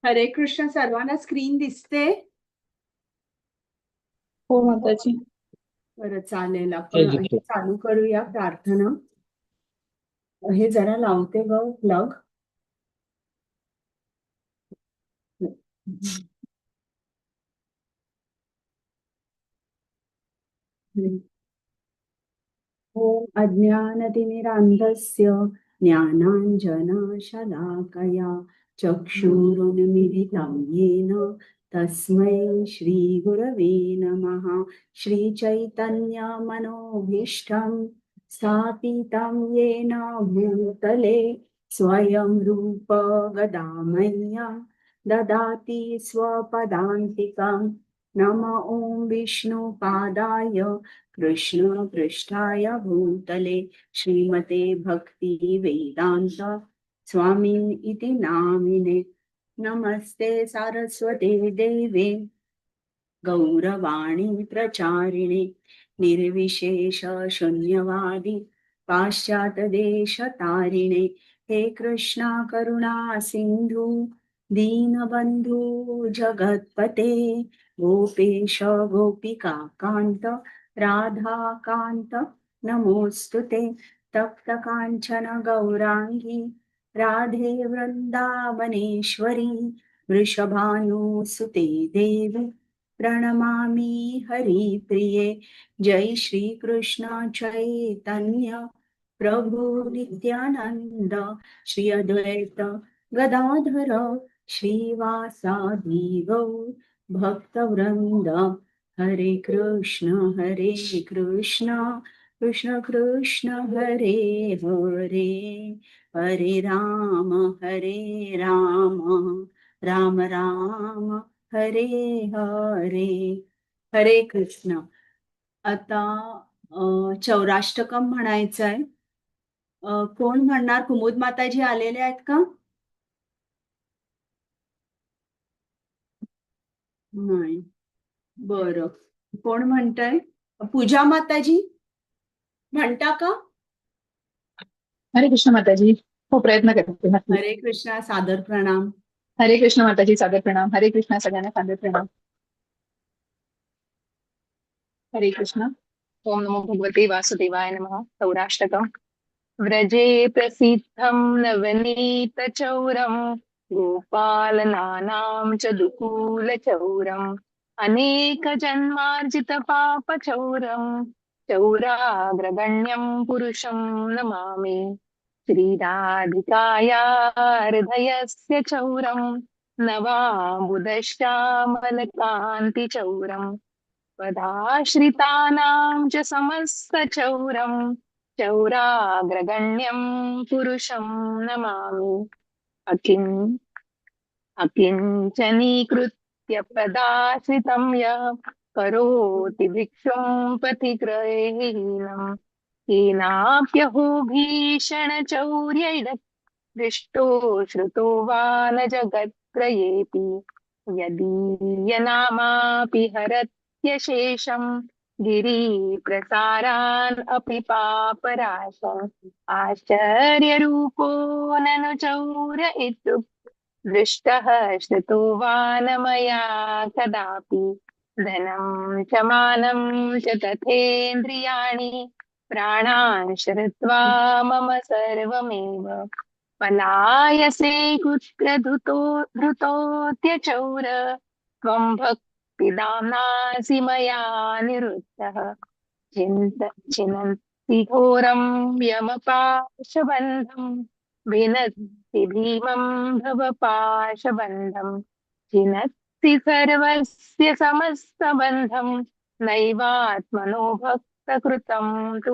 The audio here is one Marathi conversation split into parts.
हरे कृष्ण. सर्वांना स्क्रीन दिसते? हो माताजी. बरं, चालेल. जय आपण जिथे. चालू करूया प्रार्थना. हे जरा लावते ग प्लग. ॐ अज्ञानतिमिरान्धस्य ज्ञानाञ्जनशलाकया चक्षुरुन्मिलितं येन तस्मै श्रीगुरवे नमः। श्रीचैतन्यमनोभीष्टं स्थापितं येन भूतले स्वयं रूप गदामह्यं ददाति स्वपदान्तिकं। नम ॐ विष्णुपादाय कृष्णपृष्ठाय भूतले श्रीमते भक्ति वेदांत स्वामी इति नामिने। नमस्ते सारस्वते देवे गौरवाणी प्रचारिणे निर्विशेष शून्यवादी पाश्चातदेशतारिणे। हे कृष्णा करुणा सिंधु दीनबंधु जगत्पते गोपेश गोपिका कांत राधा कांत नमोस्तुते। तप्त कांचन गौरांगी राधे वृंदावनेश्वरी वृषभानुसुते देवी प्रणमामि हरिप्रिये। जय श्री कृष्ण चैतन्य प्रभु नित्यानंद श्री अद्वैत गदाधर श्रीवासादि गौर भक्तवृंद। हरे कृष्ण कृष्ण कृष्ण हरे हरे, हरे राम राम राम हरे हरे। हरे कृष्ण. आता चौराष्टकम म्हणायचं आहे. कोण म्हणणार? कुमुद माताजी आलेले आहेत का? नाही. बरं. कोण म्हणतंय? पूजा माताजी म्हणता का? हरे कृष्ण माताजी. हो, प्रयत्न करते नक्की. हरे कृष्णा. सादर प्रणाम. हरे कृष्ण माताजी, सादर प्रणाम. हरे कृष्ण सगळ्यांना, सादर प्रणाम. हरे कृष्ण. ओम नमो भगवते वासुदेवाय नमः. सौराष्ट्रकम्. व्रजे प्रसिद्धं नवनीतचौरं गोपालनानां च दुकूलचौरम् अनेकजन्मार्जितपापचौरं चौराग्रगण्यं पुरुषं नमामि। श्रीराधिकाया हृदयस्य चौरं नवाम्बुदश्यामलकान्तिचौरम् पदाश्रितानां च समस्तचौरं चौराग्रगण्यं पुरुषं नमामि। अकिं अकिञ्चनीकृत्य पदाश्रितं यः करोति भिक्षुं पथिग्रहीणम् येनाप्यहो भीषणचौर्यैः दृष्टो श्रुतो वा न जगत्त्रयेऽपि यदीयनामापि हरत्यशेषम् गिरिप्रसारान् अपि पापराशम् आश्चर्यरूपो ननु चौर इत्युक् दृष्टः श्रुतो वा न मया कदापि धनं च मानं च तथेन्द्रियाणि प्राणान् श्रुत्वा मम सर्वमेव पलायसे कुत्र धृतोऽत्यचौर त्वं भक्तिदाम्नासि मया निरुद्धः छिनत्ति घोरं यमपाशबन्धं भिनत्ति भीमं भवपाशबन्धं छिनत्ति सर्वस्य समस्तबन्धं नैवात्मनो भक्तकृतं तु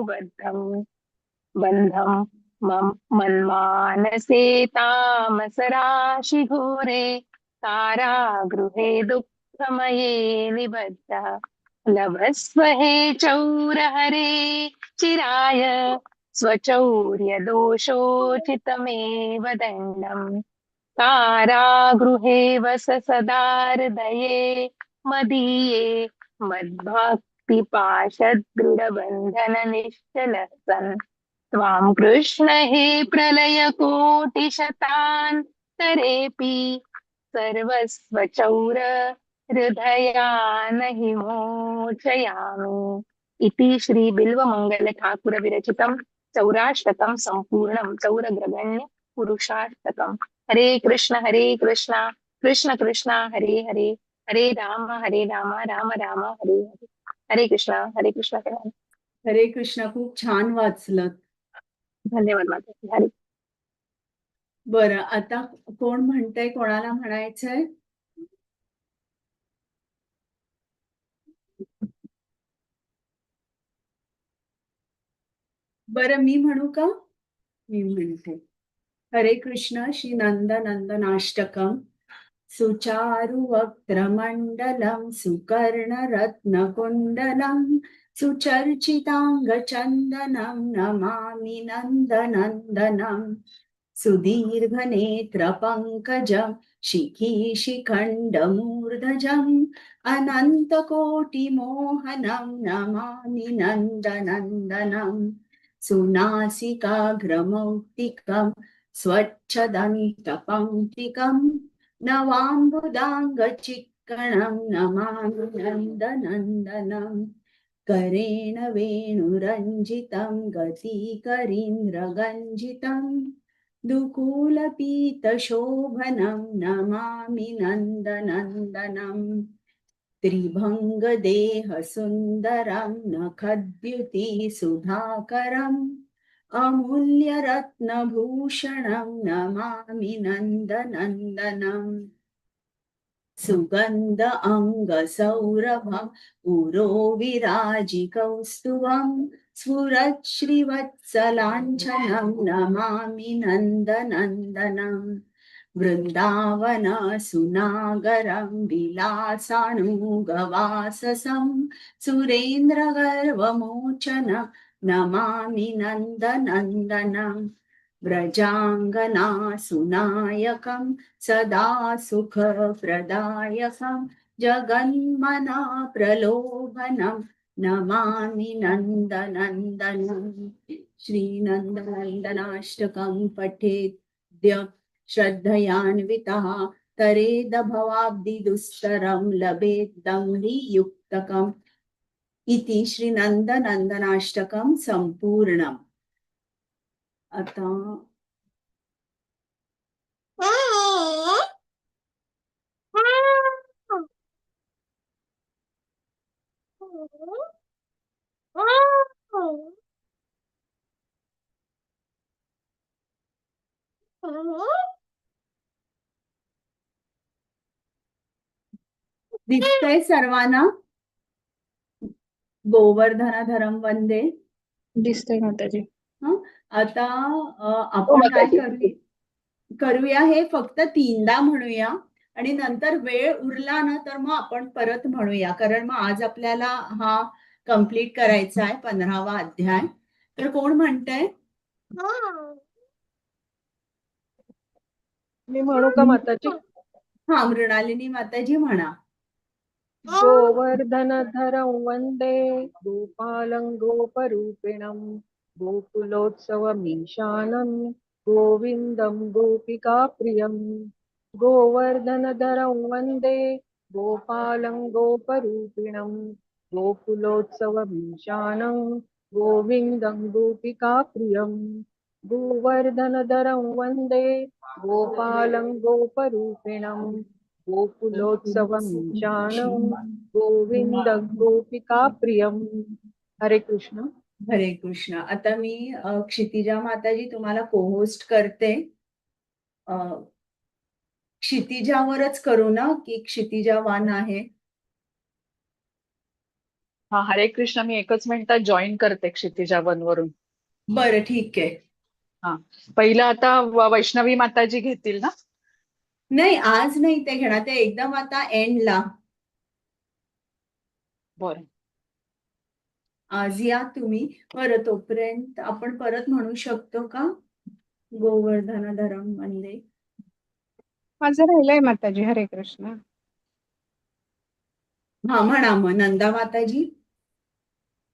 बन्धं मन्मानसे तामसराशिघोरे कारागृहे दुःखमये निबद्धः लभस्व हे चौरहरे चिराय स्वचौर्यदोषोचितमेव दण्डम् कारागृहे वस सदा हृदये मदीये मद्भक्तिपाशदृढबन्धन निश्चलः सन् त्वां कृष्ण हे प्रलयकोटिशतान्तरेऽपि सर्वस्व चौर हृदयानहि मोचयामि इति श्री बिल्वमंगल ठाकुर विरचितम चौराष्टकम संपूर्णम चौरग्रगण्य पुरुषाष्टकम। हरे कृष्ण कृष्ण कृष्ण हरे हरे, हरे राम राम राम हरे हरे। हरे कृष्ण हरे। हरे कृष्ण. खूप छान वाचलं. धन्यवाद माताजी. हरे. बरं, आता कोण म्हणतंय, कोणाला म्हणायचंय? बरं, मी म्हणू का? मी म्हणते. हरे कृष्ण. श्री नंदनंदनाष्टकम सुचारु वक्त्रमण्डलं सुकर्णरत्नकुण्डलं सुचर्चिताङ्गचन्दनं नमामि नन्दनन्दनम् सुदीर्घनेत्रपङ्कजं शिखीशिखण्डमूर्धजम् अनन्तकोटिमोहनं नमामि नन्दनन्दनम् सुनासिकाग्रमौक्तिकं स्वच्छदन्तपङ्क्तिकं नवाम्बुदाङ्गचिक्कणं नमामि नन्दनन्दनम् करेण वेणुरञ्जितं गतिकरीन्द्रगञ्जितं दुकूलपीतशोभनं नमामि नन्दनन्दनम् त्रिभङ्गदेहसुन्दरं नखद्युतिसुधाकरम् अमूल्यरत्नभूषणं नमामि नन्दनन्दनम् सुगन्ध अङ्गसौरभं पुरोविराजिकौस्तुभं स्फुरच्छ्रीवत्सलाञ्छनं नमामि नन्दनन्दनम् वृन्दावन सुनागरं विलासानुगवाससं सुरेन्द्रगर्वमोचन नमामि नन्दनन्दनम् व्रजाङ्गना सुनायकं सदा सुखप्रदायकं जगन्मना प्रलोभनं नमामि नन्दनन्दनम् श्रीनन्दनन्दनाष्टकं पठेद्य श्रद्धयान्वितः तरेदभवाब्धिदुस्तरं लभेद्दम्भियुक्तकम् इति श्रीनन्दनन्दनाष्टकं संपूर्णम्. आता दिसतंय सर्वांना? गोवर्धनधरं वंदे. दिसतंय माताजी. आता आपण काय करूया, हे फक्त 3दा म्हणूया आणि नंतर वेळ उरला ना तर मग आपण परत म्हणूया, कारण मग आज आपल्याला हा कंप्लीट करायचा आहे 15वा अध्याय. तर कोण म्हणतंय? मी म्हणू का माताजी? हा, मृणालिनी माताजी म्हणा. गोवर्धनधरं वन्दे गोपालं गोपरूपिणं गोकुलोत्सवमीशानं गोविन्दं गोपिकाप्रियं। गोवर्धनधरं वन्दे गोपालं गोपरूपिणं गोकुलोत्सवमीशानं गोविन्दं गोपिकाप्रियं। गोवर्धनधरं वन्दे गोपालं गोपरूपिणं गोकुलोत्सवमीशानं गोविन्दं गोपिकाप्रियं। हरे कृष्ण. हरे कृष्ण. आता मी क्षितिजा माताजी तुम्हाला को-होस्ट करते. क्षितिजावरच करू ना, की क्षितिजा वान आहे? हा, हरे कृष्ण. मी एकच मिनिटात जॉईन करते क्षितिजा वरून. बरं, ठीक आहे. हा, पहिलं आता वैष्णवी माताजी घेतील ना? नाही, आज नाही ते घेणार, ते एकदम आता एंडला. बरं, आज या तुम्ही. बरं, तोपर्यंत आपण परत म्हणू शकतो का गोवर्धनधरं वंदे? माझं राहिलंय माताजी. हरे कृष्ण. हा, म्हणा मग नंदा माताजी,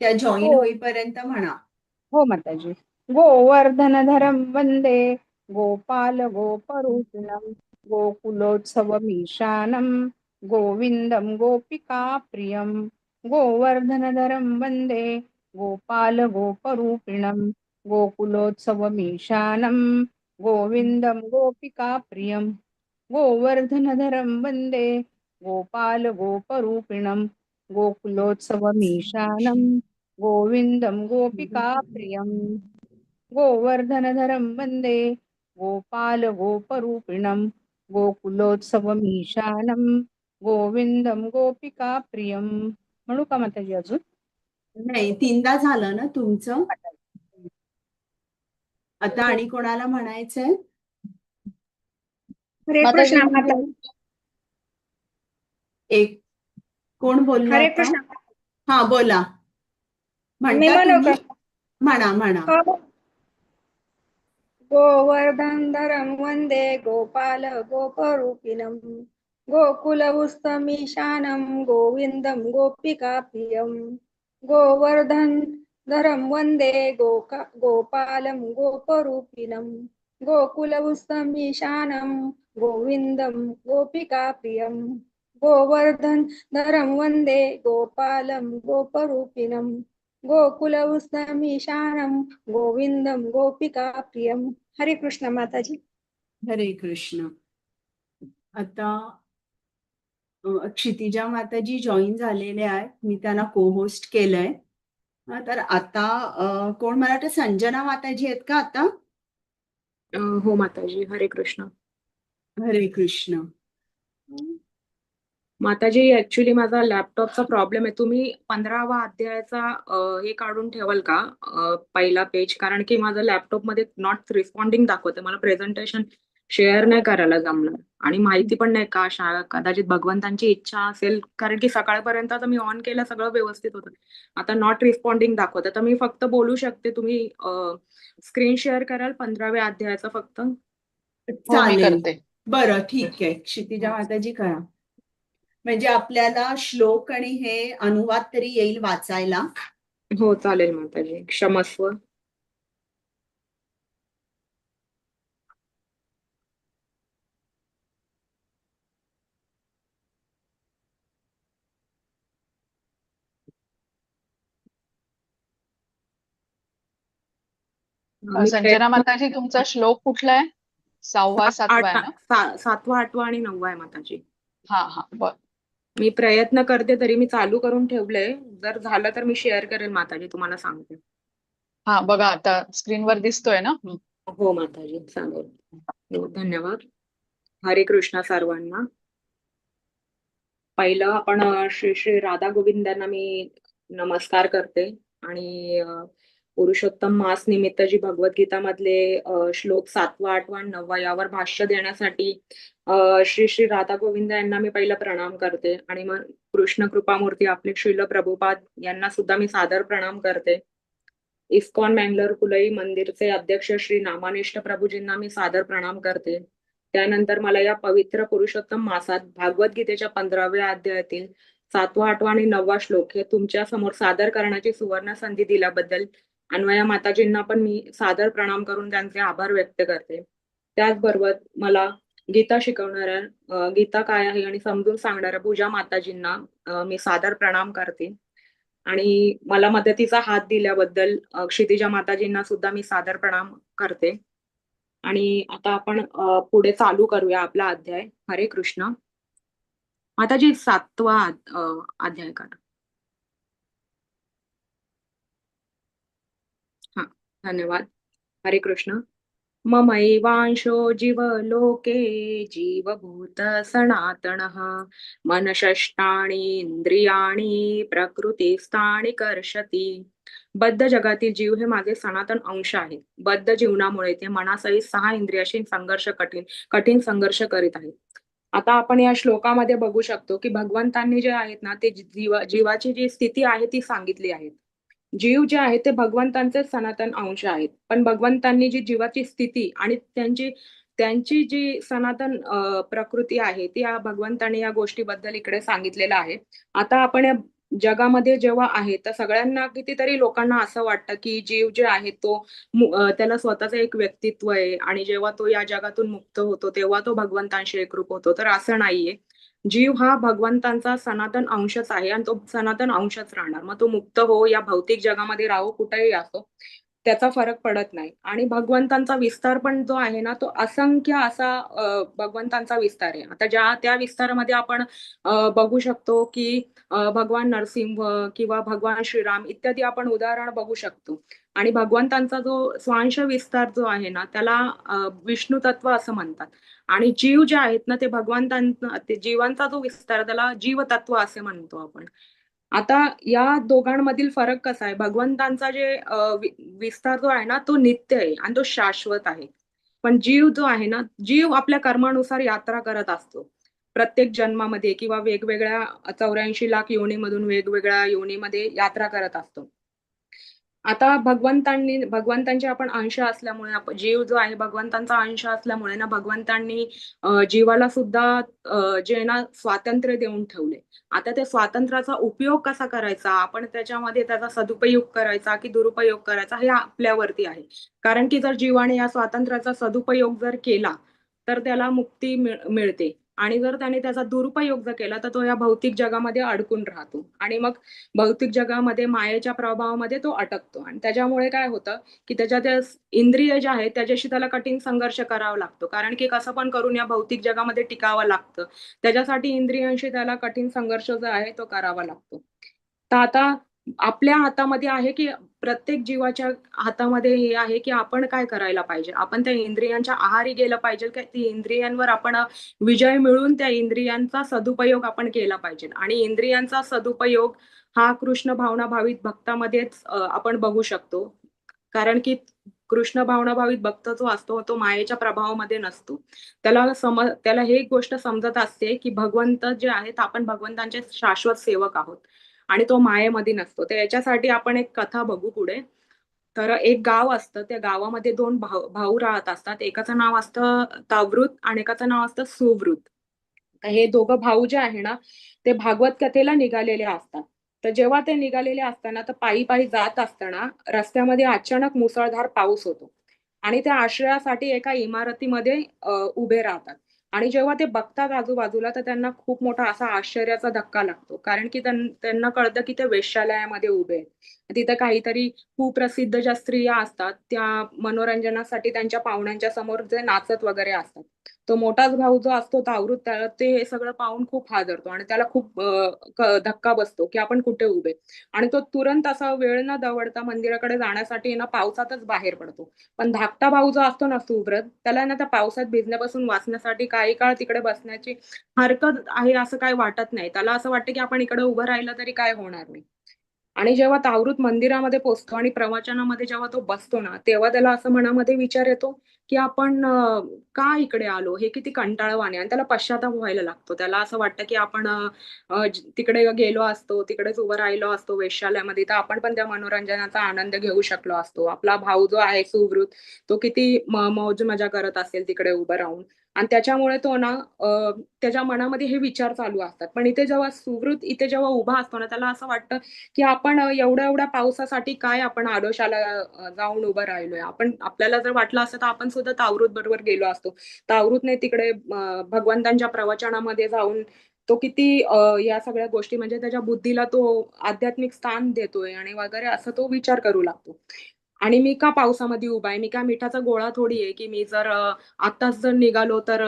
त्या जॉईन हो होईपर्यंत म्हणा. हो माताजी. गोवर्धनधरं वंदे गोपाल गोपरूपिणं गोकुलोत्सवमीशानं गोविन्दं गोपिकाप्रियं गोवर्धनधरं वन्दे गोपालगोपरूपिणं गोकुलोत्सवमीशानं गोविन्दं गोपिकाप्रियं गोवर्धनधरं वन्दे गोपालगोपरूपिणं गोकुलोत्सवमीशानं गोविन्दं गोपिकाप्रियं गोवर्धनधरं वन्दे गोपालगोपरूपिणं गोकुलोत्सवमीशानं गोविन्दं गोपिकाप्रियं. म्हणू का माताजी अजून? नाही, 3दा झालं ना तुमचं. आता आणि कोणाला म्हणायचंय? हरे माताजी कृष्ण माता. एक कोण बोललं हरे आता? कृष्ण. हा, बोला. मी म्हणता म्हणू तुम्ही? का? म्हणा. गोवर्धनधरं वन्दे गोपाल गोपरूपिणं गोकुलस्थमीशानं गोविन्दं गोपिकाप्रियं गोवर्धनधरं वन्दे गोपालं गोपरूपिणं गोकुलस्थमीशानं गोविन्दं गोपिकाप्रियं गोवर्धनधरं वन्दे गोपालं गोपरूपिणं गोकुलस्थमीशानं गोविन्दं गोपिकाप्रियं. हरे कृष्ण माताजी. हरे कृष्ण. आता क्षितिजा माताजी जॉईन झालेले आहेत. मी त्यांना को होस्ट केलंय. तर आता कोण, मला वाटतं संजना माताजी आहेत का आता? हो माताजी. हरे कृष्ण. हरे कृष्ण. माताजी, ऍक्च्युली माझा लॅपटॉपचा प्रॉब्लेम आहे. तुम्ही 15वा अध्यायाचा हे काढून ठेवाल का, पहिला पेज? कारण की माझं लॅपटॉप मध्ये नॉट रिस्पॉन्डिंग दाखवते. मला प्रेझेंटेशन शेअर नाही करायला जमलं आणि माहिती पण नाही का. कदाचित भगवंतांची इच्छा असेल, कारण की सकाळपर्यंत तर मी ऑन केलं, सगळं व्यवस्थित होतं. आता नॉट रिस्पॉन्डिंग दाखवतं. तर मी फक्त बोलू शकते, तुम्ही स्क्रीन शेअर कराल 15व्या अध्यायाचा फक्त? हो, मी चालेल. करते. बरं, ठीक आहे. क्षितिजा माताजी करा. म्हणजे आपल्याला श्लोक आणि हे अनुवाद तरी येईल वाचायला. हो चालेल माताजी. क्षमस्व. मी संजना माताजी, तुमचा श्लोक कुठला आहे? 6वा 7वा आहे ना? 7वा 8वा आणि 9वा आहे माताजी. हा, बर. मी प्रयत्न करते, तरी मी चालू करून ठेवलंय. जर झालं तर मी शेअर करेल माताजी, तुम्हाला सांगते. हा, बघा आता स्क्रीनवर दिसतोय ना? हो माताजी, चालेल. हो, धन्यवाद. हरे कृष्ण सर्वांना. पहिलं आपण श्री श्री राधा गोविंदांना मी नमस्कार करते आणि पुरुषोत्तम मास निमित्त जी भगवद्गीता मधले श्लोक 7वा 8वा आणि 9वा यावर भाष्य देण्यासाठी श्री श्री राधा गोविंद यांना मी पहिलं प्रणाम करते. आणि मग कृष्ण कृपामूर्ती आपले श्रील प्रभुपाद यांना सुद्धा मी सादर प्रणाम करते. इस्कॉन मँगलोर कुलई मंदिरचे अध्यक्ष श्री नामानिष्ठ प्रभूजींना मी सादर प्रणाम करते. त्यानंतर मला या पवित्र पुरुषोत्तम मासात भागवद्गीतेच्या 15व्या अध्यायातील 7वा 8वा आणि 9वा श्लोक हे तुमच्या समोर सादर करण्याची सुवर्ण संधी दिल्याबद्दल अन्वया माताजींना पण मी सादर प्रणाम करून त्यांचे आभार व्यक्त करते. त्याचबरोबर मला गीता शिकवणाऱ्या, गीता काय आहे आणि समजून सांगणाऱ्या पूजा माताजींना मी सादर प्रणाम करते. आणि मला मदतीचा हात दिल्याबद्दल क्षितिजा माताजींना सुद्धा मी सादर प्रणाम करते. आणि आता आपण पुढे चालू करूया आपला अध्याय. हरे कृष्ण. माताजी 7वा अध्याय काढा. हा, धन्यवाद. हरे कृष्ण. ममैवांशो जीवलोके जीवभूत सनातनः मनषष्टाणि इंद्रियाणि प्रकृतिस्थानि कर्षति. बद्ध जगातील जीव हे माझे सनातन अंश आहेत. बद्ध जीवनामुळे ते मनासहित 6 इंद्रियाशी कठीण संघर्ष करीत आहेत. आता आपण या श्लोकामध्ये बघू शकतो की भगवंतांनी जे आहेत ना, ते जीवाची जी स्थिती आहे ती सांगितली आहे. जीव जे आहे ते भगवंतांचे सनातन अंश आहेत. पण भगवंतांनी जी जीवाची स्थिती आणि त्यांची जी सनातन प्रकृती आहे ती या भगवंतांनी या गोष्टीबद्दल इकडे सांगितलेलं आहे. आता आपण या जगामध्ये जेव्हा आहे तर सगळ्यांना कितीतरी लोकांना असं वाटतं की जीव जे आहे तो त्याला स्वतःचं एक व्यक्तित्व आहे आणि जेव्हा तो या जगातून मुक्त होतो तेव्हा तो भगवंतांशी एकरूप होतो. तर असं नाहीये. जीव हा भगवंतांचा सनातन अंशच आहे आणि तो सनातन अंशच राहणार. मग तो मुक्त हो या भौतिक जगामध्ये राहो कुठेही असो त्याचा फरक पडत नाही. आणि भगवंतांचा विस्तार पण जो आहे ना तो असंख्य असा भगवंतांचा विस्तार आहे. आता त्या विस्तारामध्ये आपण बघू शकतो की भगवान नरसिंह किंवा भगवान श्रीराम इत्यादी आपण उदाहरण बघू शकतो. आणि भगवंतांचा जो स्वांश विस्तार जो आहे ना त्याला विष्णू तत्व असं म्हणतात. आणि जीव जे आहेत ना ते भगवंतांचा ते जीवांचा जो विस्तार त्याला जीवतत्व असे म्हणतो आपण. आता या दोघांमधील फरक कसा आहे? भगवंतांचा जे विस्तार जो आहे ना तो नित्य आहे आणि तो शाश्वत आहे. पण जीव जो आहे ना जीव आपल्या कर्मानुसार यात्रा करत असतो. प्रत्येक जन्मामध्ये किंवा वेगवेगळ्या 84 लाख योनीमधून वेगवेगळ्या योनीमध्ये यात्रा करत असतो. आता भगवंतांचे आपण अंश असल्यामुळे जीव जो आहे भगवंतांचा अंश असल्यामुळे ना भगवंतांनी जीवाला सुद्धा जे आहे ना स्वातंत्र्य देऊन ठेवले. आता त्या स्वातंत्र्याचा उपयोग कसा करायचा, आपण त्याच्यामध्ये त्याचा सदुपयोग करायचा की दुरुपयोग करायचा हे आपल्यावरती आहे. कारण की जर जीवाने या स्वातंत्र्याचा सदुपयोग जर केला तर त्याला मुक्ती मिळते. आणि जर त्याने त्याचा दुरुपयोग जर केला तर तो या भौतिक जगामध्ये अडकून राहतो आणि मग भौतिक जगामध्ये मायेच्या प्रभावामध्ये तो अटकतो. आणि त्याच्यामुळे काय होतं की त्याच्या त्या इंद्रिय जे आहेत त्याच्याशी त्याला कठीण संघर्ष करावा लागतो. कारण की कसं पण करून या भौतिक जगामध्ये टिकावं लागतं. त्याच्यासाठी इंद्रियांशी त्याला कठीण संघर्ष जो आहे तो करावा लागतो. तर आता आपल्या हातामध्ये आहे की प्रत्येक जीवाच्या हातामध्ये हे आहे की आपण काय करायला पाहिजे. आपण त्या इंद्रियांच्या आहारी गेलं पाहिजे की ती इंद्रियांवर आपण विजय मिळून त्या इंद्रियांचा सदुपयोग आपण केला पाहिजे. आणि इंद्रियांचा सदुपयोग हा कृष्ण भावना भावित भक्तामध्येच आपण बघू शकतो. कारण की कृष्ण भावना भावित भक्त जो असतो तो मायेच्या प्रभावामध्ये नसतो. त्याला हे गोष्ट समजत असते की भगवंत जे आहेत आपण भगवंतांचे शाश्वत सेवक आहोत आणि तो मायेमध्ये नसतो. तर याच्यासाठी आपण एक कथा बघू पुढे. तर एक गाव असतं. त्या गावामध्ये 2 भाऊ राहत असतात. एकाचं नाव असतं तावृत आणि एकाचं नाव असतं सुवृत. तर हे दोघं भाऊ जे आहे ना ते भागवत कथेला निघालेले असतात. तर जेव्हा ते निघालेले असताना तर पायी पायी जात असताना रस्त्यामध्ये अचानक मुसळधार पाऊस होतो आणि त्या आश्रयासाठी एका इमारतीमध्ये उभे राहतात. आणि जेव्हा ते बघतात आजूबाजूला तर त्यांना खूप मोठा असा आश्चर्याचा धक्का लागतो. कारण की त्यांना कळतं की ते वेश्यालयामध्ये उभे आहेत. तिथे काहीतरी कुप्रसिद्ध ज्या स्त्रिया असतात त्या मनोरंजनासाठी त्यांच्या पाहुण्यांच्या समोर जे नाचत वगैरे असतात. तो मोठाच भाऊ जो असतो तावृत त्याला ते हे सगळं पाहून खूप हादरतो आणि त्याला खूप धक्का बसतो की आपण कुठे उभे. आणि तो तुरंत असा वेळ न दवडता मंदिराकडे जाण्यासाठी ना पावसातच बाहेर पडतो. पण धाकटा भाऊ जो असतो ना सुव्रत त्याला ना त्या पावसात भिजण्यापासून वाचण्यासाठी काही काळ तिकडे बसण्याची हरकत आहे असं काही वाटत नाही. त्याला असं वाटतं की आपण इकडे उभं राहिलं तरी काय होणार नाही. आणि जेव्हा तावृत मंदिरामध्ये पोहोचतो आणि प्रवचनामध्ये जेव्हा तो बसतो ना तेव्हा त्याला असं मनामध्ये विचार येतो की आपण का इकडे आलो, हे किती कंटाळवाणे. आणि त्याला पश्चाताप व्हायला लागतो. त्याला असं वाटतं की आपण तिकडे गेलो असतो, तिकडेच उभं राहिलो असतो वेश्यालयामध्ये तर आपण पण त्या मनोरंजनाचा आनंद घेऊ शकलो असतो. आपला भाऊ जो आहे सुवृत तो किती मौज मजा करत असेल तिकडे उभं राहून. आणि त्याच्यामुळे तो ना त्याच्या मनामध्ये हे विचार चालू असतात. पण इथे जेव्हा सुवृत इथे जेव्हा उभा असतो ना त्याला असं वाटतं की आपण एवढ्या एवढ्या पावसासाठी काय आपण आडोशाला जाऊन उभं राहिलोय. आपल्याला जर वाटलं असतं तर आपण सुद्धा तावृत बरोबर गेलो असतो. तावृतने तिकडे भगवंतांच्या प्रवचनामध्ये जाऊन तो किती या सगळ्या गोष्टी म्हणजे त्याच्या बुद्धीला तो आध्यात्मिक स्थान देतोय आणि वगैरे असं तो विचार करू लागतो. आणि मी का पावसामध्ये उभा आहे, मी काय मिठाचा गोळा थोडी आहे की मी जर आताच जर निघालो तर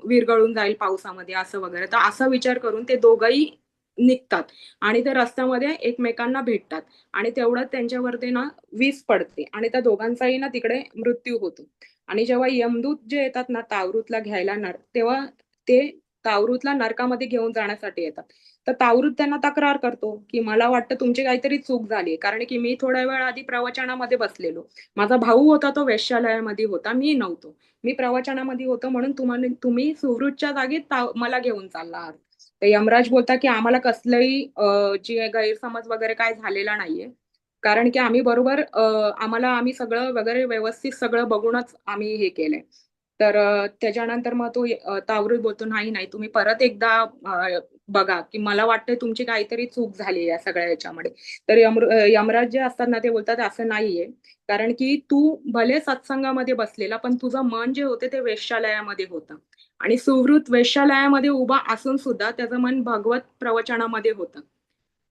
विरघळून जाईल पावसामध्ये असं वगैरे. तर असा विचार करून ते दोघंही निघतात आणि ते रस्त्यामध्ये एकमेकांना भेटतात आणि तेवढ्यात त्यांच्यावरती ना वीज पडते आणि त्या दोघांचाही ना तिकडे मृत्यू होतो. आणि जेव्हा यमदूत जे येतात ना तावृतला घ्यायला तेव्हा ते तावृतला नरकामध्ये घेऊन जाण्यासाठी येतात. तर तावृत त्यांना तक्रार करतो की मला वाटतं तुमची काहीतरी चूक झाली, कारण की मी थोड्या वेळ आधी प्रवचनामध्ये बसलेलो. माझा भाऊ होता तो वेश्यालयामध्ये होता, मी नव्हतो. मी प्रवचनामध्ये होतो म्हणून तुम्ही सुवृतच्या जागी मला घेऊन चालला आहात. तर यमराज बोलता की आम्हाला कसलंही जे गैरसमज वगैरे काय झालेला नाहीये. कारण की आम्ही बरोबर आम्ही सगळं वगैरे व्यवस्थित सगळं बघूनच आम्ही हे केलंय. तर त्याच्यानंतर मग तो तावृत बोलतो नाही नाही तुम्ही परत एकदा बघा की मला वाटतंय तुमची काहीतरी चूक झाली या सगळ्या याच्यामध्ये. तर यमराज जे असतात ना ते बोलतात असं नाहीये, कारण की तू भले सत्संगामध्ये बसलेला पण तुझं मन जे होते ते वेश्यालयामध्ये होतं आणि सुहृत वेश्यालयामध्ये उभा असून सुद्धा त्याचं मन भगवत प्रवचनामध्ये होतं.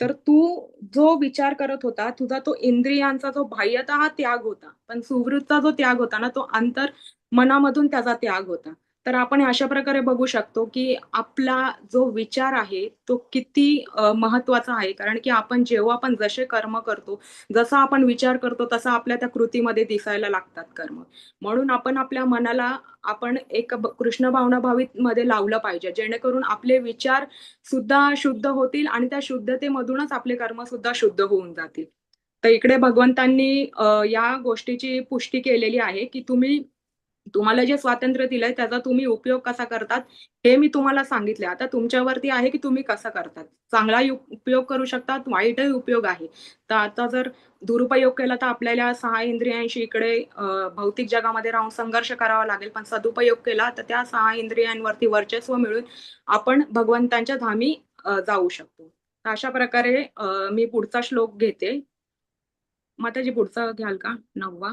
तर तू जो विचार करत होता तुझा तो इंद्रियांचा जो बाह्यतः त्याग होता, पण सुहृतचा जो त्याग होता ना तो अंतर मनामधून त्याचा त्याग होता. तर आपण अशा प्रकारे बघू शकतो की आपला जो विचार आहे तो किती महत्वाचा आहे, कारण की आपण जेव्हा आपण जसे कर्म करतो, जसा आपण विचार करतो तसा आपल्या त्या कृतीमध्ये दिसायला लागतात कर्म. म्हणून आपण आपल्या मनाला आपण एक कृष्ण भावना भावित मध्ये लावलं पाहिजे, जेणेकरून आपले विचार सुद्धा शुद्ध होतील आणि त्या शुद्धतेमधूनच आपले कर्म सुद्धा शुद्ध होऊन जातील. तर इकडे भगवंतांनी या गोष्टीची पुष्टी केलेली आहे की तुम्हाला जे स्वातंत्र्य दिलंय त्याचा तुम्ही उपयोग कसा करतात हे मी तुम्हाला सांगितले. आता तुमच्यावरती आहे की तुम्ही कसं करतात. चांगला उपयोग करू शकतात, वाईटही उपयोग आहे. तर आता जर दुरुपयोग केला तर आपल्याला 6 इंद्रियांशी इकडे भौतिक जगामध्ये राहून संघर्ष करावा लागेल, पण सदुपयोग केला तर त्या 6 इंद्रियांवरती वर्चस्व मिळून आपण भगवंतांच्या धामी जाऊ शकतो. तर अशा प्रकारे मी पुढचा श्लोक घेते. माताजी पुढचा घ्याल का? 9वा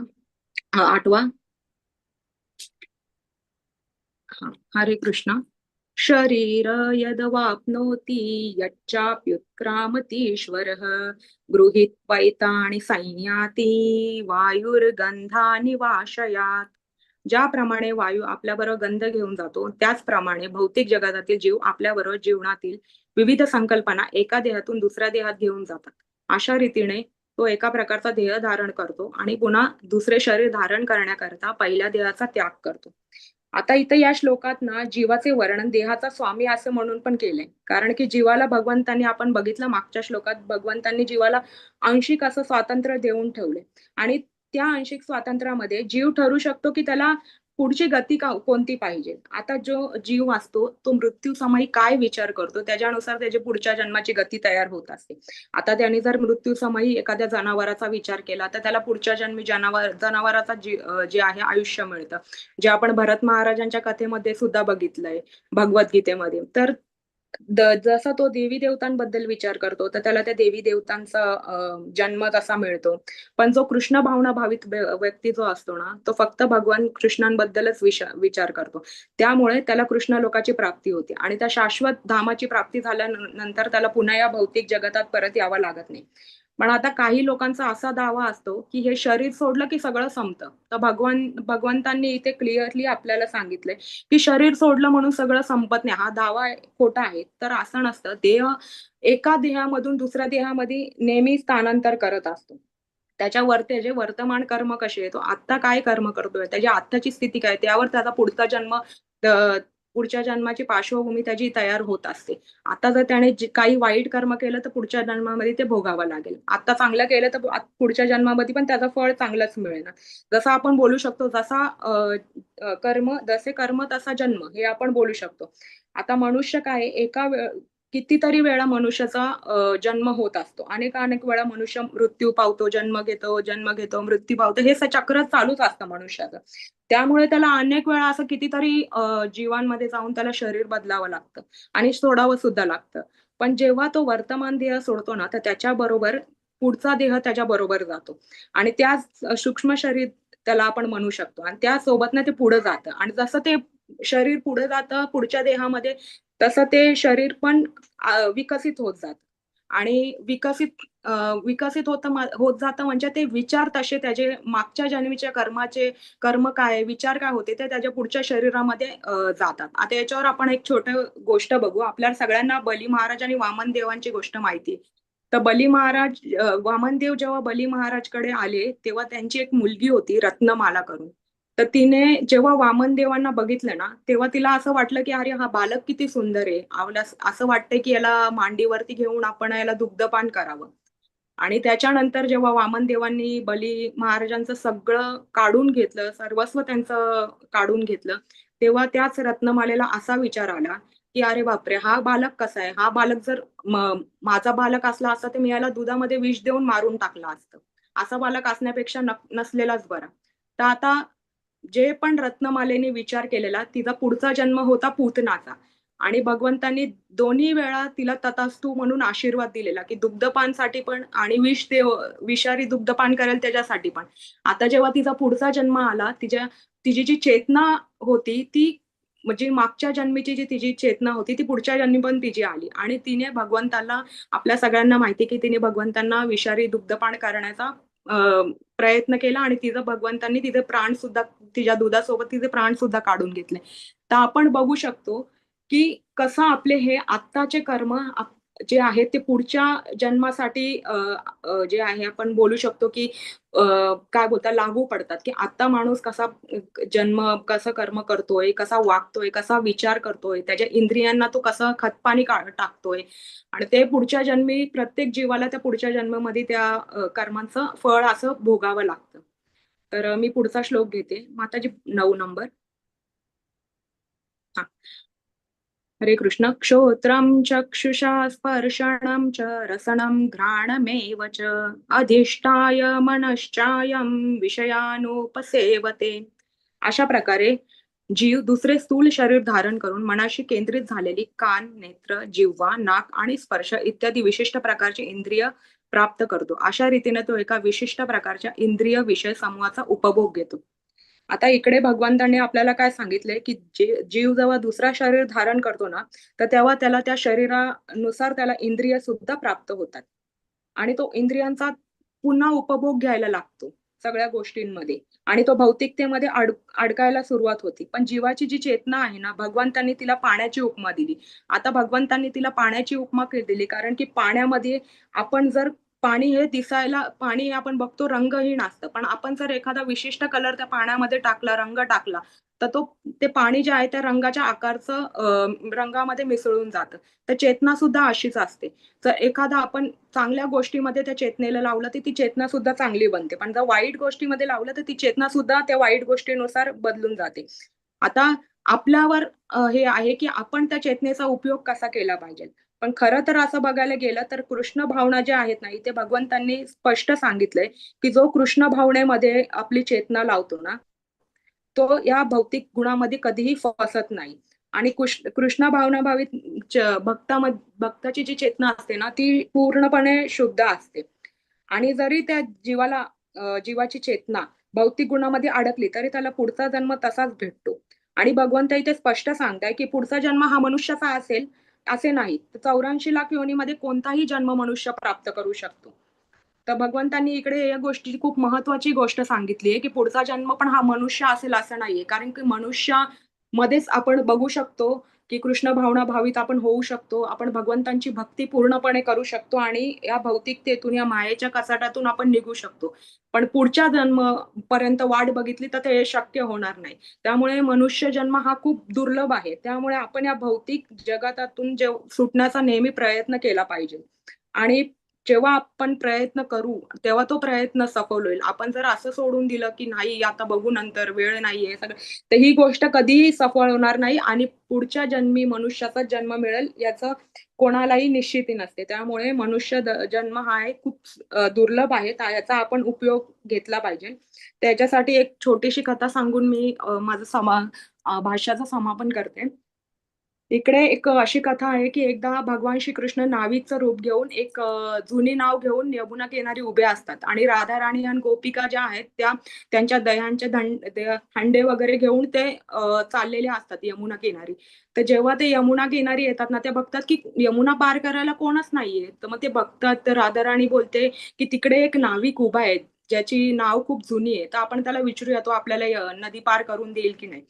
8वा. हा. हरे कृष्ण. शरीर यदवाप्नोति यच्चाप्युत्क्रामतीश्वरः गृहीत्वैतानि संयाति वायुर्गंधानि वाशयात्. ज्याप्रमाणे वायू आपल्याबरोबर गंध घेऊन जातो त्याचप्रमाणे भौतिक जगतातील जीव आपल्याबरोबर जीवनातील विविध संकल्पना एका देहातून दुसऱ्या देहात घेऊन जातात. अशा रीतीने तो एका प्रकारचा देह धारण करतो आणि पुन्हा दुसरे शरीर धारण करण्याकरता पहिल्या देहाचा त्याग करतो. आता इथं या श्लोकात ना जीवाचे वर्णन देहाचा स्वामी असं म्हणून पण केलंय, कारण की जीवाला भगवंतांनी आपण बघितलं मागच्या श्लोकात भगवंतांनी जीवाला आंशिक असं स्वातंत्र्य देऊन ठेवले आणि त्या आंशिक स्वातंत्र्यामध्ये जीव ठरू शकतो की त्याला पुढची गती कोणती पाहिजे. आता जो जीव असतो तो मृत्यू समयी काय विचार करतो त्याच्यानुसार त्याची पुढच्या जन्माची गती तयार होत असते. आता त्याने जर मृत्यू समयी एखाद्या जनावराचा विचार केला तर त्याला पुढच्या जन्मी जनावराचा जे आहे आयुष्य मिळतं, जे आपण भरत महाराजांच्या कथेमध्ये सुद्धा बघितलंय भगवद्गीतेमध्ये. तर जसा तो देवी देवतांबद्दल विचार करतो तर त्याला त्या देवी देवतांचा जन्म तसा मिळतो. पण जो कृष्ण भावना भावित व्यक्ती जो असतो ना तो फक्त भगवान कृष्णांबद्दलच विचार करतो. त्यामुळे त्याला कृष्ण लोकाची प्राप्ती होते आणि त्या शाश्वत धामाची प्राप्ती झाल्यानंतर त्याला पुन्हा या भौतिक जगतात परत यावं लागत नाही. पण आता काही लोकांचा असा दावा असतो की हे शरीर सोडलं की सगळं संपतं. तर भगवंतांनी इथे क्लिअरली आपल्याला सांगितलंय की शरीर सोडलं म्हणून सगळं संपत नाही. हा दावा खोटा आहे. तर असं नसतं. देह एका देहामधून दुसऱ्या देहामध्ये नेहमी स्थानांतर करत असतो. त्याच्यावरती जे वर्तमान कर्म कसे आहे, तो आत्ता काय कर्म करतोय, त्याची आत्ताची स्थिती काय, त्यावर त्याचा पुढचा जन्म पुढच्या जन्माची पार्श्वभूमी त्याची तयार होत असते. आता जर त्याने काही वाईट कर्म केलं तर पुढच्या जन्मामध्ये ते भोगावं लागेल. आता चांगलं केलं तर पुढच्या जन्मामध्ये पण त्याचं फळ चांगलंच मिळेल. जसं आपण बोलू शकतो जसे कर्म तसा जन्म हे आपण बोलू शकतो. आता मनुष्य काय कितीतरी वेळा मनुष्याचा जन्म होत असतो. अनेक वेळा मनुष्य मृत्यू पावतो, जन्म घेतो, मृत्यू पावतो. हे चक्र चालूच असतं मनुष्याचं. त्यामुळे त्याला अनेक वेळा असं कितीतरी जीवांमध्ये जाऊन त्याला शरीर बदलावं लागतं आणि सोडावं सुद्धा लागतं. पण जेव्हा तो वर्तमान देह सोडतो ना तर त्याच्याबरोबर पुढचा देह त्याच्या बरोबर जातो आणि त्या सूक्ष्म शरीर त्याला आपण म्हणू शकतो आणि त्यासोबत ना ते पुढे जातं आणि जसं ते शरीर पुढे जातं पुढच्या देहामध्ये तसं ते शरीर पण विकसित होत जातं आणि विकसित होत जातं म्हणजे ते विचार तसे त्याचे मागच्या जन्मीच्या कर्म काय विचार काय होते ते त्याच्या पुढच्या शरीरामध्ये जातात. आता याच्यावर आपण एक छोटी गोष्ट बघू. आपल्या सगळ्यांना बली महाराज आणि वामन देवांची गोष्ट माहिती. तर वामनदेव जेव्हा बली महाराजकडे आले तेव्हा त्यांची एक मुलगी होती रत्नमाला करून. तर तिने जेव्हा वामन देवांना बघितलं ना तेव्हा तिला असं वाटलं की अरे हा बालक किती सुंदर आहे, असं वाटतंय की याला मांडीवरती घेऊन आपण याला दुग्धपान करावं. आणि त्याच्यानंतर जेव्हा वामन देवांनी बली महाराजांचं सगळं काढून घेतलं, सर्वस्व त्यांचं काढून घेतलं, तेव्हा त्याच रत्नमालेला असा विचार आला की अरे बापरे, हा बालक कसा आहे, हा बालक जर माझा बालक असला असता तर मी याला दुधामध्ये विष देऊन मारून टाकला असतं. असा बालक असण्यापेक्षा नसलेलाच बरा. तर आता जे पण रत्नमालेने विचार केलेला तिचा पुढचा जन्म होता पूतनाचा. आणि भगवंतांनी दोन्ही वेळा तिला तथास्तु म्हणून आशीर्वाद दिलेला की दुग्धपानसाठी पण आणि विषारी दुग्धपान करेल त्याच्यासाठी पण. आता जेव्हा तिचा पुढचा जन्म आला, तिची जी चेतना होती ती म्हणजे मागच्या जन्मीची जी तिची चेतना होती ती पुढच्या जन्मी पण तिची आली आणि तिने भगवंताला, आपल्या सगळ्यांना माहिती की तिने भगवंतांना विषारी दुग्धपान करण्याचा प्रयत्न केला आणि भगवंतांनी तिचे प्राण सुद्धा, तिच्या दुधासोबत तिचे प्राण सुद्धा काढून घेतले. तर आपण बघू शकतो की कसं आपले हे आत्ताचे कर्म जे आहेत ते पुढच्या जन्मासाठी जे आहे आपण बोलू शकतो की काय बोलतात लागू पडतात, की आता माणूस कसा कसं कर्म करतोय, कसा वागतोय, कसा विचार करतोय, त्याच्या इंद्रियांना तो कसं खतपाणी टाकतोय आणि ते पुढच्या जन्मी प्रत्येक जीवाला त्या पुढच्या जन्मामध्ये त्या कर्मांचं फळ असं भोगावं लागतं. तर मी पुढचा श्लोक घेते माताजी, 9 नंबर. हा. हरे कृष्ण. क्षोत्रम चक्षुषा स्पर्शनम च रसनम घ्राणमेव च अधिष्ठाय मनश्चायम विषयानुपसेवते. अशा प्रकारे जीव दुसरे स्थूल शरीर धारण करून मनाशी केंद्रित झालेली कान, नेत्र, जिव्हा, नाक आणि स्पर्श इत्यादी विशिष्ट प्रकारचे इंद्रिय प्राप्त करतो. अशा रीतीने तो एका विशिष्ट प्रकारच्या इंद्रिय विषय समूहाचा उपभोग घेतो. आता इकडे भगवंतांनी आपल्याला काय सांगितलंय की जीव जेव्हा दुसरा शरीर धारण करतो ना, तर तेव्हा त्याला त्या शरीरानुसार त्याला इंद्रिय सुद्धा प्राप्त होतात आणि तो इंद्रियांचा पुन्हा उपभोग घ्यायला लागतो सगळ्या गोष्टींमध्ये आणि तो भौतिकतेमध्ये अडकायला सुरुवात होती. पण जीवाची जी चेतना आहे ना, भगवंतांनी तिला पाण्याची उपमा दिली. आता भगवंतांनी तिला पाण्याची उपमा दिली कारण की पाण्यामध्ये आपण जर पाणी हे आपण बघतो रंगहीन असतं, पण आपण जर एखादा विशिष्ट कलर त्या पाण्यामध्ये टाकला, रंग टाकला, तर ते पाणी जे आहे त्या रंगाच्या आकारचं रंगामध्ये मिसळून जातं. तर चेतना सुद्धा अशीच असते. जर एखादा आपण चांगल्या गोष्टीमध्ये त्या चेतनेला लावलं तर ती चेतना सुद्धा चांगली बनते, पण जर वाईट गोष्टीमध्ये लावलं तर ती चेतना सुद्धा त्या वाईट गोष्टीनुसार बदलून जाते. आता आपल्यावर हे आहे की आपण त्या चेतनेचा उपयोग कसा केला पाहिजे. पण खरं तर असं बघायला गेलं तर कृष्ण भावना ज्या आहेत ना, इथे भगवंतांनी स्पष्ट सांगितलंय की जो कृष्ण भावनेमध्ये आपली चेतना लावतो ना, तो या भौतिक गुणामध्ये कधीही फसत नाही. आणि कृष्ण भावनाभावित भक्ताची जी चेतना असते ना, ती पूर्णपणे शुद्ध असते. आणि जरी त्या जीवाची चेतना भौतिक गुणामध्ये अडकली तरी त्याला पुढचा जन्म तसाच भेटतो. आणि भगवंत इथे स्पष्ट सांगताय की पुढचा जन्म हा मनुष्याचा असेल असे नाही, 84 लाख योनीमध्ये कोणताही जन्म मनुष्य प्राप्त करू शकतो. तर भगवंतांनी इकडे या गोष्टीची खूप महत्वाची गोष्ट सांगितली आहे की पुढचा जन्म पण हा मनुष्य असेल असं नाहीये, कारण की मनुष्यामध्येच आपण बघू शकतो की कृष्ण भावना भावित आपण होऊ शकतो, आपण भगवंतांची भक्ती पूर्णपणे करू शकतो आणि या भौतिकतेतून, या मायेच्या कचाट्यातून आपण निघू शकतो. पण पुढच्या जन्म पर्यंत वाट बघितली तर ते शक्य होणार नाही. त्यामुळे मनुष्य जन्म हा खूप दुर्लभ आहे. त्यामुळे आपण या भौतिक जगातून सुटण्याचा नेहमी प्रयत्न केला पाहिजे. आणि जेव्हा आपण प्रयत्न करू तेव्हा तो प्रयत्न सफल होईल. आपण जर असं सोडून दिलं की नाही आता बघू नंतर, वेळ नाहीये सगळं, तर ही गोष्ट कधीही सफल होणार नाही आणि पुढच्या जन्मी मनुष्याचा जन्म मिळेल याचं कोणालाही निश्चिती नसते. त्यामुळे मनुष्य जन्म हा आहे खूप दुर्लभ आहे. याचा आपण उपयोग घेतला पाहिजे. त्याच्यासाठी एक छोटीशी कथा सांगून मी माझं भाष्याचं समापन करते. इकडे एक अशी कथा आहे की एकदा भगवान श्रीकृष्ण नाविकचं रूप घेऊन एक जुनी नाव घेऊन यमुना किनारी उभे असतात आणि राधा राणी आणि गोपिका ज्या आहेत त्या त्यांच्या दह्यांचे हंडे वगैरे घेऊन ते चाललेले असतात यमुना किनारी. तर जेव्हा ते यमुना किनारी येतात ना, ते बघतात की यमुना पार करायला कोणच नाहीये. तर मग ते बघतात, तर राधा राणी बोलते की तिकडे एक नाविक उभा आहे ज्याची नाव खूप जुनी आहे, तर आपण त्याला विचारूया तो आपल्याला नदी पार करून देईल की नाही.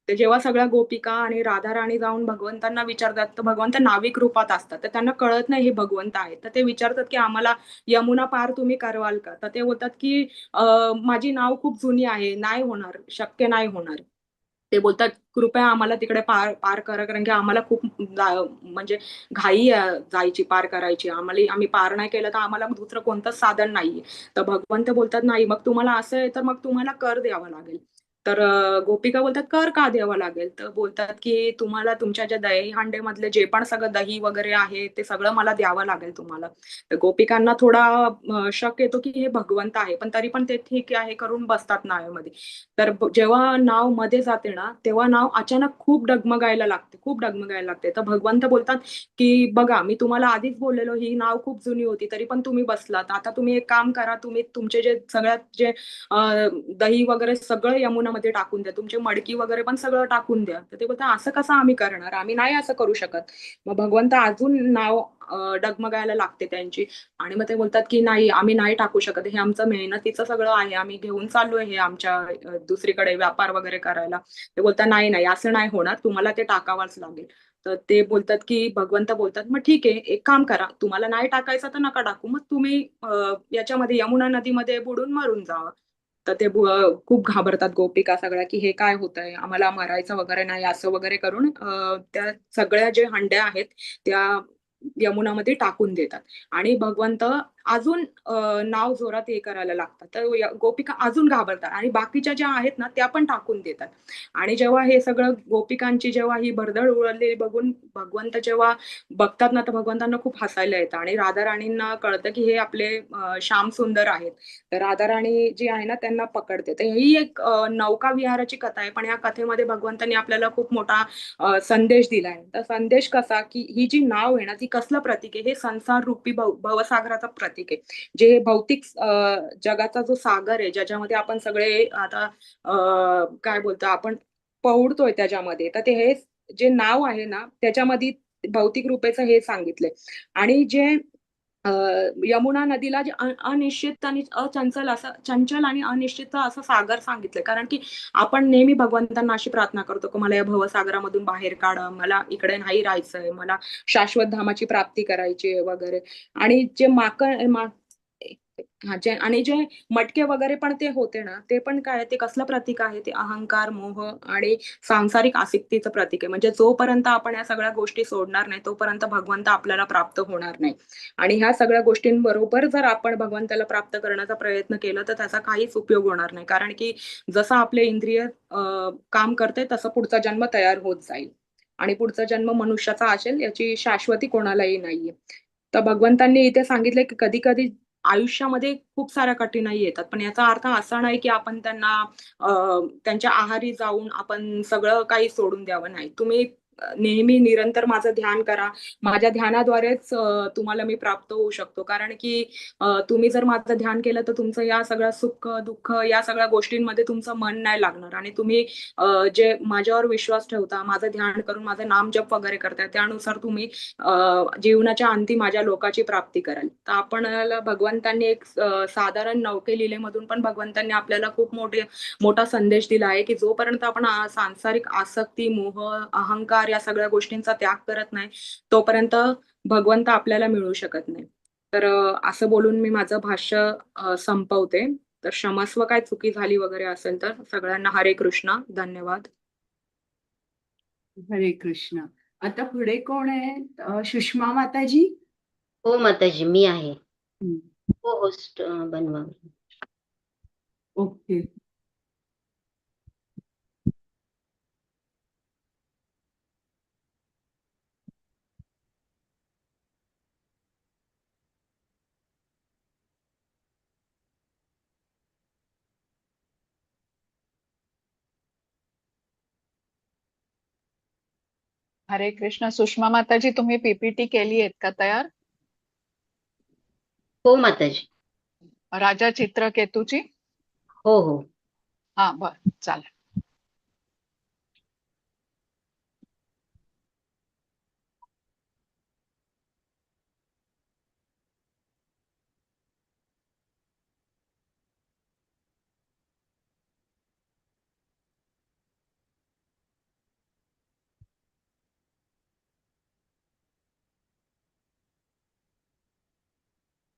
तर जेव्हा सगळ्या गोपिका आणि राधा राणी जाऊन भगवंतांना विचारतात, तर भगवंत नाविक रूपात असतात. तर त्यांना कळत नाही हे भगवंत आहेत. तर ते विचारतात की आम्हाला यमुना पार तुम्ही करवाल का? तर ते बोलतात की माझी नाव खूप जुनी आहे, नाही होणार, शक्य नाही होणार. ते बोलतात कृपया आम्हाला तिकडे पार करा, कारण की आम्हाला खूप म्हणजे घाई जायची, पार करायची. आम्ही पार नाही केलं तर आम्हाला दुसरं कोणतंच साधन नाहीये. तर भगवंत बोलतात नाही, मग तुम्हाला असं आहे तर मग तुम्हाला कर द्यावा लागेल. तर गोपिका बोलतात कर का द्यावं लागेल, तर बोलतात की तुम्हाला तुमच्या ज्या दही हांडेमधले जे पण सगळं दही वगैरे आहे ते सगळं मला द्यावं लागेल तुम्हाला. तर गोपिकांना थोडा शक येतो की हे भगवंत आहे, पण तरी पण ते ठीक आहे करून बसतात नावेमध्ये. तर जेव्हा नाव मध्ये जाते ना तेव्हा नाव अचानक खूप डगमगायला लागते, खूप डगमगायला लागते. तर भगवंत बोलतात की बघा मी तुम्हाला आधीच बोललेलो ही नाव खूप जुनी होती तरी पण तुम्ही बसलात. आता तुम्ही एक काम करा, तुम्ही तुमचे जे सगळ्यात जे दही वगैरे सगळं यमुनामध्ये टाकून द्या, तुमची मडकी वगैरे पण सगळं टाकून द्या. तर ते बोलतात असं कसं आम्ही करणार, आम्ही नाही असं करू शकत. मग भगवंत अजून नाव डगमगायला लागते त्यांची आणि मग ते बोलतात की नाही आम्ही नाही टाकू शकत, हे आमचं मेहनतीचं सगळं आहे, आम्ही घेऊन चाललोय हे आमच्या दुसरीकडे व्यापार वगैरे करायला. ते बोलतात नाही नाही असं नाही होणार, तुम्हाला ते टाकावंच लागेल. तर ते बोलतात की भगवंत बोलतात मग ठीक आहे एक काम करा, तुम्हाला नाही टाकायचं तर नका टाकू, मग तुम्ही याच्यामध्ये यमुना नदीमध्ये बुडून मरून जावं. तर ते खूप घाबरतात गोपिका सगळ्या की हे काय होतंय, आम्हाला मरायचं वगैरे नाही असं वगैरे करून त्या सगळ्या जे हंड्या आहेत त्या यमुनामध्ये टाकून देतात. आणि भगवंत अजून नाव जोरात हे करायला लागतात. तर गोपिका अजून घाबरतात आणि बाकीच्या ज्या आहेत ना त्या पण टाकून देतात. आणि जेव्हा हे सगळं गोपिकांची जेव्हा ही भरदळ उडलेली बघून भगवंत जेव्हा बघतात ना तर भगवंतांना खूप हसायला येतं आणि राधा राणींना कळतं की हे आपले श्याम सुंदर आहेत. तर राधा राणी जी आहे ना त्यांना पकडते. तर ही एक नौका विहाराची कथा आहे, पण या कथेमध्ये भगवंतांनी आपल्याला खूप मोठा संदेश दिलाय. तर संदेश कसा की ही जी नाव आहे ना ती कसलं प्रतीक आहे, हे संसार रूपी भवसागराचं प्रतीक आहे. जे भौतिक जगाचा जो सागर आहे ज्याच्यामध्ये आपण सगळे आता काय बोलतो आपण पौडतोय त्याच्यामध्ये, तर ते हे जे नाव आहे ना त्याच्यामध्ये भौतिक रूपेचं हे सांगितलंय. आणि जे अ, यमुना नदीला जे अनिश्चित आणि अचंचल असं चंचल आणि अनिश्चित असं सागर सांगितलंय. कारण की आपण नेहमी भगवंतांना अशी प्रार्थना करतो की मला या भवसागरामधून बाहेर काढा, मला इकडे नाही राहायचंय, मला शाश्वत धामाची प्राप्ती करायची आहे वगैरे. आणि जे आणि जे मटके वगैरे पण ते होते ना ते पण काय ते कसलं प्रतीक आहे, ते अहंकार मोह आणि सांसारिक आसक्तीचं प्रतीक आहे. म्हणजे जोपर्यंत आपण या सगळ्या गोष्टी सोडणार नाही तोपर्यंत भगवंत आपल्याला प्राप्त होणार नाही. आणि ह्या सगळ्या गोष्टींबरोबर जर आपण भगवंताला प्राप्त करण्याचा प्रयत्न केला तर त्याचा काहीच उपयोग होणार नाही. कारण की जसं आपले इंद्रिय काम करते तसं पुढचा जन्म तयार होत जाईल आणि पुढचा जन्म मनुष्याचा असेल याची शाश्वती कोणालाही नाहीये. तर भगवंतांनी इथे सांगितलंय की कधी कधी आयुष्यामध्ये खूप साऱ्या कठीणाई येतात, पण याचा अर्थ असा नाही की आपण त्यांना त्यांच्या आहारी जाऊन आपण सगळं काही सोडून द्यावं. नाही, तुम्ही नेहमी निरंतर माझं ध्यान करा. माझ्या ध्यानाद्वारेच तुम्हाला मी प्राप्त होऊ शकतो. कारण की तुम्ही जर माझं ध्यान केलं तर तुमचं या सगळ्या सुख दुःख या सगळ्या गोष्टींमध्ये तुमचं मन नाही लागणार आणि तुम्ही जे माझ्यावर विश्वास ठेवता, माझं ध्यान करून माझं नाम जप वगैरे करताय त्यानुसार तुम्ही जीवनाच्या अंती माझ्या लोकाची प्राप्ती कराल. तर आपणाला भगवंतांनी एक साधारण नौके लीलेमधून पण भगवंतांनी आपल्याला खूप मोठा संदेश दिला आहे की जोपर्यंत आपण सांसारिक आसक्ती मोह अहंकार या सगळ्या गोष्टींचा त्याग करत नाही तोपर्यंत भगवंत आपल्याला मिळू शकत नाही. तर असं बोलून मी माझं भाष्य संपवते. तर क्षमस्व काय चुकी झाली वगैरे असेल तर सगळ्यांना हरे कृष्ण, धन्यवाद. हरे कृष्ण. आता पुढे कोण आहे? सुषमा माताजी. हो माताजी मी आहे. हं. हो होस्ट बनवा. ओके. हरे कृष्ण. सुषमा माताजी तुम्ही पीपीटी केली आहेत का तयार? हो माताजी. राजा चित्रकेतूची? हो हो. हा बर चालेल.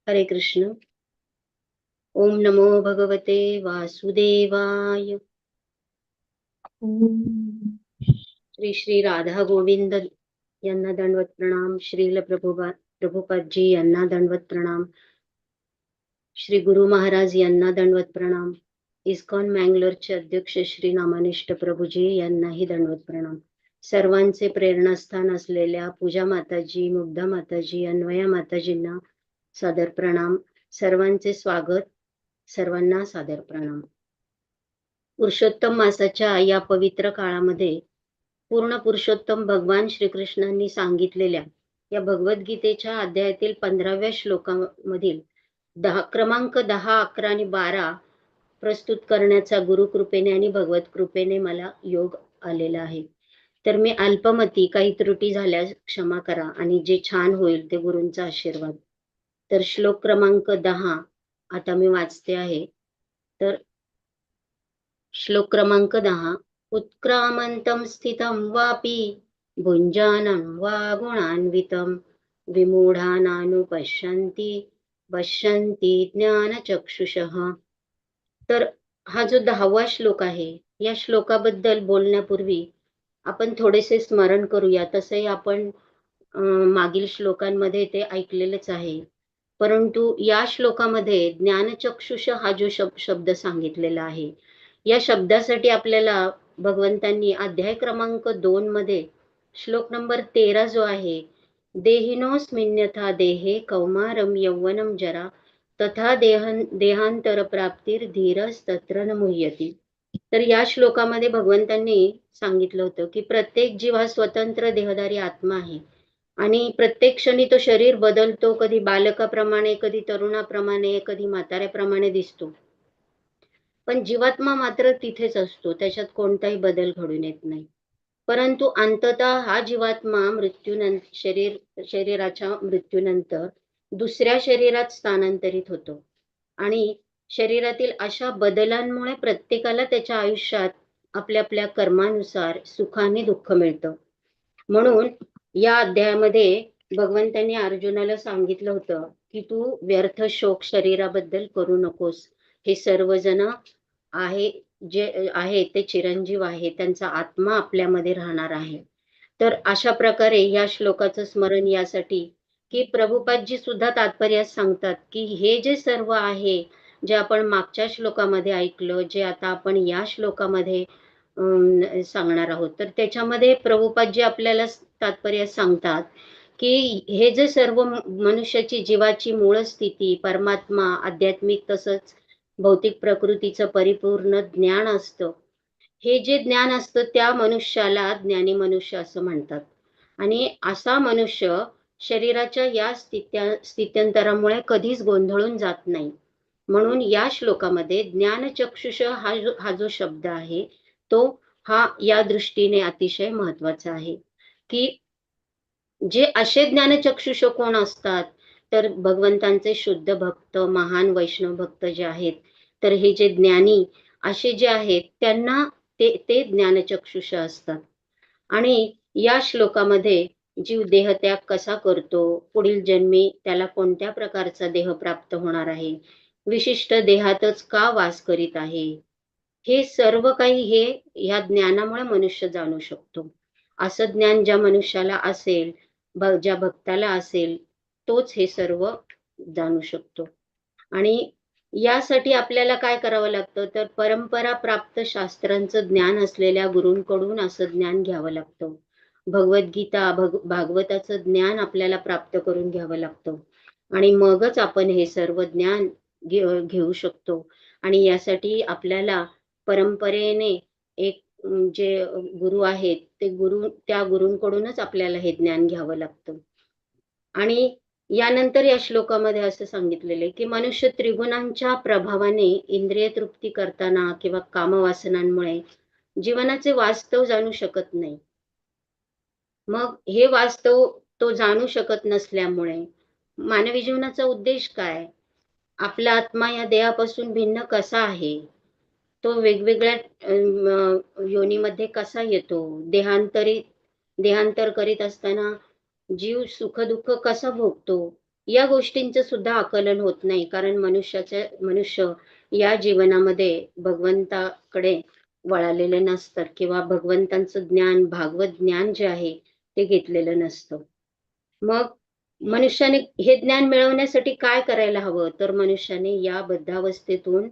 हरे कृष्ण. ओम नमो भगवते वासुदेवाय. श्री श्री राधा गोविंद यांना दंडवत प्रणाम. श्रील प्रभुपादजी यांना दंडवत प्रणाम. श्री गुरु महाराज यांना दंडवत प्रणाम. इस्कॉन मँगलोरचे अध्यक्ष श्री नामानिष्ठ प्रभूजी यांनाही दंडवत प्रणाम. सर्वांचे प्रेरणास्थान असलेल्या पूजा माताजी, मुग्धा माताजी, अन्वया माताजींना सादर प्रणाम. सर्वांचे स्वागत, सर्वांना सादर प्रणाम. पुरुषोत्तम मासाच्या या पवित्र काळामध्ये पूर्ण पुरुषोत्तम भगवान श्रीकृष्णांनी सांगितलेल्या या भगवद्गीतेच्या अध्यायातील 15व्या श्लोकामधील क्रमांक 10, 11 आणि 12 प्रस्तुत करण्याचा गुरुकृपेने आणि भगवत कृपेने मला योग आलेला आहे. तर मी अल्पमती, काही त्रुटी झाल्यास क्षमा करा आणि जे छान होईल ते गुरूंचा आशीर्वाद. तर श्लोक क्रमांक 10 आता मी वाचते आहे. तर श्लोक क्रमांक 10. उत्क्रामन्तं स्थितं वापि भुञ्जानं वा गुणान्वितं पश्यन्ति ज्ञानचक्षुषः. तर हा जो 10वा श्लोक आहे, या श्लोकाबद्दल बोलण्यापूर्वी आपण थोडेसे स्मरण करूया. तसंही आपण मागील श्लोकांमध्ये ते ऐकलेलेच आहे, परंतु या श्लोकामध्ये ज्ञानचक्षुष हा जो शब्द सांगितलेला आहे, या शब्दासाठी आपल्याला भगवंतांनी अध्याय क्रमांक 2 मध्ये श्लोक नंबर 13 जो आहे, देहिनोऽस्मिन्यथा देहे कौमारं यौवनं जरा तथा देहांतर प्राप्तीर धीरस्तत्र न मुह्यति. तर या श्लोकामध्ये भगवंतांनी सांगितलं होतं की प्रत्येक जीव हा स्वतंत्र देहधारी आत्मा आहे आणि प्रत्येक क्षणी तो शरीर बदलतो. कधी बालकाप्रमाणे, कधी तरुणाप्रमाणे, कधी म्हाताऱ्याप्रमाणे दिसतो, पण जीवात्मा मात्र तिथेच असतो, त्याच्यात कोणताही बदल घडून येत नाही. परंतु अंततः हा जीवात्मा शरीराच्या मृत्यूनंतर दुसऱ्या शरीरात स्थानांतरित होतो आणि शरीरातील अशा बदलांमुळे प्रत्येकाला त्याच्या आयुष्यात आपल्या आपल्या कर्मानुसार सुख आणि दुःख मिळतं. म्हणून या अध्यायामध्ये भगवंतांनी अर्जुनाला सांगितलं होतं की तू व्यर्थ शोक शरीराबद्दल करू नकोस. हे सर्वजण जे आहे ते चिरंजीव आहे, त्यांचा आत्मा आपल्यामध्ये राहणार आहे. तर अशा प्रकारे या श्लोकाचं स्मरण यासाठी की प्रभुपादजी सुद्धा तात्पर्यात सांगतात की हे जे सर्व आहे, जे आपण मागच्या श्लोकामध्ये ऐकलं, जे आता आपण या श्लोकामध्ये सांगणार आहोत, तर त्याच्यामध्ये प्रभुपादजी आपल्याला तात्पर्यात सांगतात की हे जे सर्व मनुष्याची जीवाची मूळ स्थिती, परमात्मा, आध्यात्मिक तसंच भौतिक प्रकृतीचं परिपूर्ण ज्ञान असतं, हे जे ज्ञान असतं त्या मनुष्याला ज्ञानी मनुष्य असं म्हणतात. आणि असा मनुष्य शरीराच्या या स्थित्यंतरामुळे कधीच गोंधळून जात नाही. म्हणून या श्लोकामध्ये ज्ञानचक्षुष हा जो शब्द आहे तो हा या दृष्टीने अतिशय महत्वाचा आहे की जे असे ज्ञानचक्षुष कोण असतात, तर भगवंतांचे शुद्ध भक्त, महान वैष्णव भक्त जे आहेत, तर हे जे ज्ञानी असे जे आहेत त्यांना ते ज्ञानचक्षुष असतात. आणि या श्लोकामध्ये जीव देहत्याग कसा करतो, पुढील जन्मी त्याला कोणत्या प्रकारचा देह प्राप्त होणार आहे, विशिष्ट देहातच का वास करीत आहे, हे सर्व काही हे या ज्ञानामुळे मनुष्य जाणू शकतो. असं ज्ञान ज्या मनुष्याला असेल, ज्या भक्ताला असेल, तोच हे सर्व जाणू शकतो. आणि यासाठी आपल्याला काय करावं लागतं, तर परंपरा प्राप्त शास्त्रांचं ज्ञान असलेल्या गुरूंकडून असं ज्ञान घ्यावं लागतं. भगवद्गीता, भागवताचं ज्ञान आपल्याला प्राप्त करून घ्यावं लागतं आणि मगच आपण हे सर्व ज्ञान घेऊ शकतो. आणि यासाठी आपल्याला परंपरेने एक जे गुरु आहेत त्या गुरूंकडूनच आपल्याला हे ज्ञान घ्यावं लागतं. आणि यानंतर या श्लोकामध्ये असं सांगितलेलं आहे की मनुष्य त्रिगुणांच्या प्रभावाने इंद्रिय तृप्ती करताना किंवा कामवासनांमुळे जीवनाचे वास्तव जाणू शकत नाही. मग हे वास्तव तो जाणू शकत नसल्यामुळे मानवी जीवनाचा उद्देश काय, आपला आत्मा या देहापासून भिन्न कसा आहे, तो वेगवेगळ्या योनीमध्ये कसा येतो, देहांतर करीत असताना जीव सुख दुःख कसा भोगतो, या गोष्टींचं सुद्धा आकलन होत नाही. कारण मनुष्य या जीवनामध्ये भगवंताकडे वळालेले नसतात किंवा भगवंतांचं ज्ञान, भागवत ज्ञान जे आहे ते घेतलेलं नसतं. मग मनुष्याने हे ज्ञान मिळवण्यासाठी काय करायला हवं, तर मनुष्याने या बद्धावस्थेतून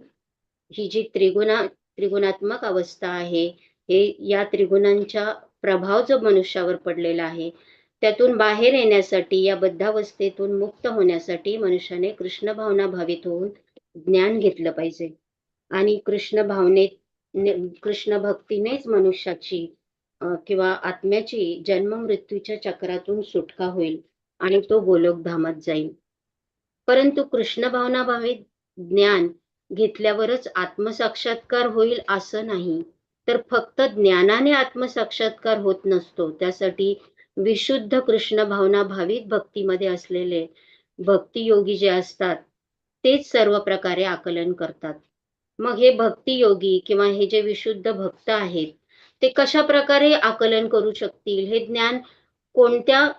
ही जी त्रिगुणात्मक अवस्था आहे, हे या त्रिगुणांचा प्रभाव जो मनुष्यावर पडलेला आहे, त्यातून बाहेर येण्यासाठी, या बद्धावस्थेतून मुक्त होण्यासाठी मनुष्याने कृष्ण भावना भावित होऊन ज्ञान घेतलं पाहिजे. आणि कृष्ण भक्तीनेच मनुष्याची किंवा आत्म्याची जन्म मृत्यूच्या चक्रातून सुटका होईल आणि तो गोलोकधामात जाईल. परंतु कृष्ण भावना भावित ज्ञान घेतल्यावरच आत्मसाक्षात्कार होईल असं नाही, तर फक्त ज्ञानाने आत्मसाक्षात्कार होत नसतो. त्यासाठी विशुद्ध कृष्ण भावना भावित भक्तीमध्ये असलेले भक्तियोगी जे असतात तेच सर्व प्रकारे आकलन करतात. मग हे भक्तियोगी किंवा हे जे विशुद्ध भक्त आहेत ते कशा प्रकारे आकलन करू शकतील? हे ज्ञान कोणत्या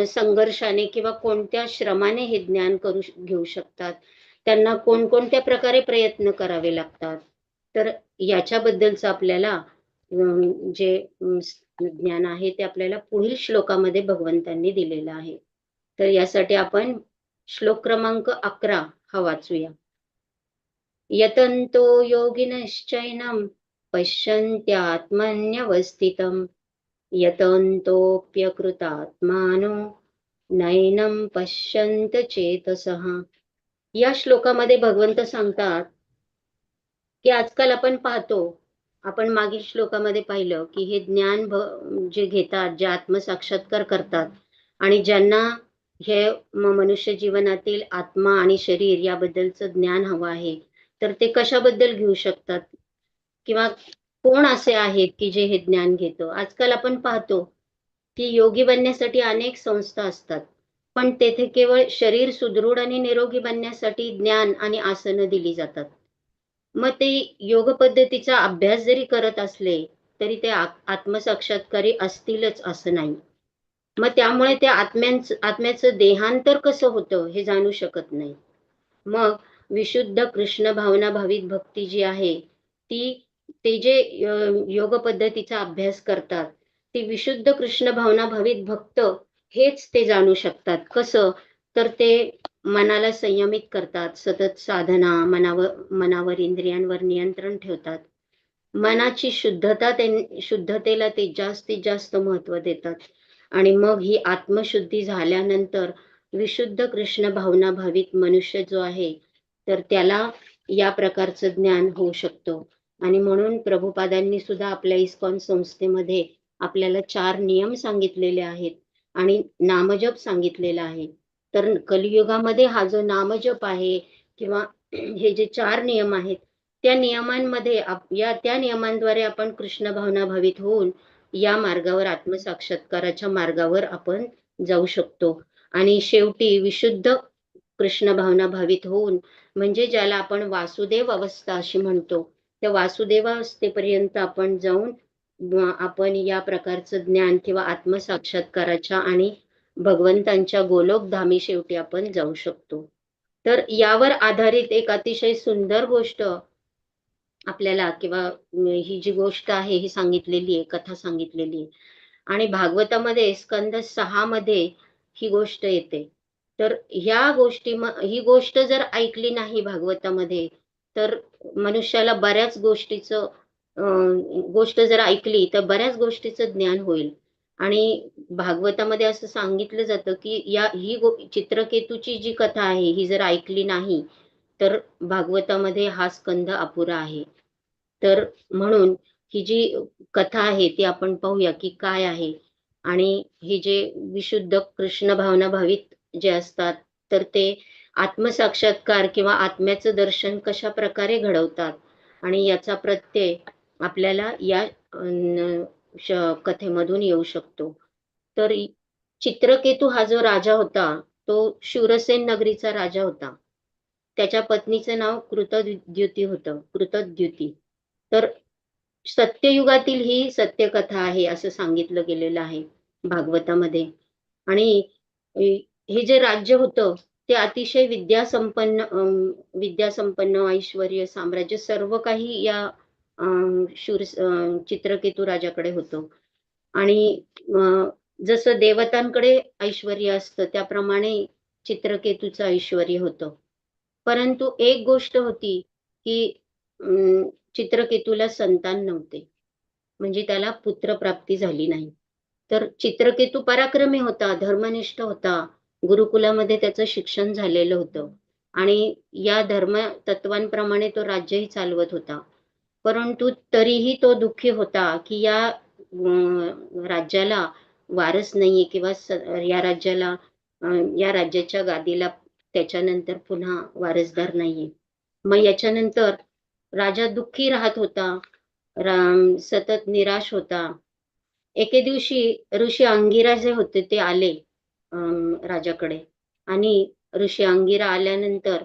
संघर्षाने किंवा कोणत्या श्रमाने हे ज्ञान घेऊ शकतात? त्यांना कोणकोणत्या प्रकारे प्रयत्न करावे लागतात? तर याच्याबद्दलचं आपल्याला जे ज्ञान आहे ते आपल्याला पुढील श्लोकामध्ये भगवंतांनी दिलेलं आहे. तर यासाठी आपण श्लोक क्रमांक 11 हा वाचूया. यतन्तो योगिनश्चैनं पश्यन्त्यात्मन्यवस्थितं यतन्तोऽप्यकृतात्मानो नैनं पश्यन्त चेतसः. या श्लोकामध्ये भगवंत सांगतात की आजकाल आपण पाहतो, आपण मागील श्लोकामध्ये पाहिलं की हे ज्ञान जे घेतात, जे आत्मसाक्षात्कार करतात आणि ज्यांना हे मनुष्य जीवनातील आत्मा आणि शरीर याबद्दलचं ज्ञान हवं आहे, तर ते कशाबद्दल घेऊ शकतात किंवा कोण असे आहेत की जे हे ज्ञान घेतो? आजकाल आपण पाहतो की योगी बनण्यासाठी अनेक संस्था असतात, पण तेथे केवळ शरीर सुदृढ आणि निरोगी बनण्यासाठी ज्ञान आणि आसनं दिली जातात. मग ते योग पद्धतीचा अभ्यास जरी करत असले तरी ते आत्मसाक्षात्कारी असतीलच असं नाही. मग त्यामुळे त्या आत्म्याचं देहांतर कसं होतं हे जाणू शकत नाही. मग विशुद्ध कृष्ण भावना भावित भक्ती जी आहे ते जे योग पद्धतीचा अभ्यास करतात, ते विशुद्ध कृष्ण भावना भावित भक्त हेच ते जाणू शकतात. कसं? तर ते मनाला संयमित करतात, सतत साधना, मनावर इंद्रियांवर नियंत्रण ठेवतात. मनाची शुद्धतेला ते जास्तीत जास्त महत्व देतात. आणि मग ही आत्मशुद्धी झाल्यानंतर विशुद्ध कृष्ण भावना भावित मनुष्य जो आहे, तर त्याला या प्रकारचं ज्ञान होऊ शकतो. आणि म्हणून प्रभुपादांनी सुद्धा आपल्या इस्कॉन संस्थेमध्ये आपल्याला 4 नियम सांगितलेले आहेत आणि नामजप सांगितलेला आहे. तर कलियुगामध्ये हा जो नामजप आहे किंवा हे जे 4 नियम आहेत, त्या नियमांमध्ये त्या नियमांद्वारे आपण कृष्ण भावना भावित होऊन या मार्गावर, आत्मसाक्षात्काराच्या मार्गावर आपण जाऊ शकतो. आणि शेवटी विशुद्ध कृष्ण भावना भावित होऊन, म्हणजे ज्याला आपण वासुदेव अवस्था अशी म्हणतो, त्या वासुदेव अवस्थेपर्यंत आपण जाऊन आपण या प्रकारचं ज्ञान किंवा आत्मसाक्षात्काराच्या आणि भगवंतांच्या गोलोकधामी शेवटी आपण जाऊ शकतो. तर यावर आधारित एक अतिशय सुंदर गोष्ट आपल्याला किंवा ही जी गोष्ट आहे ही सांगितलेली आहे, कथा सांगितलेली आहे. आणि भागवतामध्ये स्कंद 6 मध्ये ही गोष्ट येते. तर ही गोष्ट जर ऐकली नाही भागवतामध्ये, तर मनुष्याला बऱ्याच गोष्ट जर ऐकली तर बऱ्याच गोष्टीचं ज्ञान होईल. आणि भागवतामध्ये असं सांगितलं जातं की ही चित्रकेतूची जी कथा आहे ही जर ऐकली नाही तर भागवतामध्ये हा स्कंद अपुरा आहे. तर म्हणून ही जी कथा आहे ती आपण पाहूया की काय आहे. आणि हे जे विशुद्ध कृष्ण भावना भावित जे असतात, तर ते आत्मसाक्षात्कार किंवा आत्म्याचं दर्शन कशा प्रकारे घडवतात आणि याचा प्रत्यय आपल्याला या कथेमधून येऊ शकतो. तर चित्रकेतू हा जो राजा होता, तो शूरसेन नगरीचा राजा होता. त्याच्या पत्नीचं नाव कृतद्युती होतं, कृतद्युती. तर सत्ययुगातील ही सत्यकथा आहे असं सांगितलं गेलेलं आहे भागवतामध्ये. आणि हे जे राज्य होतं ते अतिशय विद्यासंपन्न, ऐश्वर्य, साम्राज्य सर्व काही या चित्रकेतू राजाकडे होतं. आणि जसं देवतांकडे ऐश्वर्य असतं त्याप्रमाणे चित्रकेतूचं ऐश्वर्य होतं. परंतु एक गोष्ट होती की चित्रकेतूला संतान नव्हते, म्हणजे त्याला पुत्रप्राप्ती झाली नाही. तर चित्रकेतू पराक्रमी होता, धर्मनिष्ठ होता, गुरुकुलामध्ये त्याचं शिक्षण झालेलं होतं आणि या धर्म तत्वांप्रमाणे तो राज्यही चालवत होता. परंतु तरीही तो दुःखी होता की या राज्याला वारस नाहीये किंवा या राज्याच्या गादीला त्याच्यानंतर पुन्हा वारसदार नाहीये. मग याच्यानंतर राजा दुःखी राहत होता, सतत निराश होता. एके दिवशी ऋषी अंगिरा जे होते ते आले राजाकडे आणि ऋषी अंगिरा आल्यानंतर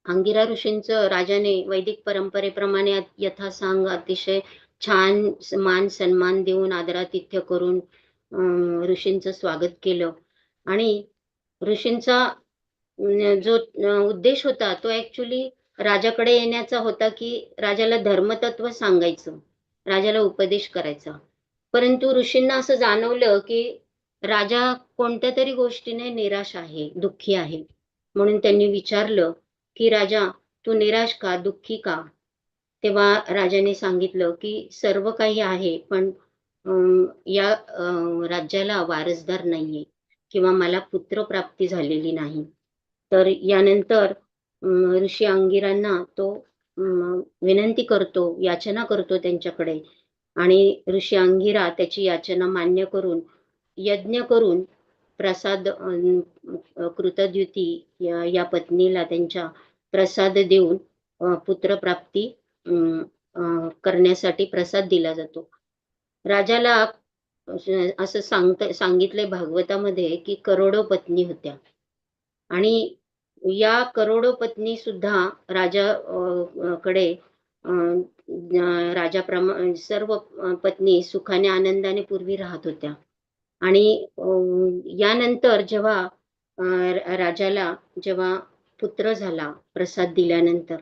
अंगिरा ऋषींचं राजाने वैदिक परंपरेप्रमाणे यथासांग अतिशय छान मान सन्मान देऊन आदरातिथ्य करून ऋषींचं स्वागत केलं आणि ऋषींचा जो उद्देश होता तो ऍक्च्युली राजाकडे येण्याचा होता की राजाला धर्मतत्व सांगायचं, राजाला उपदेश करायचा. परंतु ऋषींना असं जाणवलं की राजा कोणत्या तरी गोष्टीने निराश आहे, दुःखी आहे. म्हणून त्यांनी विचारलं की राजा तू निराश का, दुःखी का? तेव्हा राजाने सांगितलं की सर्व काही आहे पण या राज्याला वारसदार नाहीये किंवा मला पुत्रप्राप्ती झालेली नाही. तर यानंतर ऋषी अंगिरांना तो विनंती करतो, याचना करतो त्यांच्याकडे आणि ऋषी अंगिरा त्याची याचना मान्य करून यज्ञ करून प्रसाद कृतद्युती या पत्नीला त्यांच्या प्रसाद देऊन पुत्रप्राप्ती करण्यासाठी प्रसाद दिला जातो. राजाला असं सांगितलंय भागवतामध्ये की करोडो पत्नी होत्या आणि या करोडो पत्नी सुद्धा राजाकडे राजाप्रमाणे सर्व पत्नी सुखाने आनंदाने पूर्वी राहत होत्या आणि यानंतर जेव्हा राजाला जेव्हा पुत्र झाला प्रसाद दिल्यानंतर,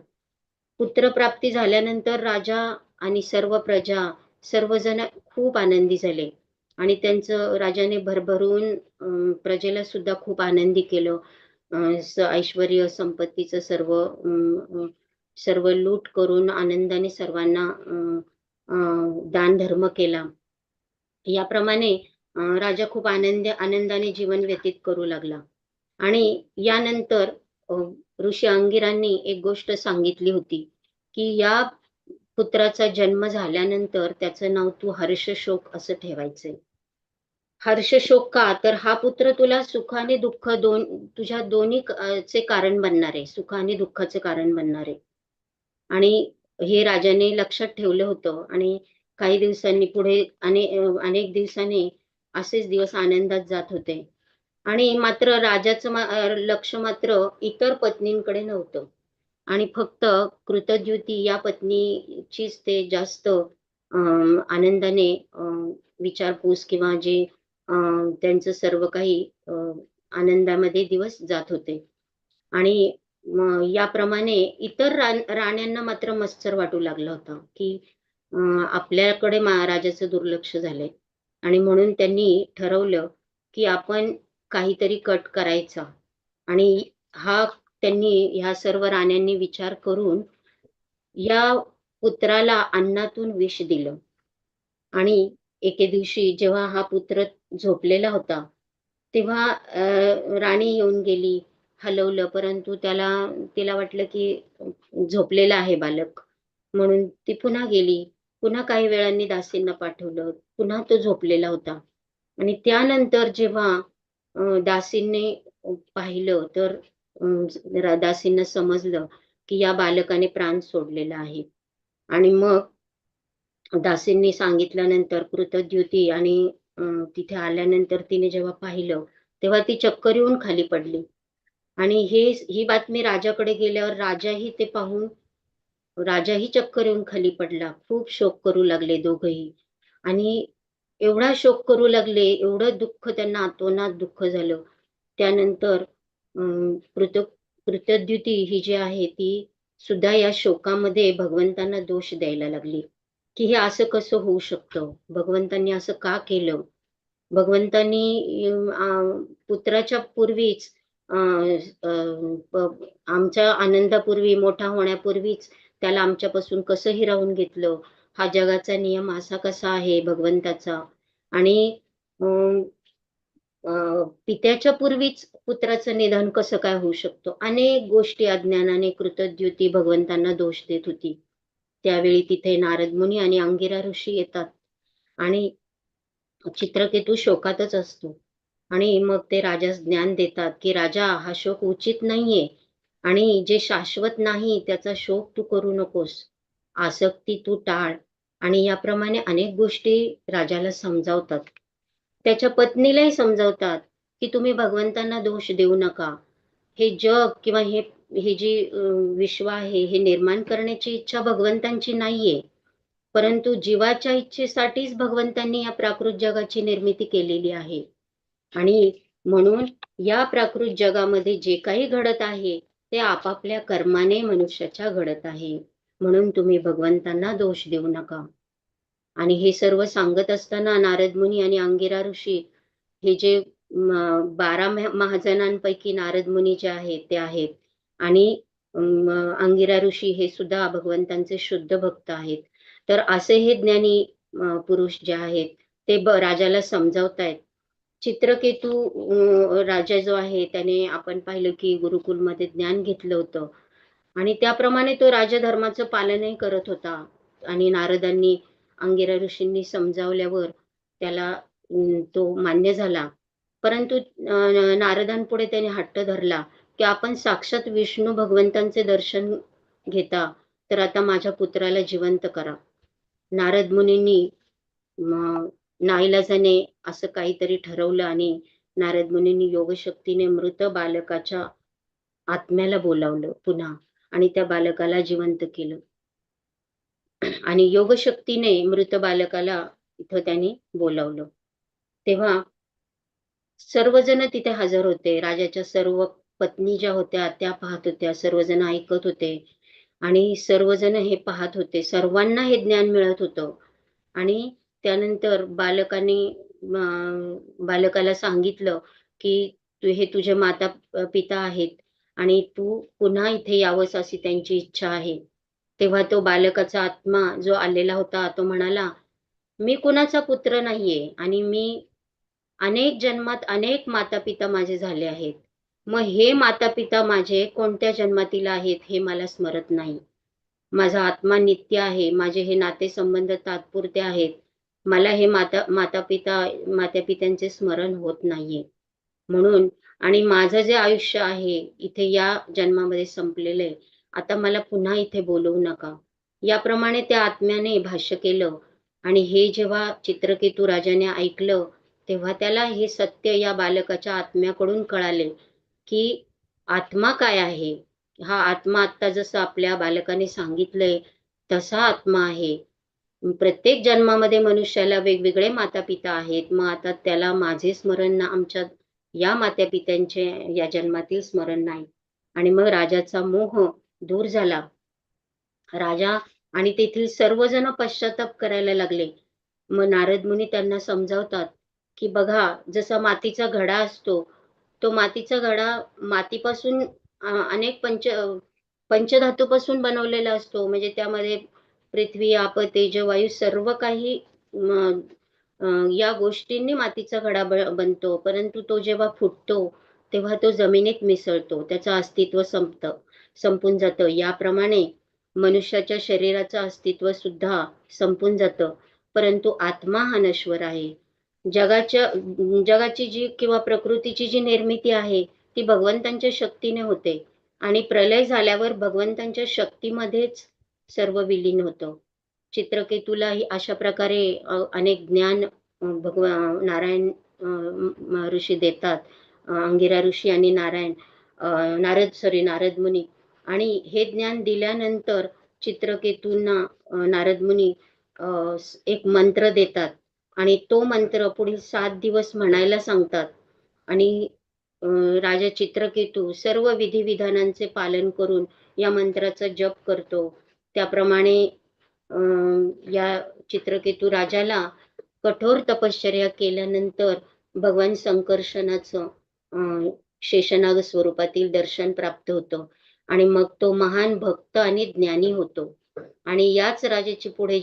पुत्रप्राप्ती झाल्यानंतर राजा आणि सर्व प्रजा सर्वजण खूप आनंदी झाले आणि त्यांचं राजाने भरभरून प्रजेला सुद्धा खूप आनंदी केलं. ऐश्वर्य संपत्तीचं सर्व लूट करून आनंदाने सर्वांना दान धर्म केला. याप्रमाणे राजा खूप आनंदाने जीवन व्यतीत करू लागला आणि यानंतर ऋषी अंगिरांनी एक गोष्ट सांगितली होती की या पुत्राचा जन्म झाल्यानंतर त्याचं नाव तू हर्षशोक असं ठेवायचंय. हर्षशोक का, तर हा पुत्र तुला सुख आणि दुःख तुझ्या दोन्ही चे कारण बनणार आहे, सुख आणि दुःखाचे कारण बनणार आहे. आणि हे राजाने लक्षात ठेवलं होतं आणि काही दिवसांनी पुढे अनेक दिवसांनी असेच दिवस आनंदात जात होते आणि मात्र राजाचं लक्ष मात्र इतर पत्नींकडे नव्हतं आणि फक्त कृतद्युती या पत्नीचीच ते जास्त आनंदाने विचारपूस किंवा जे त्यांचं सर्व काही आनंदामध्ये दिवस जात होते आणि याप्रमाणे इतर राण्यांना मात्र मत्सर वाटू लागला होता की आपल्याकडे महाराजाचं दुर्लक्ष झालंय आणि म्हणून त्यांनी ठरवलं की आपण काहीतरी कट करायचा आणि त्यांनी ह्या सर्व राण्यांनी विचार करून या पुत्राला अन्नातून विष दिलं आणि एके दिवशी जेव्हा हा पुत्र झोपलेला होता तेव्हा राणी येऊन गेली, हलवलं, परंतु तिला वाटलं की झोपलेला आहे बालक म्हणून ती पुन्हा गेली. पुन्हा काही वेळांनी दासींना पाठवलं, पुन्हा तो झोपलेला होता आणि त्यानंतर जेव्हा दासींनी पाहिलं तर दासींना समजलं की या बालकाने प्राण सोडलेला आहे आणि मग दासींनी सांगितल्यानंतर कृतद्युती आणि तिथे आल्यानंतर तिने जेव्हा पाहिलं तेव्हा ती चक्कर येऊन खाली पडली आणि ही बातमी राजाकडे गेल्यावर राजाही ते पाहून राजाही चक्कर येऊन खाली पडला. खूप शोक करू लागले दोघंही आणि एवढा शोक करू लागले, एवढं दुःख त्यांना अतोनात दुःख झालं. त्यानंतर कृतद्युती ही जी आहे ती सुद्धा या शोकामध्ये भगवंतांना दोष द्यायला लागली की हे असं कसं होऊ शकतं, भगवंतांनी असं का केलं. भगवंतांनी पुत्राच्या पूर्वीच आमच्या आनंदापूर्वी मोठा होण्यापूर्वीच त्याला आमच्यापासून कसं हिरावून घेतलं, हा जगाचा नियम असा कसा आहे भगवंताचा, आणि अं, पित्याच्या पूर्वीच पुत्राचं निधन कसं काय होऊ शकतो. अनेक गोष्टी अज्ञानाने कृतद्युती भगवंतांना दोष देत होती. त्यावेळी तिथे नारद मुनी आणि अंगिरा ऋषी येतात आणि चित्रकेतू शोकातच असतो. आणि मग ते राजास ज्ञान देतात की राजा, हा शोक उचित नाहीये आणि जे शाश्वत नाही त्याचा शोक तू करू नकोस, आसक्ती तू टाळ. आणि याप्रमाणे अनेक गोष्टी राजाला समजावतात. त्याच्या पत्नीलाही समजावतात की तुम्ही भगवंतांना दोष देऊ नका. हे जग किंवा हे जे विश्व आहे हे निर्माण करण्याची इच्छा भगवंतांची नाहीये, परंतु जीवाच्या इच्छेसाठीच भगवंतांनी या प्राकृत जगाची निर्मिती केलेली आहे. आणि म्हणून या प्राकृत जगामध्ये जे काही घडत आहे ते आपापल्या कर्माने मनुष्याच्या घडत आहे. म्हणून तुम्ही भगवंतांना दोष देऊ नका. आणि हे सर्व सांगत असताना नारद मुनी आणि अंगिरा ऋषी हे जे 12 महाजनांपैकी नारद मुनी जे आहेत ते आहेत, आणि अंगिरा ऋषी हे सुद्धा भगवंतांचे शुद्ध भक्त आहेत. तर असे हे ज्ञानी पुरुष जे आहेत ते राजाला समजावतायत. चित्रकेतू राजा जो आहे त्याने आपण पाहिलं की गुरुकुलमध्ये ज्ञान घेतलं होतं आणि त्याप्रमाणे तो राजधर्माचं पालनही करत होता. आणि नारदांनी अंगिरा ऋषींनी समजावल्यावर त्याला तो मान्य झाला. परंतु नारदांपुढे त्याने हट्ट धरला की आपण साक्षात विष्णू भगवंतांचे दर्शन घेता, तर आता माझ्या पुत्राला जिवंत करा. नारद मुनींनी नाईलाजाने असं काहीतरी ठरवलं आणि नारद मुनींनी योगशक्तीने मृत बालकाच्या आत्म्याला बोलावलं पुन्हा आणि त्या बालकाला जिवंत केलं. आणि योगशक्तीने मृत बालकाला इथं त्यांनी बोलावलं. तेव्हा सर्वजण तिथे हजर होते. राजाच्या सर्व पत्नी ज्या होत्या त्या पाहत होत्या, सर्वजण ऐकत होते आणि सर्वजण हे पाहत होते. सर्वांना हे ज्ञान मिळत होतं. आणि त्यानंतर बालकाला सांगितलं की हे तुझे माता पिता आहेत आणि तू पुन्हा इथे यावंस अशी त्यांची इच्छा आहे. तेव्हा तो बालकाचा आत्मा जो आलेला होता तो म्हणाला, मी कुणाचा पुत्र नाहीये आणि मी अनेक जन्मात अनेक माता पिता माझे झाले आहेत. मग हे माता पिता माझे कोणत्या जन्मातील आहेत हे मला स्मरत नाही. माझा आत्मा नित्य आहे. माझे हे नातेसंबंध तात्पुरते आहेत. मला हे माता पित्यांचे स्मरण होत नाहीये. म्हणून आणि माझं जे आयुष्य आहे इथे या जन्मामध्ये संपलेलं आहे. आता मला पुन्हा इथे बोलवू नका. याप्रमाणे त्या आत्म्याने भाष्य केलं. आणि हे जेव्हा चित्रकेतू राजाने ऐकलं तेव्हा त्याला हे सत्य या बालकाच्या आत्म्याकडून कळाले की आत्मा काय आहे. हा आत्मा आता जसं आपल्या बालकाने सांगितलंय तसा आत्मा आहे. प्रत्येक जन्मामध्ये मनुष्याला वेगवेगळे माता पिता आहेत. मग आता त्याला माझे स्मरण ना आमच्या या माता पित्यांचे या जन्मातील स्मरण नाही. आणि मग राजाचा मोह दूर झाला. राजा आणि तेथील सर्वजण पश्चाताप करायला लागले. मग नारद मुनी त्यांना समजावतात की बघा, जसा मातीचा घडा असतो, तो मातीचा घडा मातीपासून अनेक पंचधातूपासून बनवलेला असतो. म्हणजे त्यामध्ये पृथ्वी, आप, तेज, वायू सर्व काही या गोष्टींनी मातीचा घडा बनतो. परंतु तो जेव्हा फुटतो तेव्हा तो जमिनीत मिसळतो, त्याचं अस्तित्व संपून जातं. याप्रमाणे मनुष्याच्या शरीराचं अस्तित्व सुद्धा संपून जातं. परंतु आत्मा हा नश्वर आहे. जगाची जी किंवा प्रकृतीची जी निर्मिती आहे ती भगवंतांच्या शक्तीने होते आणि प्रलय झाल्यावर भगवंतांच्या शक्तीमध्येच सर्व विलीन होतं. चित्रकेतूलाही अशा प्रकारे अनेक ज्ञान नारायण ऋषी देतात. अंगिरा ऋषी आणि नारद मुनी. आणि हे ज्ञान दिल्यानंतर चित्रकेतूंना नारद मुनी एक मंत्र देतात आणि तो मंत्र पुढील 7 दिवस म्हणायला सांगतात. आणि राजा चित्रकेतू सर्व विधिविधानांचे पालन करून या मंत्राचा जप करतो. त्याप्रमाणे या चित्रकेतू राजाला कठोर तपश्चर्या केल्यानंतर भगवान संकर्षणाचं शेषनाग स्वरूपातील दर्शन प्राप्त होतं. आणि मग तो महान भक्त आणि ज्ञानी होतो. आणि याच राजाची पुढे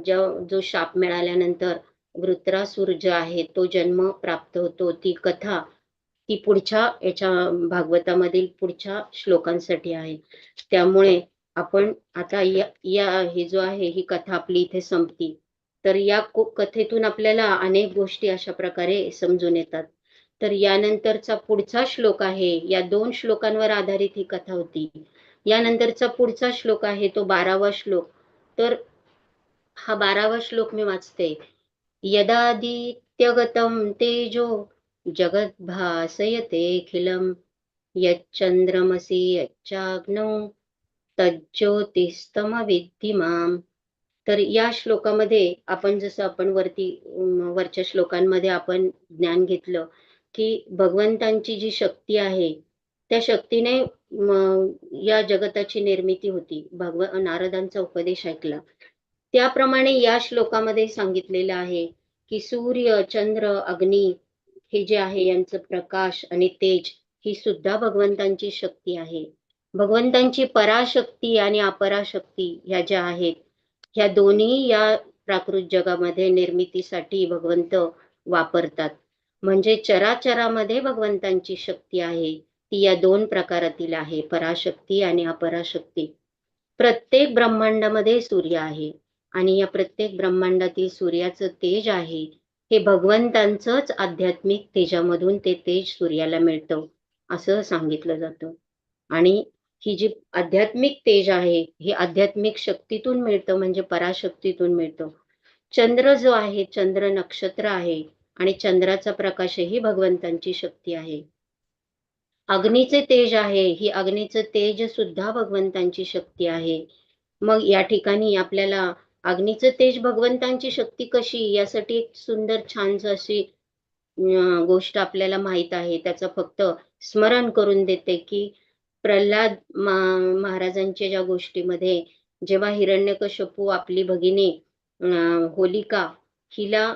जो शाप मिळाल्यानंतर वृत्रासुर जो आहे तो जन्म प्राप्त होतो. ती कथा ती पुढच्या याच्या भागवतामधील पुढच्या श्लोकांसाठी आहे. त्यामुळे आपण आता हे जो आहे ही कथा आपली इथे संपती. तर या कथेतून आपल्याला अनेक गोष्टी अशा प्रकारे समजून येतात. तर यानंतरचा पुढचा श्लोक आहे, या 2 श्लोकांवर आधारित ही कथा होती. यानंतरचा पुढचा श्लोक आहे तो 12वा श्लोक. तर हा 12वा श्लोक मी वाचते. यदादित्यगतं तेजो जगद्भासयतेऽखिलं यच्चंद्रमसि यच्चाग्नौ तज्ज्योतिस्तमविद्धि माम्. तर या श्लोकामध्ये आपण जसं आपण वरच्या श्लोकांमध्ये आपण ज्ञान घेतलं की भगवंतांची जी शक्ती आहे त्या शक्तीने या जगताची निर्मिती होती. नारदांचा उपदेश ऐकला त्याप्रमाणे या श्लोकामध्ये सांगितलेलं आहे की सूर्य, चंद्र, अग्नी हे जे आहे यांचं प्रकाश आणि तेज ही सुद्धा भगवंतांची शक्ती आहे. भगवंतांची पराशक्ती आणि अपराशक्ती ह्या ज्या आहेत ह्या दोन्ही या प्राकृत जगामध्ये निर्मितीसाठी भगवंत वापरतात. म्हणजे चराचरामध्ये भगवंतांची शक्ती आहे ती या 2 प्रकारातील आहे, पराशक्ती आणि अपराशक्ती. प्रत्येक ब्रह्मांडामध्ये सूर्य आहे आणि या प्रत्येक ब्रह्मांडातील सूर्याचं तेज आहे हे भगवंतांचंच आध्यात्मिक तेजामधून ते तेज सूर्याला मिळतं असं सांगितलं जातं. आणि ही जी आध्यात्मिक तेज आहे हे आध्यात्मिक शक्तीतून मिळतं, म्हणजे पराशक्तीतून मिळतं. चंद्र जो आहे, चंद्र नक्षत्र आहे आणि चंद्राचा प्रकाशही भगवंतांची शक्ती आहे. अग्नीचे तेज आहे, ही अग्नीचं तेज सुद्धा भगवंतांची शक्ती आहे. मग या ठिकाणी आपल्याला अग्नीचं तेज भगवंतांची शक्ती कशी यासाठी एक सुंदर छान अशी गोष्ट आपल्याला माहित आहे. त्याचं फक्त स्मरण करून देते की प्रल्हाद महाराजांच्या ज्या गोष्टीमध्ये जेव्हा हिरण्यकश्यपू आपली भगिनी होलिका हिला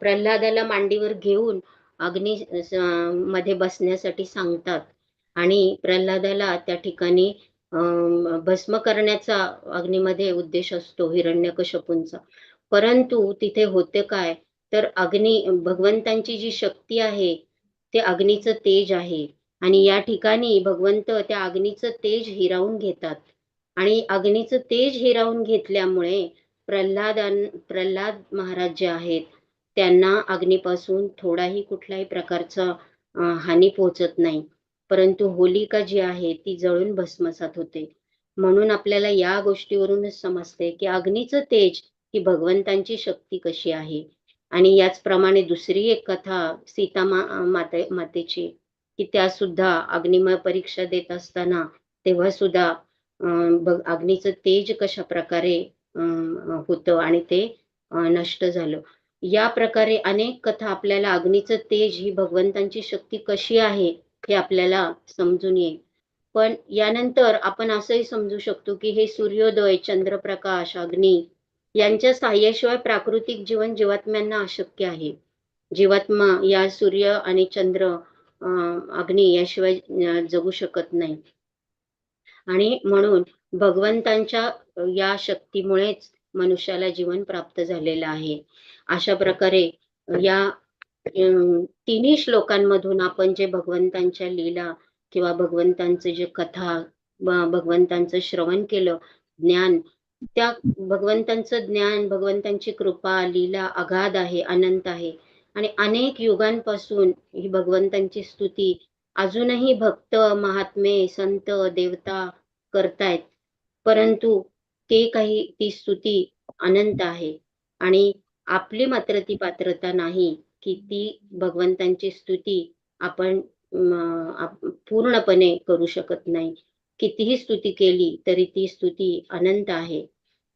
प्रल्हादाला मांडीवर घेऊन अग्नी मध्ये बसण्यासाठी सांगतात आणि प्रल्हादाला त्या ठिकाणी भस्म करण्याचा अग्नीमध्ये उद्देश असतो हिरण्यकश्यपूंचा. परंतु तिथे होते काय तर भगवंतांची जी शक्ती आहे ते अग्नीचं तेज आहे आणि या ठिकाणी भगवंत त्या अग्नीचं तेज हिरावून घेतात आणि अग्नीचं तेज हिरावून घेतल्यामुळे प्रल्हाद महाराज जे आहेत त्यांना अग्नीपासून थोडाही कुठल्याही प्रकारचा हानी पोहोचत नाही. परंतु होलिका जी आहे ती जळून भस्मसात होते. म्हणून आपल्याला या गोष्टीवरूनच समजते की अग्नीचं तेज ही भगवंतांची शक्ती कशी आहे. आणि याचप्रमाणे दुसरी एक कथा सीता मातेची की त्या सुद्धा अग्निमय परीक्षा देत असताना तेव्हा सुद्धा अग्नीचं तेज कशा प्रकारे होतं आणि ते नष्ट झालं. या प्रकारे अनेक कथा आपल्याला अग्नीचं तेज ही भगवंतांची शक्ती कशी आहे हे आपल्याला समजून येईल. पण यानंतर आपण असंही समजू शकतो की हे सूर्योदय, चंद्रप्रकाश, अग्नी यांच्या साह्याशिवाय प्राकृतिक जीवन जीवात्म्यांना अशक्य आहे. जीवात्मा या सूर्य आणि चंद्र, अग्नी याशिवाय जगू शकत नाही. आणि म्हणून भगवंतांच्या या शक्तीमुळेच मनुष्याला जीवन प्राप्त झालेलं आहे. अशा प्रकारे या तिन्ही श्लोकांमधून आपण जे भगवंतांच्या लीला किंवा भगवंतांचं जे कथा भगवंतांचं श्रवण केलं, ज्ञान, त्या भगवंतांचं ज्ञान, भगवंतांची कृपा, लीला अगाध आहे, अनंत आहे आणि अनेक युगांपासून ही भगवंतांची स्तुती अजूनही भक्त, महात्मे, संत, देवता करतायत. परंतु ती स्तुती अनंत आहे आणि आपली मात्र ती पात्रता नाही की ती भगवंतांची स्तुती आपण पूर्णपणे करू शकत नाही. कितीही स्तुती केली तरी ती स्तुती अनंत आहे.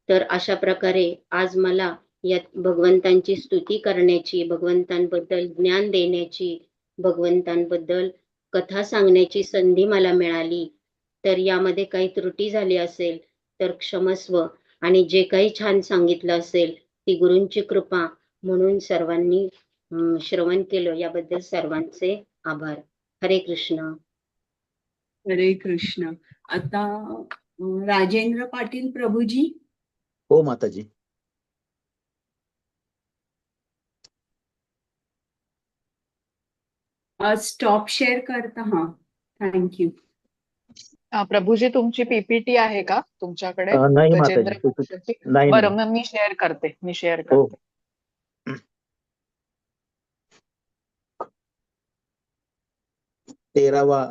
तर अशा प्रकारे आज मला या भगवंतांची स्तुती करण्याची, भगवंतांबद्दल ज्ञान देण्याची, भगवंतांबद्दल कथा सांगण्याची संधी मला मिळाली. तर यामध्ये काही त्रुटी झाली असेल तर क्षमस्व आणि जे काही छान सांगितलं असेल ती गुरूंची कृपा. म्हणून सर्वांनी श्रवण केलं याबद्दल सर्वांचे आभार. हरे कृष्ण. हरे कृष्ण. आता राजेंद्र पाटील प्रभूजी. हो माताजी. स्टॉप शेअर करता. हा, थँक्यू. प्रभूजी तुमची पीपीटी आहे का तुमच्याकडे? नाही गजेंद्र माताजी, मोक्षाची? नाही बरं, नाही. मग मी शेअर करते. हो. 13वा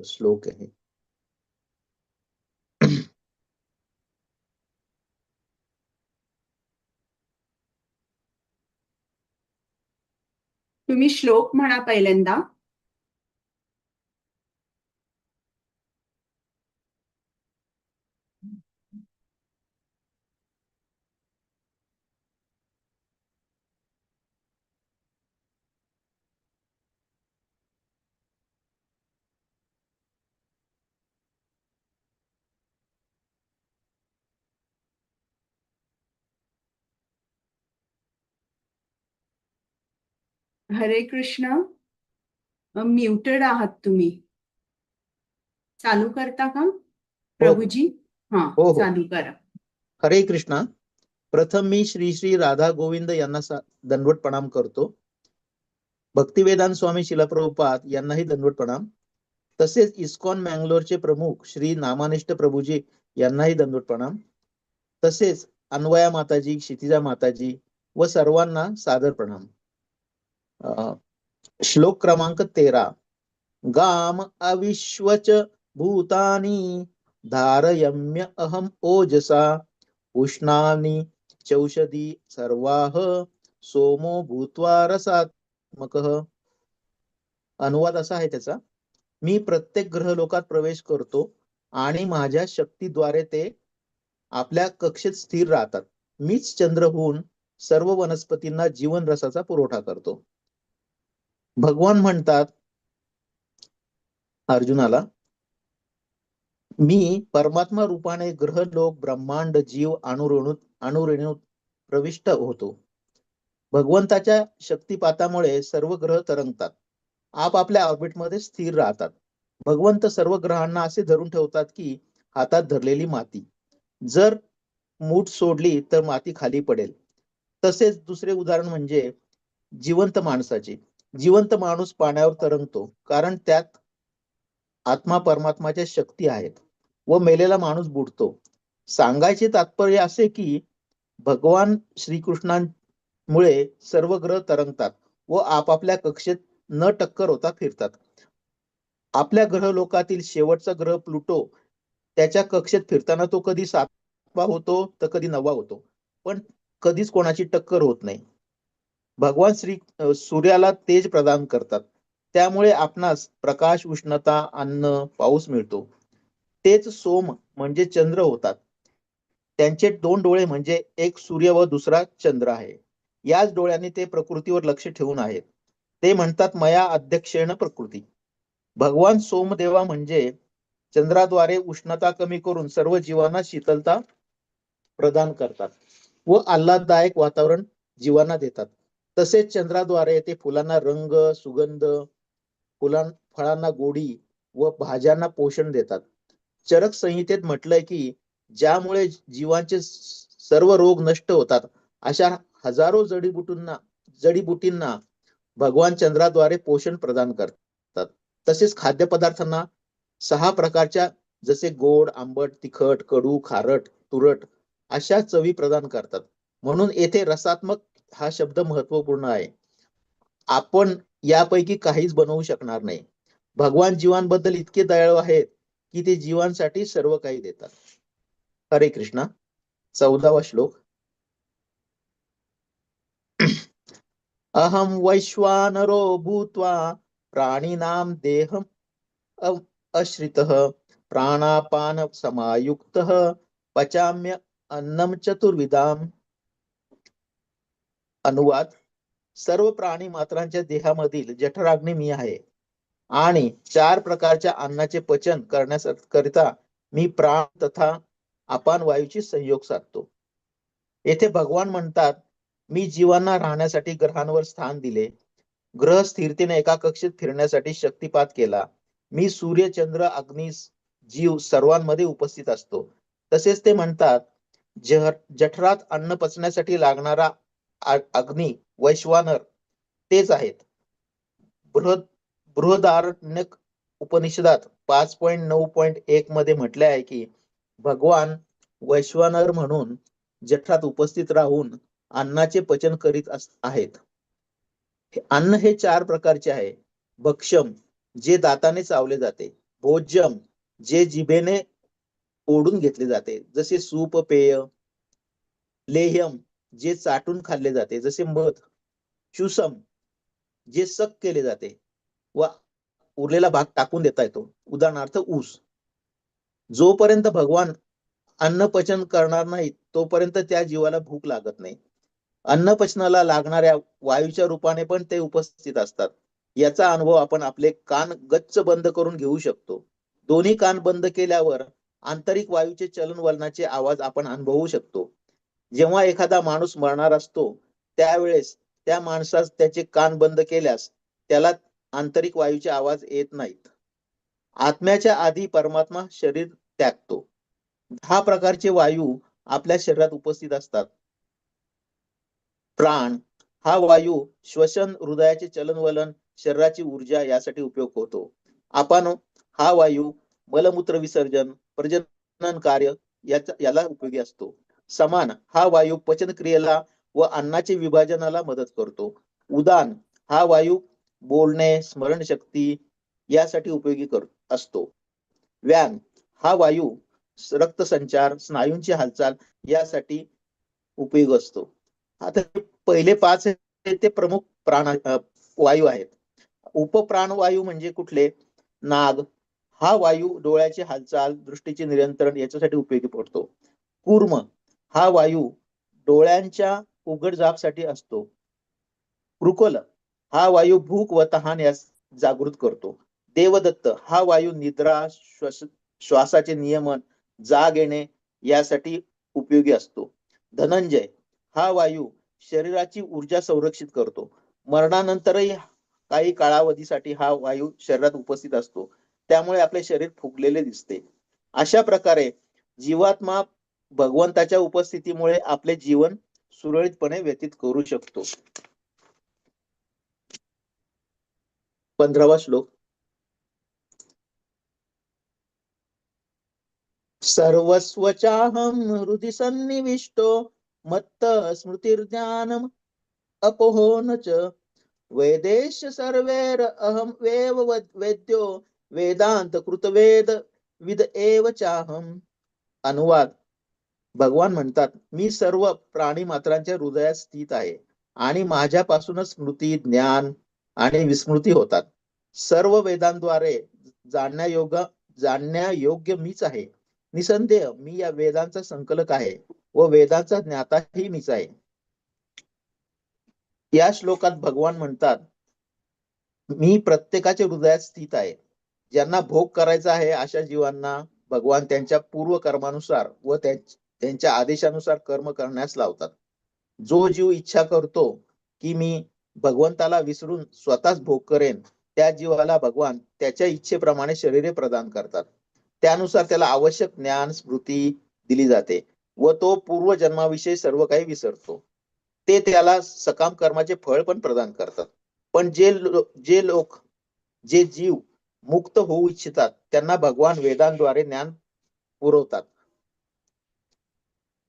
श्लोक आहे. तुम्ही श्लोक म्हणा पहिल्यांदा. हरे कृष्ण. म्युटेड आहात तुम्ही. चालू करता का प्रभूजी? हा, हो हो. चालू करा. हरे कृष्णा. प्रथम मी श्री श्री राधा गोविंद यांना दंडवत प्रणाम करतो. भक्तिवेदांत स्वामी शिला प्रभुपाद यांनाही दंडवत प्रणाम. तसेच इस्कॉन मँगलोरचे प्रमुख श्री नामानिष्ठ प्रभूजी यांनाही दंडवत प्रणाम. तसेच अन्वया माताजी, क्षितिजा माताजी व सर्वांना सादर प्रणाम. श्लोक क्रमांक 13. गाम अविश्वच भूतानि धारयम्य अहम ओजसा उष्णानि चौषधी सर्वाः सोमो भूत्वा रसात्मकः. अनुवाद असा आहे त्याचा: मी प्रत्येक ग्रहलोकात प्रवेश करतो आणि माझ्या शक्तीद्वारे ते आपल्या कक्षेत स्थिर राहतात. मीच चंद्र होऊन सर्व वनस्पतींना जीवन रसाचा पुरवठा करतो. भगवान म्हणतात अर्जुनाला, मी परमात्मा रूपाने ग्रहलोक, ब्रह्मांड, जीव, अणुरेणूत प्रविष्ट होतो. भगवंताच्या शक्तिपातामुळे सर्व ग्रह तरंगतात, आपापल्या ऑर्बिटमध्ये स्थिर राहतात. भगवंत सर्व ग्रहांना असे धरून ठेवतात की हातात धरलेली माती. जर मूठ सोडली तर माती खाली पडेल. तसेच दुसरे उदाहरण म्हणजे जिवंत माणसाचे. जिवंत माणूस पाण्यावर तरंगतो कारण त्यात आत्मा परमात्माच्या शक्ती आहेत व मेलेला माणूस बुडतो. सांगायचे तात्पर्य असे की भगवान श्रीकृष्णांमुळे सर्व ग्रह तरंगतात व आपापल्या कक्षेत न टक्कर होता फिरतात. आपल्या ग्रहलोकातील शेवटचा ग्रह प्लुटो त्याच्या कक्षेत फिरताना तो कधी 7वा होतो तर कधी 9वा होतो, पण कधीच कोणाची टक्कर होत नाही. भगवान सूर्याला तेज प्रदान करतात, त्यामुळे आपणास प्रकाश, उष्णता, अन्न, पाऊस मिळतो. तेच सोम म्हणजे चंद्र होतात. त्यांचे 2 डोळे म्हणजे एक सूर्य व दुसरा चंद्र आहे. याच डोळ्यांनी ते प्रकृतीवर लक्ष ठेवून आहेत. ते म्हणतात मया अध्यक्षेण प्रकृती. भगवान सोमदेवा म्हणजे चंद्राद्वारे उष्णता कमी करून सर्व जीवांना शीतलता प्रदान करतात व आल्हाददायक वातावरण जीवांना देतात. तसेच चंद्राद्वारे ते फुलांना रंग, सुगंध, फळांना गोडी व भाज्यांना पोषण देतात. चरक संहितेत म्हटलंय की ज्यामुळे जीवांचे सर्व रोग नष्ट होतात अशा हजारो जडीबुटींना भगवान चंद्राद्वारे पोषण प्रदान करतात. तसेच खाद्यपदार्थांना 6 प्रकारच्या जसे गोड, आंबट, तिखट, कडू, खारट, तुरट अशा चवी प्रदान करतात. म्हणून येथे रसात्मक हा शब्द महत्वपूर्ण आहे. आपण यापैकी काहीच बनवू शकणार नाही. भगवान जीवांबद्दल इतके दयाळू आहेत की ते जीवांसाठी सर्व काही देतात. हरे कृष्णा. 14वा श्लोक. अहम वैश्वानरो भूत्वा प्राणिनां देहम अश्रितः प्राणापान समायुक्तः पचाम्य अन्नम चतुर्विधाम. अनुवाद: सर्व प्राणी मात्रांच्या देहामधील जठराग्नी मी आहे आणि 4 प्रकारच्या अन्नाचे पचन करण्याकरिता मी प्राण तथा अपान वायूची संयोग साधतो. येथे भगवान म्हणतात, मी जीवांना राहण्यासाठी ग्रहांवर स्थान दिले, ग्रह स्थिरतेने एका कक्षेत फिरण्यासाठी शक्तिपात केला, मी सूर्य, चंद्र, अग्नी, जीव सर्वांमध्ये उपस्थित असतो. तसेच ते म्हणतात, जठरात अन्न पचण्यासाठी लागणारा अग्नी वैश्वानर तेच आहेत. बृहदारण्यक उपनिषदात 5.9.1 मध्ये म्हटले आहे की भगवान वैश्वानर म्हणून जठरात उपस्थित राहून अन्नाचे पचन करीत आहेत. अन्न हे 4 प्रकारचे आहे. भक्षम, जे दाताने चावले जाते. भोज्यम, जे जिभेने ओढून घेतले जाते, जसे सूप, पेय. लेह्यम, जे चाटून खाल्ले जाते, जसे मध. चुसम, जे सक केले जाते व उरलेला भाग टाकून देता येतो, उदाहरणार्थ ऊस. जोपर्यंत भगवान अन्न पचन करणार नाही तोपर्यंत त्या जीवाला भूक लागत नाही. अन्न पचनाला लागणाऱ्या वायूच्या रूपाने पण ते उपस्थित असतात. याचा अनुभव आपण आपले कान गच्च बंद करून घेऊ शकतो. दोन्ही कान बंद केल्यावर आंतरिक वायूचे चलनवलनाचे आवाज आपण अनुभवू शकतो. जेव्हा एखादा माणूस मरणार असतो त्यावेळेस त्या माणसास त्याचे कान बंद केल्यास त्याला आंतरिक वायूचे आवाज येत नाहीत. आत्म्याच्या आधी परमात्मा शरीर त्यागतो. 10 प्रकारचे वायू आपल्या शरीरात उपस्थित असतात. प्राण हा वायू श्वसन, हृदयाचे चलनवलन, शरीराची ऊर्जा यासाठी उपयोग होतो. आपण हा वायू मलमूत्र विसर्जन, प्रजनन कार्य याला उपयोगी असतो. समान हा वायू पचन क्रियेला व अन्नाचे विभाजनाला मदत करतो. उदान हा वायू बोलणे, स्मरणशक्ती यासाठी उपयोगी असतो. व्यान हा वायू रक्तसंचार, स्नायूंची हालचाल यासाठी उपयोग असतो. आता पहिले 5 ते प्रमुख वायू आहेत. उपप्राणवायू म्हणजे कुठले? नाग हा वायू डोळ्याची हालचाल, दृष्टीचे नियंत्रण याच्यासाठी उपयोगी पडतो. कूर्म हा वायू डोळ्यांच्या उघडझापसाठी असतो. कृकल हा वायू भूक व तहान यास जागृत करतो. देवदत्त हा वायू निद्रा, श्वासाचे नियमन, जाग येणे यासाठी उपयोगी असतो. धनंजय हा वायू शरीराची ऊर्जा संरक्षित करतो. मरणानंतरही काही कालावधीसाठी हा वायू शरीरात उपस्थित असतो, त्यामुळे आपले शरीर फुगलेले दिसते. अशा प्रकारे जीवात्मा भगवंताच्या उपस्थितीमुळे आपले जीवन सुरळीतपणे व्यतीत करू शकतो. 15वा श्लोक. सर्वस्वचाहं हृदि सन्निविष्टो मत्त स्मृतिर्ज्ञानम अपोहो न च वेदेश सर्वैर अहम वेव वेद्यो वेदांत कृतवेद विद एव चाहम. अनुवाद. भगवान म्हणतात, मी सर्व प्राणी मात्रांच्या हृदयात स्थित आहे आणि माझ्यापासूनच स्मृती, ज्ञान आणि विस्मृती होतात. सर्व वेदांद्वारे जाणण्यायोग्य मीच आहे. निसंदेह मी या वेदांचा संकलक आहे व वेदांचा ज्ञाताही मीच आहे. या श्लोकात भगवान म्हणतात, मी प्रत्येकाच्या हृदयात स्थित आहे. ज्यांना भोग करायचा आहे अशा जीवांना भगवान त्यांच्या पूर्व कर्मानुसार व त्यांच्या आदेशानुसार कर्म करण्यास लावतात. जो जीव इच्छा करतो की मी भगवंताला विसरून स्वतःच भोग करेन, त्या जीवाला भगवान त्याच्या इच्छेप्रमाणे शरीरे प्रदान करतात. त्यानुसार त्याला आवश्यक ज्ञान, स्मृती दिली जाते व तो पूर्व जन्माविषयी सर्व काही विसरतो. ते त्याला सकाम कर्माचे फळ पण प्रदान करतात. पण जे जीव मुक्त होऊ इच्छितात त्यांना भगवान वेदांद्वारे ज्ञान पुरवतात.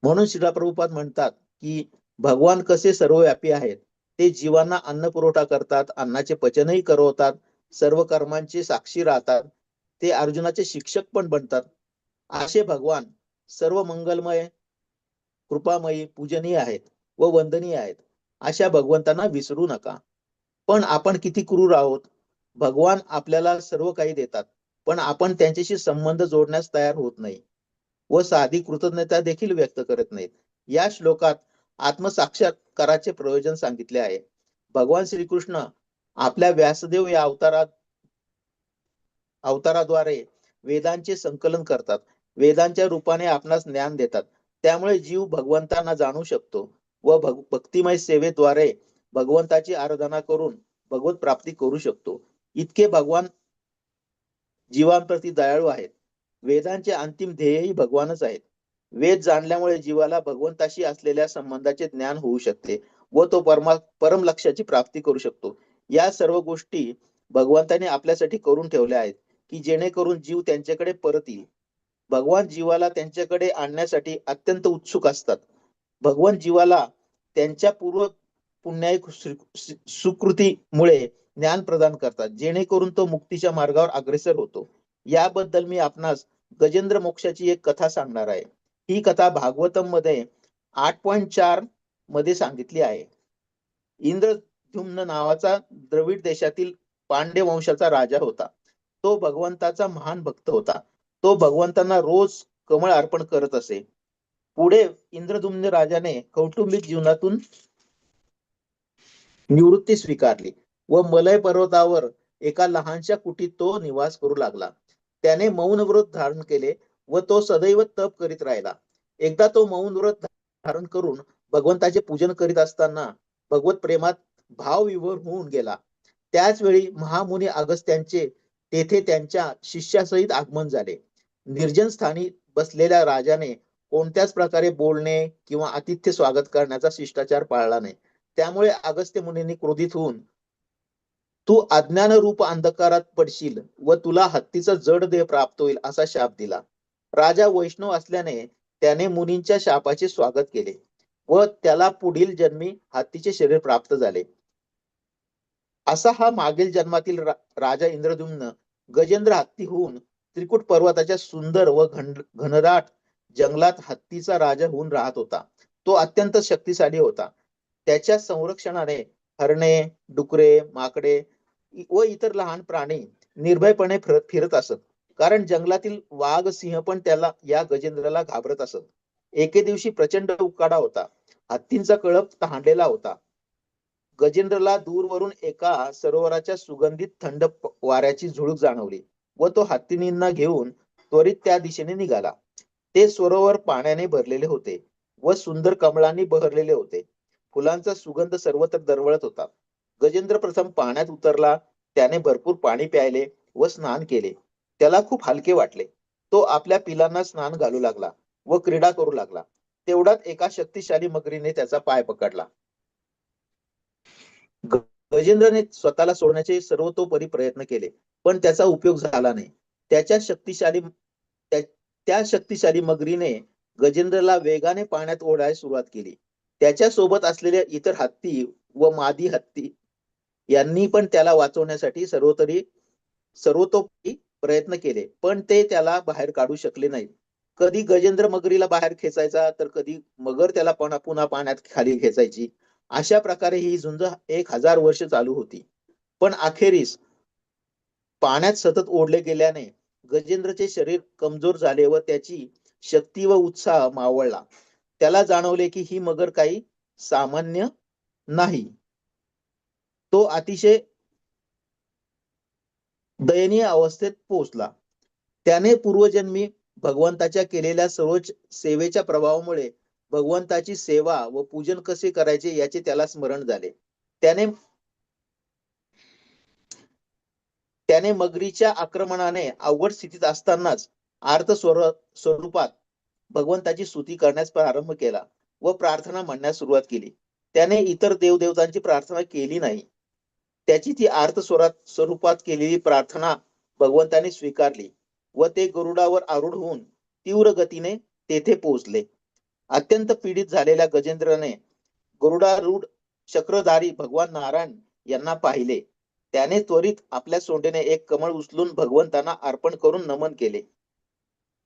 म्हणून श्रीला प्रभुपाद म्हणतात की भगवान कसे सर्वव्यापी आहेत. ते जीवांना अन्न पुरवठा करतात, अन्नाचे पचनही करवतात, सर्व कर्मांचे साक्षी राहतात. ते अर्जुनाचे शिक्षक पण बनतात. असे भगवान सर्व मंगलमय, कृपामयी, पूजनीय आहेत व वंदनीय आहेत. अशा भगवंतांना विसरू नका. पण आपण किती क्रूर आहोत. भगवान आपल्याला सर्व काही देतात, पण आपण त्यांच्याशी संबंध जोडण्यास तयार होत नाही व साधी कृतज्ञता देखील व्यक्त करत नाहीत. या श्लोकात आत्मसाक्षात्काराचे प्रयोजन सांगितले आहे. भगवान श्रीकृष्ण आपल्या व्यासदेव या अवताराद्वारे वेदांचे संकलन करतात. वेदांच्या रूपाने आपणास ज्ञान देतात. त्यामुळे जीव भगवंतांना जाणू शकतो व भक्तिमय सेवेद्वारे भगवंताची आराधना करून भगवत प्राप्ती करू शकतो. इतके भगवान जीवांप्रती दयाळू आहेत. वेदांचे अंतिम ध्येयही भगवानच आहेत. वेद जाणल्यामुळे जीवाला भगवंताशी असलेल्या संबंधाचे ज्ञान होऊ शकते व तो परम लक्ष्याची प्राप्ती करू शकतो. या सर्व गोष्टी भगवंताने आपल्यासाठी करून ठेवल्या आहेत की जेणेकरून जीव त्यांच्याकडे परत येईल. भगवान जीवाला त्यांच्याकडे आणण्यासाठी अत्यंत उत्सुक असतात. भगवान जीवाला त्यांच्या पूर्व पुण्याई सुकृतीमुळे ज्ञान प्रदान करतात जेणेकरून तो मुक्तीच्या मार्गावर अग्रेसर होतो. याबद्दल मी आपणास गजेंद्र मोक्षाची एक कथा सांगणार आहे. ही कथा भागवतम मध्ये 8.4 मध्ये सांगितली आहे. इंद्रद्युम्न नावाचा द्रविड देशातील पांड्य वंशाचा राजा होता. तो भगवंताचा महान भक्त होता. तो भगवंतांना रोज कमळ अर्पण करत असे. पुढे इंद्रद्युम्न राजाने कौटुंबिक जीवनातून निवृत्ती स्वीकारली व मलय पर्वतावर एका लहानशा कुटीत तो निवास करू लागला. त्याने मौन व्रत धारण केले व तो सदैव तप करीत राहिला. एकदा तो मौन व्रत धारण करून भगवंताचे पूजन करीत असताना भगवत प्रेमात भावविभोर होऊन गेला. त्याच वेळी महामुनी अगस्त्यांचे तेथे त्यांच्या शिष्यासहित आगमन झाले. निर्जन स्थानी बसलेल्या राजाने कोणत्याच प्रकारे बोलणे किंवा आतिथ्य स्वागत करण्याचा शिष्टाचार पाळला नाही. त्यामुळे अगस्त्य मुनींनी क्रोधित होऊन तू अज्ञान रूप अंधकारात पडशील व तुला हत्तीचा जड देह प्राप्त होईल असा शाप दिला. राजा वैष्णव असल्याने त्याने मुनींच्या शापाचे स्वागत केले व त्याला पुढील जन्मी हत्तीचे शरीर प्राप्त झाले. असा हा मागील जन्मातील राजा इंद्रद्युम्न गजेंद्र हत्ती होऊन त्रिकुट पर्वताच्या सुंदर व घनदाट जंगलात हत्तीचा राजा होऊन राहत होता. तो अत्यंत शक्तिशाली होता. त्याच्या संरक्षणाने हरणे, डुकरे, माकडे व इतर लहान प्राणी निर्भयपणे फिरत असत. कारण जंगलातील वाघ, सिंह पण त्याला या गजेंद्राला घाबरत असत. एके दिवशी प्रचंड उकाडा होता. हत्तींचा कळप तहानलेला होता. गजेंद्रला दूरवरून एका सरोवराच्या सुगंधित थंड वाऱ्याची झुळूक जाणवली व तो हत्तींना घेऊन त्वरित त्या दिशेने निघाला. ते सरोवर पाण्याने भरलेले होते व सुंदर कमळांनी बहरलेले होते. फुलांचा सुगंध सर्वत्र दरवळत होता. गजेंद्र प्रथम पाण्यात उतरला. त्याने भरपूर पाणी प्यायले व स्नान केले. त्याला खूप हलके वाटले. तो आपल्या पिलांना स्नान घालू लागला व क्रीडा करू लागला. तेवढ्यात एका शक्तिशाली मगरीने त्याचा पाय पकडला. गजेंद्रने स्वतःला सोडण्याचे सर्वतोपरी प्रयत्न केले पण त्याचा उपयोग झाला नाही. त्या शक्तिशाली मगरीने गजेंद्रला वेगाने पाण्यात ओढायला सुरुवात केली. त्याच्या सोबत असलेल्या इतर हत्ती व मादी हत्ती यांनी पण त्याला वाचवण्यासाठी सर्वतोपरी प्रयत्न केले पण ते त्याला बाहेर काढू शकले नाहीत. कधी गजेंद्र मगरीला बाहेर खेचायचा तर कधी मगर त्याला पुन्हा पाण्यात खाली खेचायची. अशा प्रकारे ही झुंज 1000 वर्ष चालू होती. पण अखेरीस पाण्यात सतत ओढले गेल्याने गजेंद्रचे शरीर कमजोर झाले व त्याची शक्ती व उत्साह मावळला. त्याला जाणवले की ही मगर काही सामान्य नाही. तो अतिशय दयनीय अवस्थेत पोहोचला. त्याने पूर्वजन्मी भगवंताच्या केलेल्या सर्वोच्च सेवेच्या प्रभावामुळे भगवंताची सेवा व पूजन कसे करायचे याचे त्याला स्मरण झाले. त्याने मगरीच्या आक्रमणाने अवघड स्थितीत असतानाच आर्त स्वरूपात भगवंताची स्तुती करण्यास प्रारंभ केला व प्रार्थना म्हणण्यास सुरुवात केली. त्याने इतर देवदेवतांची प्रार्थना केली नाही. त्याची ती आर्त स्वरूपात केलेली प्रार्थना भगवंताने स्वीकारली व ते गरुडावर आरूढ होऊन तीव्र गतीने तेथे पोहोचले. अत्यंत पीडित झालेल्या गजेंद्रने गरुडारूढ चक्रधारी भगवान नारायण यांना पाहिले. त्याने त्वरित आपल्या सोंडेने एक कमळ उचलून भगवंतांना अर्पण करून नमन केले.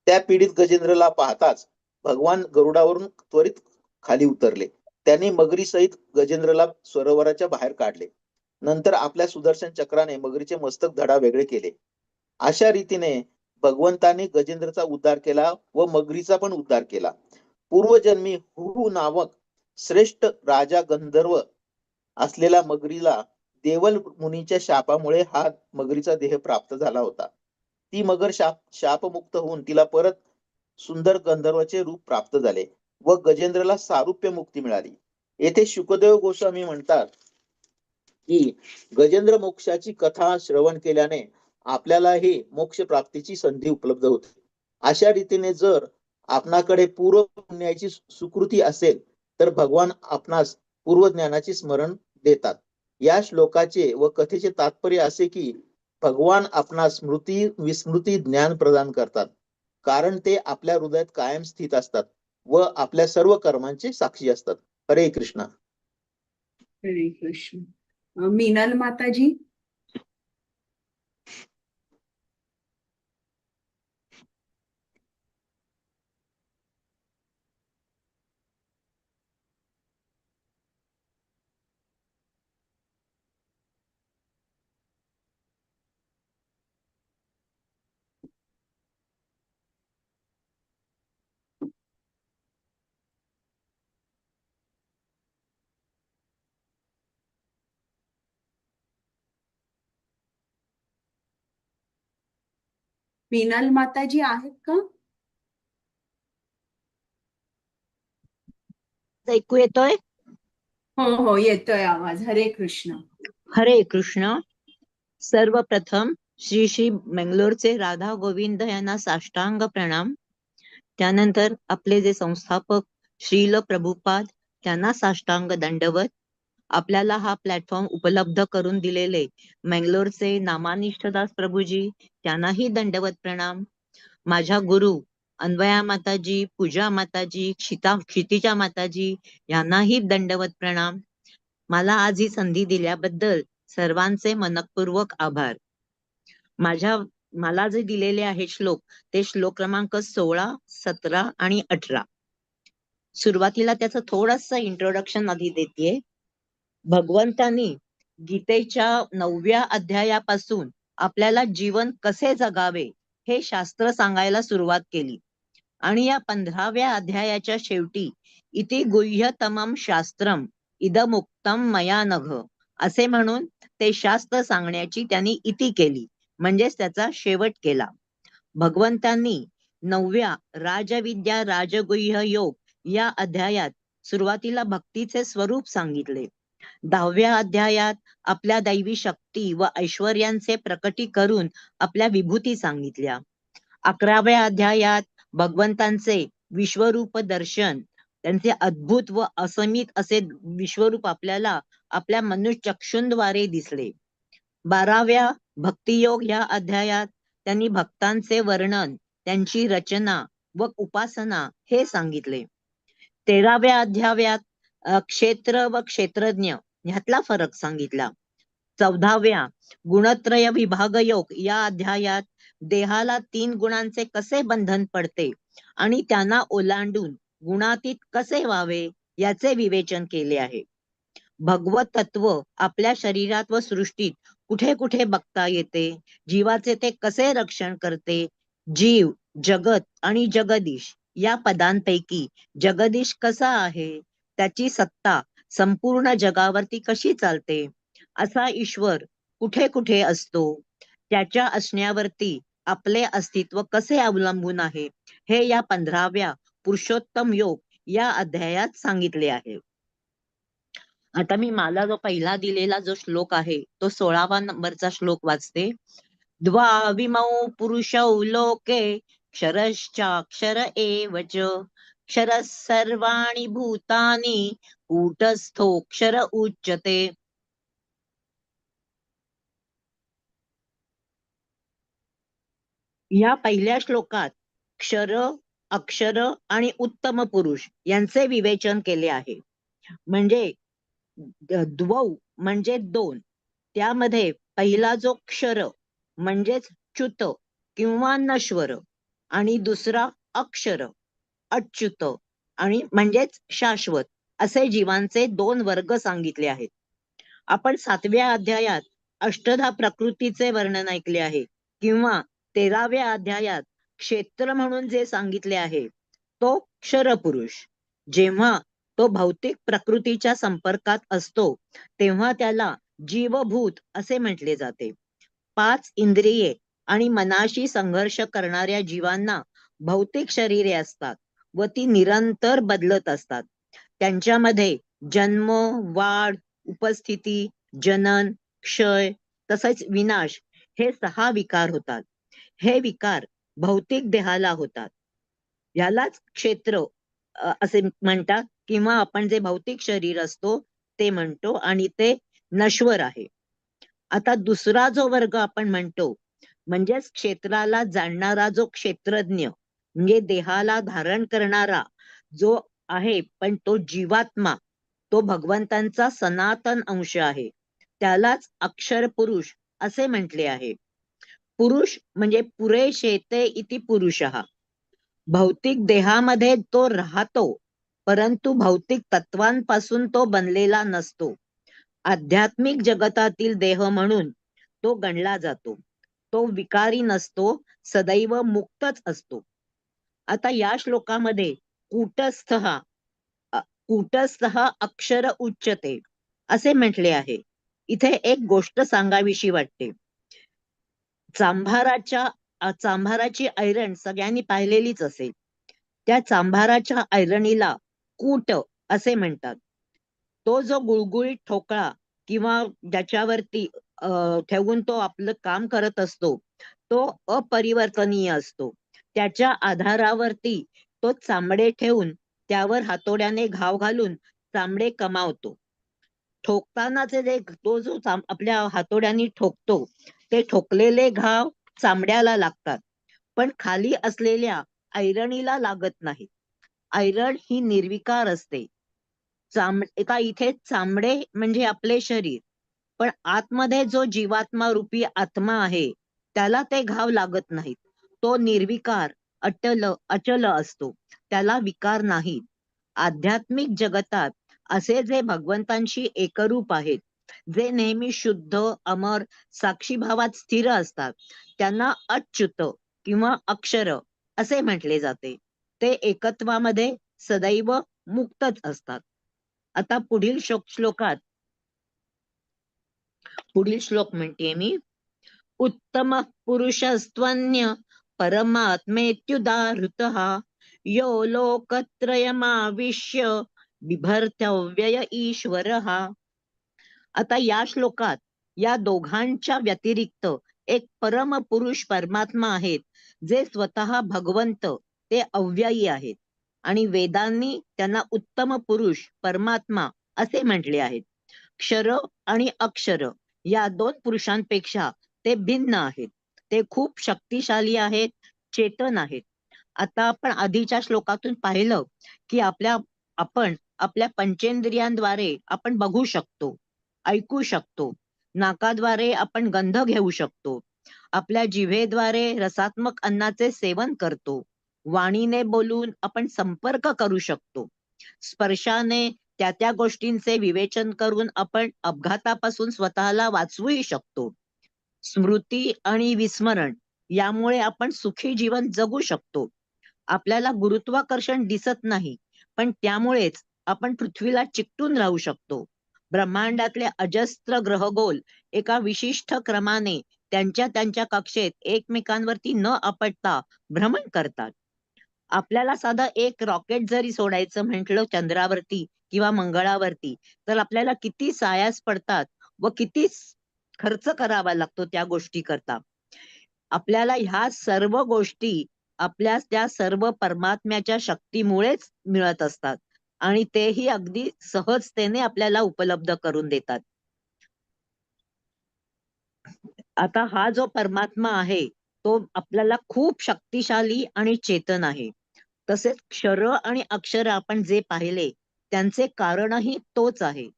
त्या पीडित गजेंद्रला पाहताच भगवान गरुडावरून त्वरित खाली उतरले. त्यांनी मगरी सहित गजेंद्रला सरोवराच्या बाहेर काढले. नंतर आपल्या सुदर्शन चक्राने मगरीचे मस्तक धडा वेगळे केले. अशा रीतीने भगवंतांनी गजेंद्रचा उद्धार केला व मगरीचा पण उद्धार केला. पूर्वजन्मी हुहू नामक श्रेष्ठ राजा गंधर्व असलेल्या मगरीला देवल मुनीच्या शापामुळे हा मगरीचा देह प्राप्त झाला होता. ती मगर शापमुक्त होऊन तिला परत सुंदर गंधर्वाचे रूप प्राप्त झाले व गजेंद्रला सारूप्य मुक्ती मिळाली. येथे शुकदेव गोस्वामी म्हणतात की गजेंद्र मोक्षाची कथा श्रवण केल्याने आपल्याला हे मोक्ष प्राप्तीची संधी उपलब्ध होते. अशा रीतीने जर आपणाकडे पूर्व पुण्याची सुकृती असेल तर भगवान आपणास पूर्व ज्ञानाचे स्मरण देतात. या श्लोकाचे व कथेचे तात्पर्य असे की भगवान आपणास स्मृती विस्मृती ज्ञान प्रदान करतात, कारण ते आपल्या हृदयात कायम स्थित असतात व आपल्या सर्व कर्मांचे साक्षी असतात. हरे कृष्ण. हरे कृष्ण. मीनल माताजी. मीनल माताजी आहेत का? ऐकू येतोय? हो हो, येतोय आवाज. हरे कृष्ण. हरे कृष्ण. सर्वप्रथम श्री श्री मंगलोरचे राधा गोविंद यांना साष्टांग प्रणाम. त्यानंतर आपले जे संस्थापक श्रील प्रभुपाद त्यांना साष्टांग दंडवत. आपल्याला हा प्लॅटफॉर्म उपलब्ध करून दिलेले मंगलोरचे नामानिष्ठदास प्रभूजी त्यांनाही दंडवत प्रणाम. माझ्या गुरु अन्वया माताजी, पूजा माताजी, क्षितिजा माताजी यांनाही दंडवत प्रणाम. मला आज ही संधी दिल्याबद्दल सर्वांचे मनपूर्वक आभार. मला जे दिलेले आहे श्लोक ते श्लोक क्रमांक 16, 17 आणि 18. सुरुवातीला त्याचं थोडंसं इंट्रोडक्शन आधी देते. भगवंतांनी गीतेच्या 9व्या अध्यायापासून आपल्याला जीवन कसे जगावे हे शास्त्र सांगायला सुरुवात केली आणि या 15व्या अध्यायाच्या शेवटी इति गुह्यतमं शास्त्रम इदमुक्तम मया नघ असे म्हणून ते शास्त्र सांगण्याची त्यांनी इति केली, म्हणजेच त्याचा शेवट केला. भगवंतांनी 9व्या राजविद्या राजगुह्य योग या अध्यायात सुरुवातीला भक्तीचे स्वरूप सांगितले. 10व्या अध्यायात आपल्या दैवी शक्ती व ऐश्वर्यांचे प्रकटी करून आपल्या विभूती सांगितल्या. 11व्या अध्यायात भगवंतांचे विश्वरूप दर्शन, त्यांचे अद्भुत व असमित असे विश्वरूप आपल्याला आपल्या मनुष्यचक्षुंद्वारे दिसले. 12व्या भक्तियोग या अध्यायात त्यांनी भक्तांचे वर्णन, त्यांची रचना व उपासना हे सांगितले. 13व्या अध्यायात क्षेत्र व क्षेत्रज्ञ ह्यातला फरक सांगितला. 14व्या गुणत्रय विभाग योग या अध्यायात देहाला 3 गुणांचे कसे बंधन पडते आणि त्यांना ओलांडून गुणातीत कसे व्हावे याचे विवेचन केले आहे. भगवत तत्व आपल्या शरीरात व सृष्टीत कुठे कुठे बघता येते, जीवाचे ते कसे रक्षण करते, जीव, जगत आणि जगदीश या पदांपैकी जगदीश कसा आहे, त्याची सत्ता संपूर्ण जगावरती कशी चालते, असा ईश्वर कुठे कुठे असतो, त्याच्या असण्यावरती आपले अस्तित्व कसे अवलंबून आहे हे या 15व्या पुरुषोत्तम योग या अध्यायात सांगितले आहे. आता मी मला जो पहिला दिलेला जो श्लोक आहे तो 16वा नंबरचा श्लोक वाचते. द्वाविमौ पुरुषौ लोके क्षरश्चाक्षर एव च क्षरः सर्वाणि भूतानि कूटस्थोऽक्षर उच्यते. या पहिल्या श्लोकात क्षर, अक्षर आणि उत्तम पुरुष यांचे विवेचन केले आहे. म्हणजे द्वौ म्हणजे 2, त्यामध्ये पहिला जो क्षर म्हणजेच च्युत किंवा नश्वर आणि दुसरा अक्षर अच्युत आणि म्हणजेच शाश्वत असे जीवांचे 2 वर्ग सांगितले आहेत. आपण 7व्या अध्यायात अष्टधा प्रकृतीचे वर्णन ऐकले आहे किंवा 13व्या अध्यायात क्षेत्र म्हणून जे सांगितले आहे तो क्षरपुरुष. जेव्हा तो भौतिक प्रकृतीच्या संपर्कात असतो तेव्हा त्याला जीवभूत असे म्हटले जाते. 5 इंद्रिये आणि मनाशी संघर्ष करणाऱ्या जीवांना भौतिक शरीरे असतात व ती निरंतर बदलत असतात. त्यांच्यामध्ये जन्म, वाढ, उपस्थिती, जनन, क्षय तसेच विनाश हे 6 विकार होतात. हे विकार भौतिक देहाला होतात. यालाच क्षेत्र असे म्हणतात, किंवा आपण जे भौतिक शरीर असतो ते म्हणतो, आणि ते नश्वर आहे. आता दुसरा जो वर्ग आपण म्हणतो, म्हणजेच क्षेत्राला जाणणारा जो क्षेत्रज्ञ, म्हणजे देहाला धारण करणारा जो आहे, पण तो जीवात्मा, तो भगवंतांचा सनातन अंश आहे. त्यालाच अक्षर पुरुष असे म्हटले आहे. पुरुष म्हणजे पुरे शेते इति पुरुषः. भौतिक देहामध्ये तो राहतो, परंतु भौतिक तत्वांपासून तो बनलेला नसतो. आध्यात्मिक जगतातील देह म्हणून तो गणला जातो. तो विकारी नसतो, सदैव मुक्तच असतो. आता या श्लोकामध्ये कूटस्थ अक्षर उच्यते असे म्हटले आहे. इथे एक गोष्ट सांगावीशी वाटते. चांभाराची ऐरण सगळ्यांनी पाहिलेलीच असेल. त्या चांभाराच्या ऐरणीला कूट असे म्हणतात. तो जो गुळगुळीत ठोकळा किंवा ज्याच्यावरती ठेवून तो आपलं काम करत असतो, तो अपरिवर्तनीय असतो. त्याच्या आधारावरती तो चांबडे ठेवून त्यावर हातोड्याने घाव घालून चांबडे कमावतो. ठोकतानाचे जे तो जो आपल्या हातोड्याने ठोकतो, ते ठोकलेले घाव चांबड्याला लागतात, पण खाली असलेल्या ऐरणीला लागत नाही. ऐरण ही निर्विकार असते. आता इथे चांबडे म्हणजे आपले शरीर, पण आतमध्ये जो जीवात्मा रूपी आत्मा आहे, त्याला ते घाव लागत नाहीत. तो निर्विकार अचल असतो, त्याला विकार नाहीत. आध्यात्मिक जगतात असे जे भगवंतांशी एकरूप आहेत, जे नेहमी शुद्ध, अमर, साक्षीभावात स्थिर असतात, त्यांना अच्युत किंवा अक्षर असे म्हटले जाते. ते एकत्वामध्ये सदैव मुक्तच असतात. आता पुढील श्लोक म्हणते मी. उत्तम पुरुषस्त्वन्य परमात्मेत्युदाहृतः यो लोकत्रयमाविश्य बिभर्त्यव्यय ईश्वरः. आता या श्लोकात या दोघांच्या व्यतिरिक्त एक परम पुरुष परमात्मा आहेत, जे स्वतः भगवंत, ते अव्ययी आहेत, आणि वेदांनी त्यांना उत्तम पुरुष परमात्मा असे म्हटले आहेत. क्षर आणि अक्षर या 2 पुरुषांपेक्षा ते भिन्न आहेत. ते खूप शक्तिशाली आहेत, चेतन आहेत. आता आपण आधीच्या श्लोकातून पाहिलं की आपण आपल्या पंचेंद्रियांद्वारे आपण बघू शकतो, ऐकू शकतो, नाकाद्वारे आपण गंध घेऊ शकतो, आपल्या जिव्हेद्वारे रसात्मक अन्नाचे सेवन करतो, वाणीने बोलून आपण संपर्क करू शकतो, स्पर्शाने त्या गोष्टींचे विवेचन करून आपण अपघातापासून स्वतःला वाचवूही शकतो. स्मृती आणि विस्मरण यामुळे आपण सुखी जीवन जगू शकतो. आपल्याला गुरुत्वाकर्षण दिसत नाही, पण त्यामुळेच आपण पृथ्वीला चिकटून राहू शकतो. ब्रह्मांडातले अजस्त्र ग्रहगोल एका विशिष्ट क्रमाने त्यांच्या कक्षेत एकमेकांवरती न आपटता भ्रमण करतात. आपल्याला साधं एक रॉकेट जरी सोडायचं म्हटलं चंद्रावरती किंवा मंगळावरती, तर आपल्याला किती सायास पडतात व किती खर्च करावा लागतो त्या गोष्टी करता. आपल्याला ह्या सर्व गोष्टी आपल्या त्या सर्व परमात्म्याच्या शक्तीमुळेच मिळत असतात, आणि तेही अगदी सहजतेने आपल्याला उपलब्ध करून देतात. आता हा जो परमात्मा आहे, तो आपल्याला खूप शक्तिशाली आणि चेतन आहे. तसेच क्षर आणि अक्षर आपण जे पाहिले, त्यांचे कारणही तोच आहे.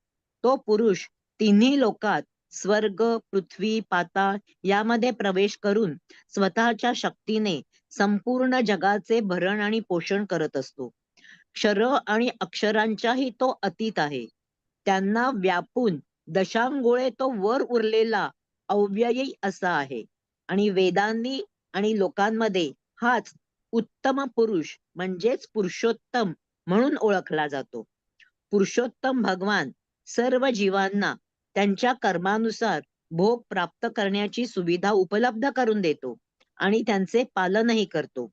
तो पुरुष तिन्ही लोकात स्वर्ग, पृथ्वी, पाताळ यामध्ये प्रवेश करून स्वतःच्या शक्तीने संपूर्ण जगाचे भरण आणि पोषण करत असतो. क्षर आणि अक्षरांच्याही तो अतीत आहे. त्यांना व्यापून दशांगोळे तो वर उरलेला अव्ययी असा आहे, आणि वेदांनी आणि लोकांमध्ये हाच उत्तम पुरुष म्हणजेच पुरुषोत्तम म्हणून ओळखला जातो. पुरुषोत्तम भगवान सर्व जीवांना त्यांच्या कर्मानुसार भोग प्राप्त करण्याची सुविधा उपलब्ध करून देतो आणि त्यांचे पालनही करतो.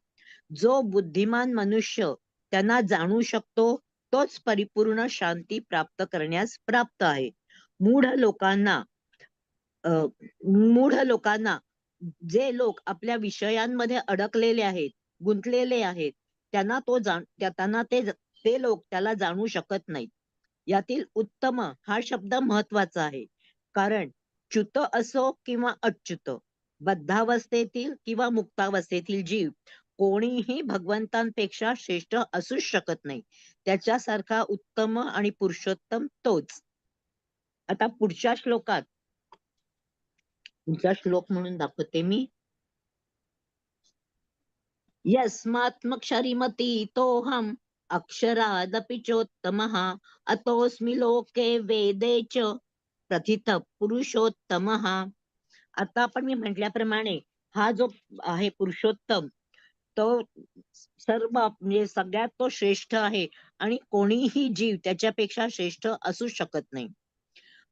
जो बुद्धिमान मनुष्य त्यांना जाणू शकतो, तोच परिपूर्ण शांती प्राप्त करण्यास प्राप्त आहे. मूढ लोकांना जे लोक आपल्या विषयांमध्ये अडकलेले आहेत, गुंतलेले आहेत, त्यांना ते लोक त्याला जाणू शकत नाहीत. यातील उत्तम हा शब्द महत्वाचा आहे, कारण च्युत असो किंवा अच्युत, बद्धावस्थेतील किंवा मुक्तावस्थेतील जीव कोणीही भगवंतांपेक्षा श्रेष्ठ असूच शकत नाही. त्याच्यासारखा उत्तम आणि पुरुषोत्तम तोच. आता पुढच्या श्लोक म्हणून दाखवते मी. यस्मात्मक्षरिमती तोहम अक्षरादपि चोत्तमः अतोऽस्मि लोके वेदे च प्रथित पुरुषोत्तमः. आता आपण मी म्हटल्याप्रमाणे हा जो आहे पुरुषोत्तम, तो सर्व म्हणजे सगळ्यात तो श्रेष्ठ आहे आणि कोणीही जीव त्याच्यापेक्षा श्रेष्ठ असू शकत नाही.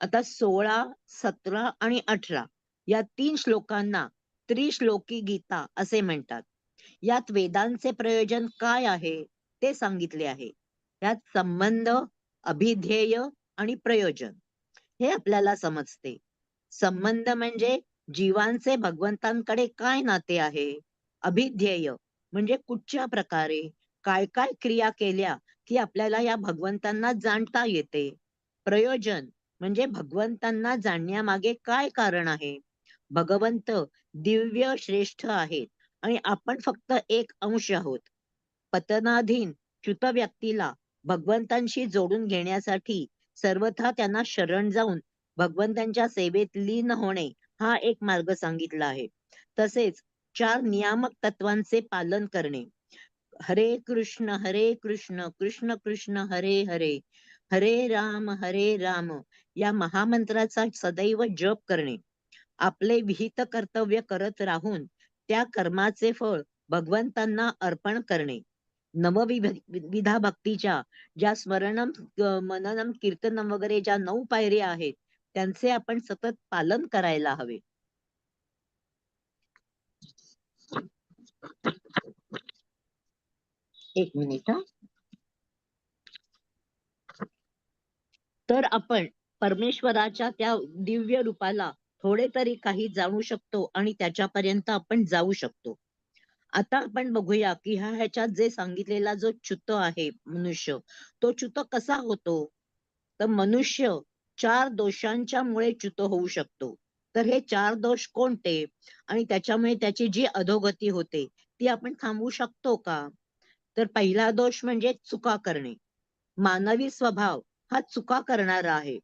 आता 16, 17 आणि 18 या 3 श्लोकांना त्रिश्लोकी गीता असे म्हणतात. यात वेदांचे प्रयोजन काय आहे ते सांगितले आहे. यात संबंध, अभिध्येय आणि प्रयोजन हे आपल्याला समजते. संबंध म्हणजे जीवांचे भगवंतांकडे काय नाते आहे. अभिध्येय म्हणजे कुठच्या प्रकारे काय काय क्रिया केल्या की आपल्याला या भगवंतांना जाणता येते. प्रयोजन म्हणजे भगवंतांना जाणण्यामागे काय कारण आहे. भगवंत दिव्य श्रेष्ठ आहेत आणि आपण फक्त एक अंश आहोत. पतनाधीन च्युत व्यक्तीला भगवंतांशी जोडून घेण्यासाठी सर्वथा त्यांना शरण जाऊन भगवंतांच्या सेवेत लीन होणे हा एक मार्ग सांगितला आहे. तसेच 4 नियामक तत्वांचे पालन करणे. हरे कृष्ण कृष्ण कृष्ण हरे हरे, हरे राम या महामंत्राचा सदैव जप करणे. आपले विहित कर्तव्य करत राहून त्या कर्माचे फळ भगवंतांना अर्पण करणे. नवविधा भक्तीच्या ज्या स्मरणम, मननम, कीर्तनम वगैरे ज्या 9 पायऱ्या आहेत त्यांचे आपण सतत पालन करायला हवे. एक मिनिट. तर आपण परमेश्वराच्या त्या दिव्य रूपाला थोडे तरी काही जाणू शकतो आणि त्याच्यापर्यंत आपण जाऊ शकतो. आता आपण बघूया की ह्याच्यात जे सांगितलेला जो च्युत आहे मनुष्य, तो च्युत कसा होतो. तर मनुष्य 4 दोषांच्या मुळे च्युत होऊ शकतो. तर हे 4 दोष कोणते आणि त्याच्यामुळे त्याची जी अधोगती होते ती आपण थांबवू शकतो का. तर पहिला दोष म्हणजे चुका करणे. मानवी स्वभाव हा चुका करणारा आहे.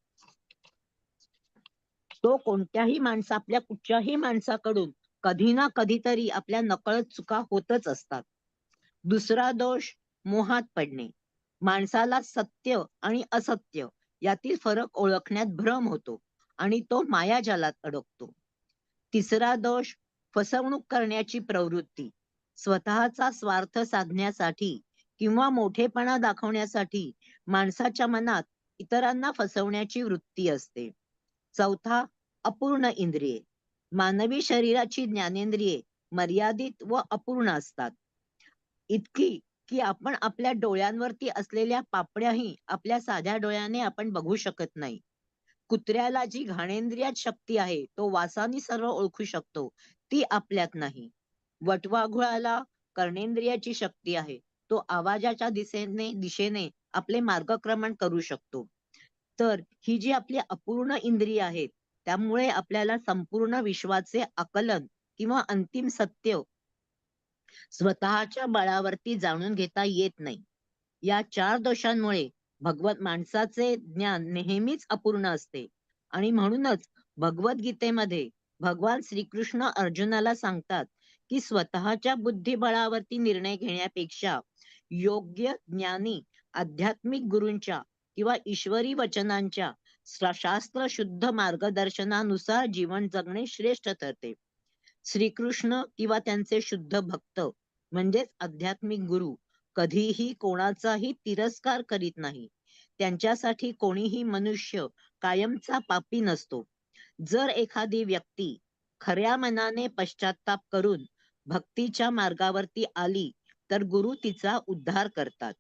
तो कोणत्याही आपल्या कुठच्याही माणसाकडून कधी ना कधीतरी आपल्या नकळत चुका होतच असतात. दुसरा दोष मोहात पडणे. माणसाला सत्य आणि असत्य यातील फरक ओळखण्यात भ्रम होतो आणि तो मायाजालात अडकतो. तिसरा दोष फसवणूक करण्याची प्रवृत्ती. स्वतःचा स्वार्थ साधण्यासाठी किंवा मोठेपणा दाखवण्यासाठी माणसाच्या मनात इतरांना फसवण्याची वृत्ती असते. चौथा अपूर्ण इंद्रिये. मानवी शरीराची ज्ञानेंद्रिये मर्यादित व अपूर्ण असतात. इतकी की आपण आपल्या डोळ्यांवरती असलेल्या पापड्याही आपल्या साध्या डोळ्याने आपण बघू शकत नाही. कुत्र्याला जी घाणेंद्रियात शक्ती आहे, तो वासानी सर्व ओळखू शकतो, ती आपल्यात नाही. वटवाघुळाला कर्णेंद्रियाची शक्ती आहे, तो आवाजाच्या दिशेने आपले मार्गक्रमण करू शकतो. तर ही जी आपली अपूर्ण इंद्रिय आहेत त्यामुळे आपल्याला संपूर्ण विश्वाचे आकलन किंवा अंतिम सत्य स्वतःच्या बळावरती जाणून घेता येत नाही. या 4 दोषांमुळे माणसाचे ज्ञान नेहमीच अपूर्ण असते आणि म्हणूनच भगवद्गीतेमध्ये भगवान श्रीकृष्ण अर्जुनाला सांगतात की स्वतःच्या बुद्धिबळावरती निर्णय घेण्यापेक्षा योग्य ज्ञानी आध्यात्मिक गुरूंच्या किंवा ईश्वरी वचनांच्या शास्त्र शुद्ध मार्गदर्शनानुसार जीवन जगणे श्रेष्ठ ठरते. श्रीकृष्ण किंवा त्यांचे शुद्ध भक्त म्हणजेच आध्यात्मिक गुरु कधीही कोणाचाही तिरस्कार करीत नाही. त्यांच्यासाठी कोणीही मनुष्य कायमचा पापी नसतो. जर एखादी व्यक्ती खऱ्या मनाने पश्चाताप करून भक्तीच्या मार्गावरती आली तर गुरु तिचा उद्धार करतात.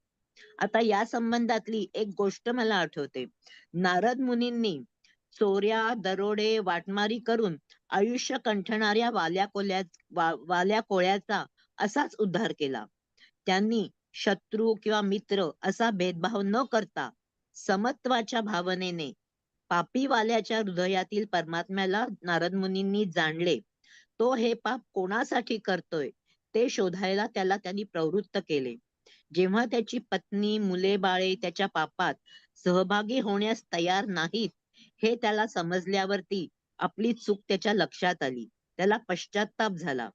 आता या संबंधातली एक गोष्ट मला आठवते. नारद मुनींनी चोऱ्या, दरोडे, वाटमारी करून आयुष्य कंठणाऱ्या वाल्या कोळ्याचा असाच उद्धार केला. त्यांनी शत्रू किंवा मित्र असा भेदभाव न करता समत्वाच्या भावनेने पापीवाल्याच्या हृदयातील परमात्म्याला नारद मुनींनी जाणले. तो हे पाप कोणासाठी करतोय ते शोधायला त्याला त्यांनी प्रवृत्त केले. जेव्हा त्याची पत्नी, मुले, बाळे त्याच्या पापात सहभागी होण्यास तयार नाहीत हे त्याला समजल्यावरती आपली चूक त्याच्या लक्षात आली. त्याला पश्चाताप झाला.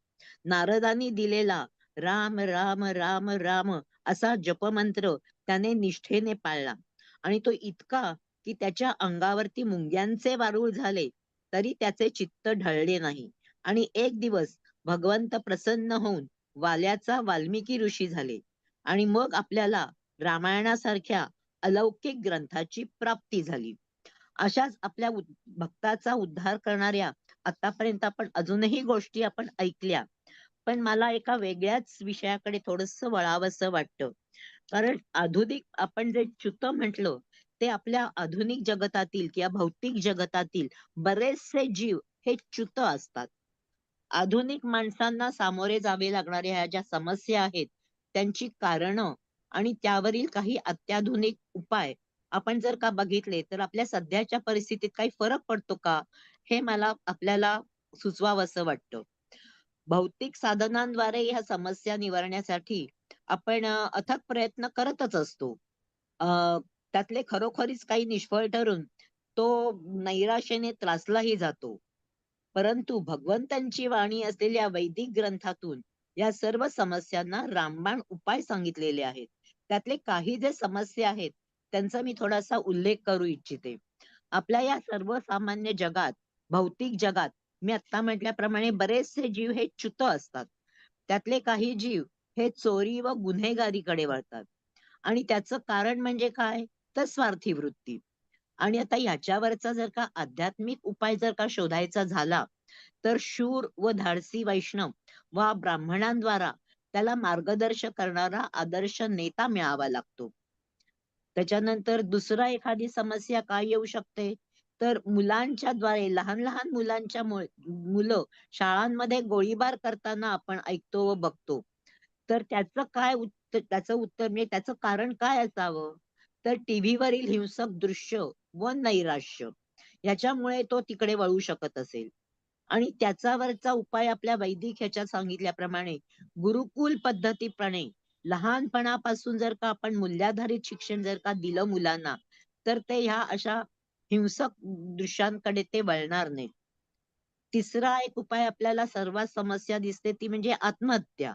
नारदांनी दिलेला राम राम राम राम असा जपमंत्र त्याने निष्ठेने पाळला आणि तो इतका की त्याच्या अंगावरती मुंग्यांचे वारूळ झाले तरी त्याचे चित्त ढळले नाही. आणि एक दिवस भगवंत प्रसन्न होऊन वाल्याचा वाल्मिकी ऋषी झाले आणि मग आपल्याला रामायणासारख्या अलौकिक ग्रंथाची प्राप्ती झाली. अशाच आपल्या भक्ताचा उद्धार करणाऱ्या आतापर्यंत आपण अजूनही गोष्टी आपण ऐकल्या, पण मला एका वेगळ्याच विषयाकडे थोडंसं वळावंसं वाटतं. कारण आधुनिक आपण जे च्युत म्हटलं ते आपल्या आधुनिक जगतातील किंवा भौतिक जगतातील बरेचसे जीव हे च्युत असतात. आधुनिक माणसांना सामोरे जावे लागणाऱ्या ह्या ज्या समस्या आहेत त्यांची कारणं आणि त्यावरील काही अत्याधुनिक उपाय आपण जर का बघितले तर आपल्या सध्याच्या परिस्थितीत काही फरक पडतो का हे मला आपल्याला सुचवावंसं वाटतं. भौतिक साधनांद्वारे ह्या समस्या निवारण्यासाठी आपण अथक प्रयत्न करतच असतो. त्यातले खरोखरीच काही निष्फळ ठरून तो नैराश्याने त्रासलाही जातो. परंतु भगवंतांची वाणी असलेल्या वैदिक ग्रंथातून या सर्व समस्यांना रामबाण उपाय सांगितलेले आहेत. त्यातले काही जे समस्या आहेत त्यांचा मी थोडासा उल्लेख करू इच्छिते. आपल्या या सर्वसामान्य जगात, भौतिक जगात मी आता म्हटल्याप्रमाणे बरेचसे जीव हे च्युत असतात. त्यातले काही जीव हे चोरी व गुन्हेगारीकडे वळतात आणि त्याचं कारण म्हणजे काय तर स्वार्थी वृत्ती. आणि आता याच्यावरचा जर का आध्यात्मिक उपाय जर का शोधायचा झाला तर शूर व धाडसी वैष्णव व ब्राह्मणांद्वारा त्याला मार्गदर्शन करणारा आदर्श नेता मिळावा लागतो. त्याच्यानंतर दुसरा एखादी समस्या काय येऊ शकते तर मुलांच्या द्वारे लहान लहान मुलं शाळांमध्ये गोळीबार करताना आपण ऐकतो व बघतो. तर त्याचं उत्तर म्हणजे त्याचं कारण काय असावं तर टीव्हीवरील हिंसक दृश्य व नैराश्य याच्यामुळे तो तिकडे वळू शकत असेल. आणि त्याच्यावरचा उपाय आपल्या वैदिक ह्याच्यात सांगितल्याप्रमाणे गुरुकुल पद्धतीप्रमाणे लहानपणापासून जर का आपण मूल्याधारित शिक्षण जर का दिलं मुलांना तर ते ह्या अशा हिंसक दृश्यांकडे ते वळणार नाही. तिसरा एक उपाय आपल्याला सर्वात समस्या दिसते ती म्हणजे आत्महत्या.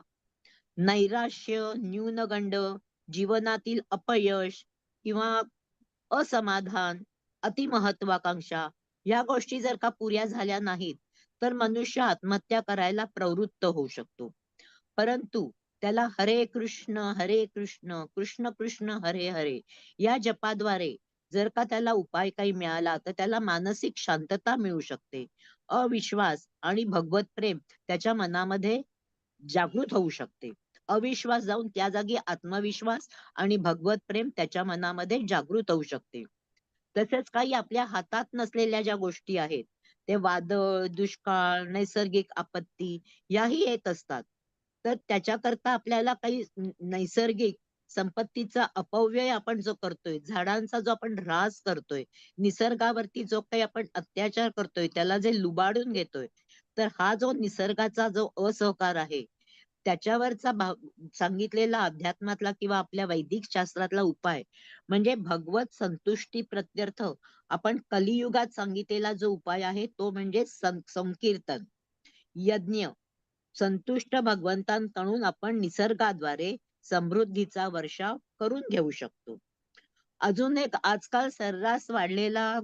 नैराश्य, न्यूनगंड, जीवनातील अपयश किंवा असमाधान, अतिमहत्वाकांक्षा या गोष्टी जर का पुऱ्या झाल्या नाहीत तर मनुष्य आत्महत्या करायला प्रवृत्त होऊ शकतो. परंतु त्याला हरे कृष्ण कृष्ण कृष्ण हरे हरे या जपाद्वारे जर का त्याला उपाय काही मिळाला तर त्याला मानसिक शांतता मिळू शकते. अविश्वास आणि भगवत प्रेम त्याच्या मनामध्ये जागृत होऊ शकते. अविश्वास जाऊन त्या जागी आत्मविश्वास आणि भगवत प्रेम त्याच्या मनामध्ये जागृत होऊ शकते. तसेच काही आपल्या हातात नसलेल्या ज्या गोष्टी आहेत ते वादळ, दुष्काळ, नैसर्गिक आपत्ती याही येत असतात. तर त्याच्याकरता आपल्याला काही नैसर्गिक संपत्तीचा अपव्यय आपण जो करतोय, झाडांचा जो आपण ऱ्हास करतोय, निसर्गावरती जो काही आपण अत्याचार करतोय, त्याला जे लुबाडून घेतोय, तर हा जो निसर्गाचा जो असहकार आहे त्याच्यावरचा सांगितलेला अध्यात्मातला किंवा आपल्या वैदिक शास्त्रातला उपाय म्हणजे भगवत संतुष्टी प्रत्यर्थ आपण कलियुगात सांगितलेला जो उपाय आहे तो म्हणजे संकीर्तन, यज्ञ. संतुष्ट भगवंतांकडून आपण निसर्गाद्वारे समृद्धीचा वर्षाव करून घेऊ शकतो. अजून एक आजकाल सर्रास वाढलेला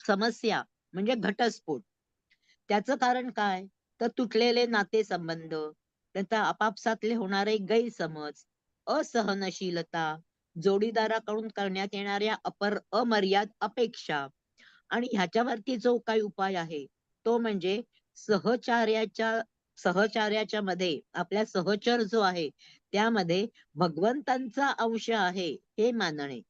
समस्या म्हणजे घटस्फोट. त्याचं कारण काय तर तुटलेले नातेसंबंध, त्याचा आपापसातले होणारे गैरसमज, असहनशीलता, जोडीदाराकडून करण्यात येणाऱ्या अमर्याद अपेक्षा. आणि ह्याच्यावरती जो काही उपाय आहे तो म्हणजे सहचार्याच्या मध्ये आपल्या सहचर जो आहे त्यामध्ये भगवंतांचा अंश आहे हे मानणे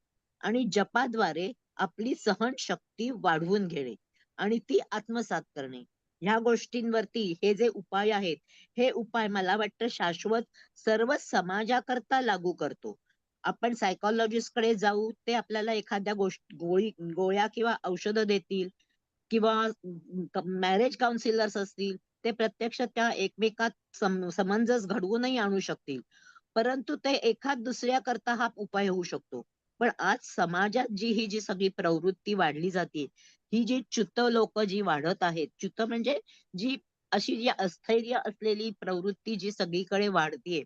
आणि जपाद्वारे आपली सहनशक्ती वाढवून घेणे आणि ती आत्मसात करणे ह्या गोष्टींवरती हे जे उपाय आहेत, हे उपाय मला वाटतं शाश्वत सर्व समाजाकरता लागू करतो. आपण सायकॉलॉजिस्ट कडे जाऊ, ते आपल्याला एखाद्या गोळ्या किंवा औषधं देतील, किंवा मॅरेज काउन्सिलर्स असतील, ते प्रत्यक्ष त्या एकमेकात समंजस घडवूनही आणू शकतील, परंतु ते एखाद दुसऱ्याकरता हा उपाय होऊ शकतो. पण आज समाजात जी सगळी प्रवृत्ती वाढली जाते, ही जी च्युत लोक जी वाढत आहेत, च्युत म्हणजे जी अशी जी अस्थैर्य असलेली प्रवृत्ती जी सगळीकडे वाढतीये,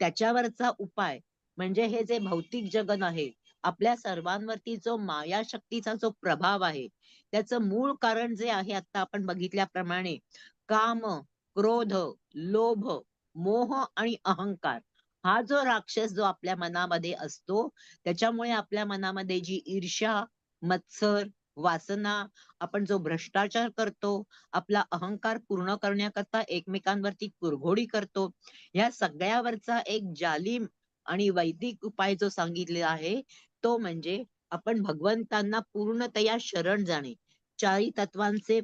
त्याच्यावरचा उपाय म्हणजे हे जे भौतिक जगन आहे, आपल्या सर्वांवरती जो माया शक्तीचा जो प्रभाव आहे, त्याचं मूळ कारण जे आहे, आता आपण बघितल्याप्रमाणे काम, क्रोध, लोभ, मोह आणि अहंकार, हा जो राक्षस जो आपल्या मनामध्ये असतो, त्याच्यामुळे आपल्या मनामध्ये जी ईर्ष्या, मत्सर, वासना, आपण जो भ्रष्टाचार करतो, आपला अहंकार पूर्ण करण्याकरता एकमेकांवरती कुरघोडी करतो, या सगळ्यावरचा एक जालिम आणि वैदिक उपाय जो सांगितलेला आहे, तो म्हणजे आपण भगवंतांना पूर्णतया शरण जाणे, चारी तत्वांचे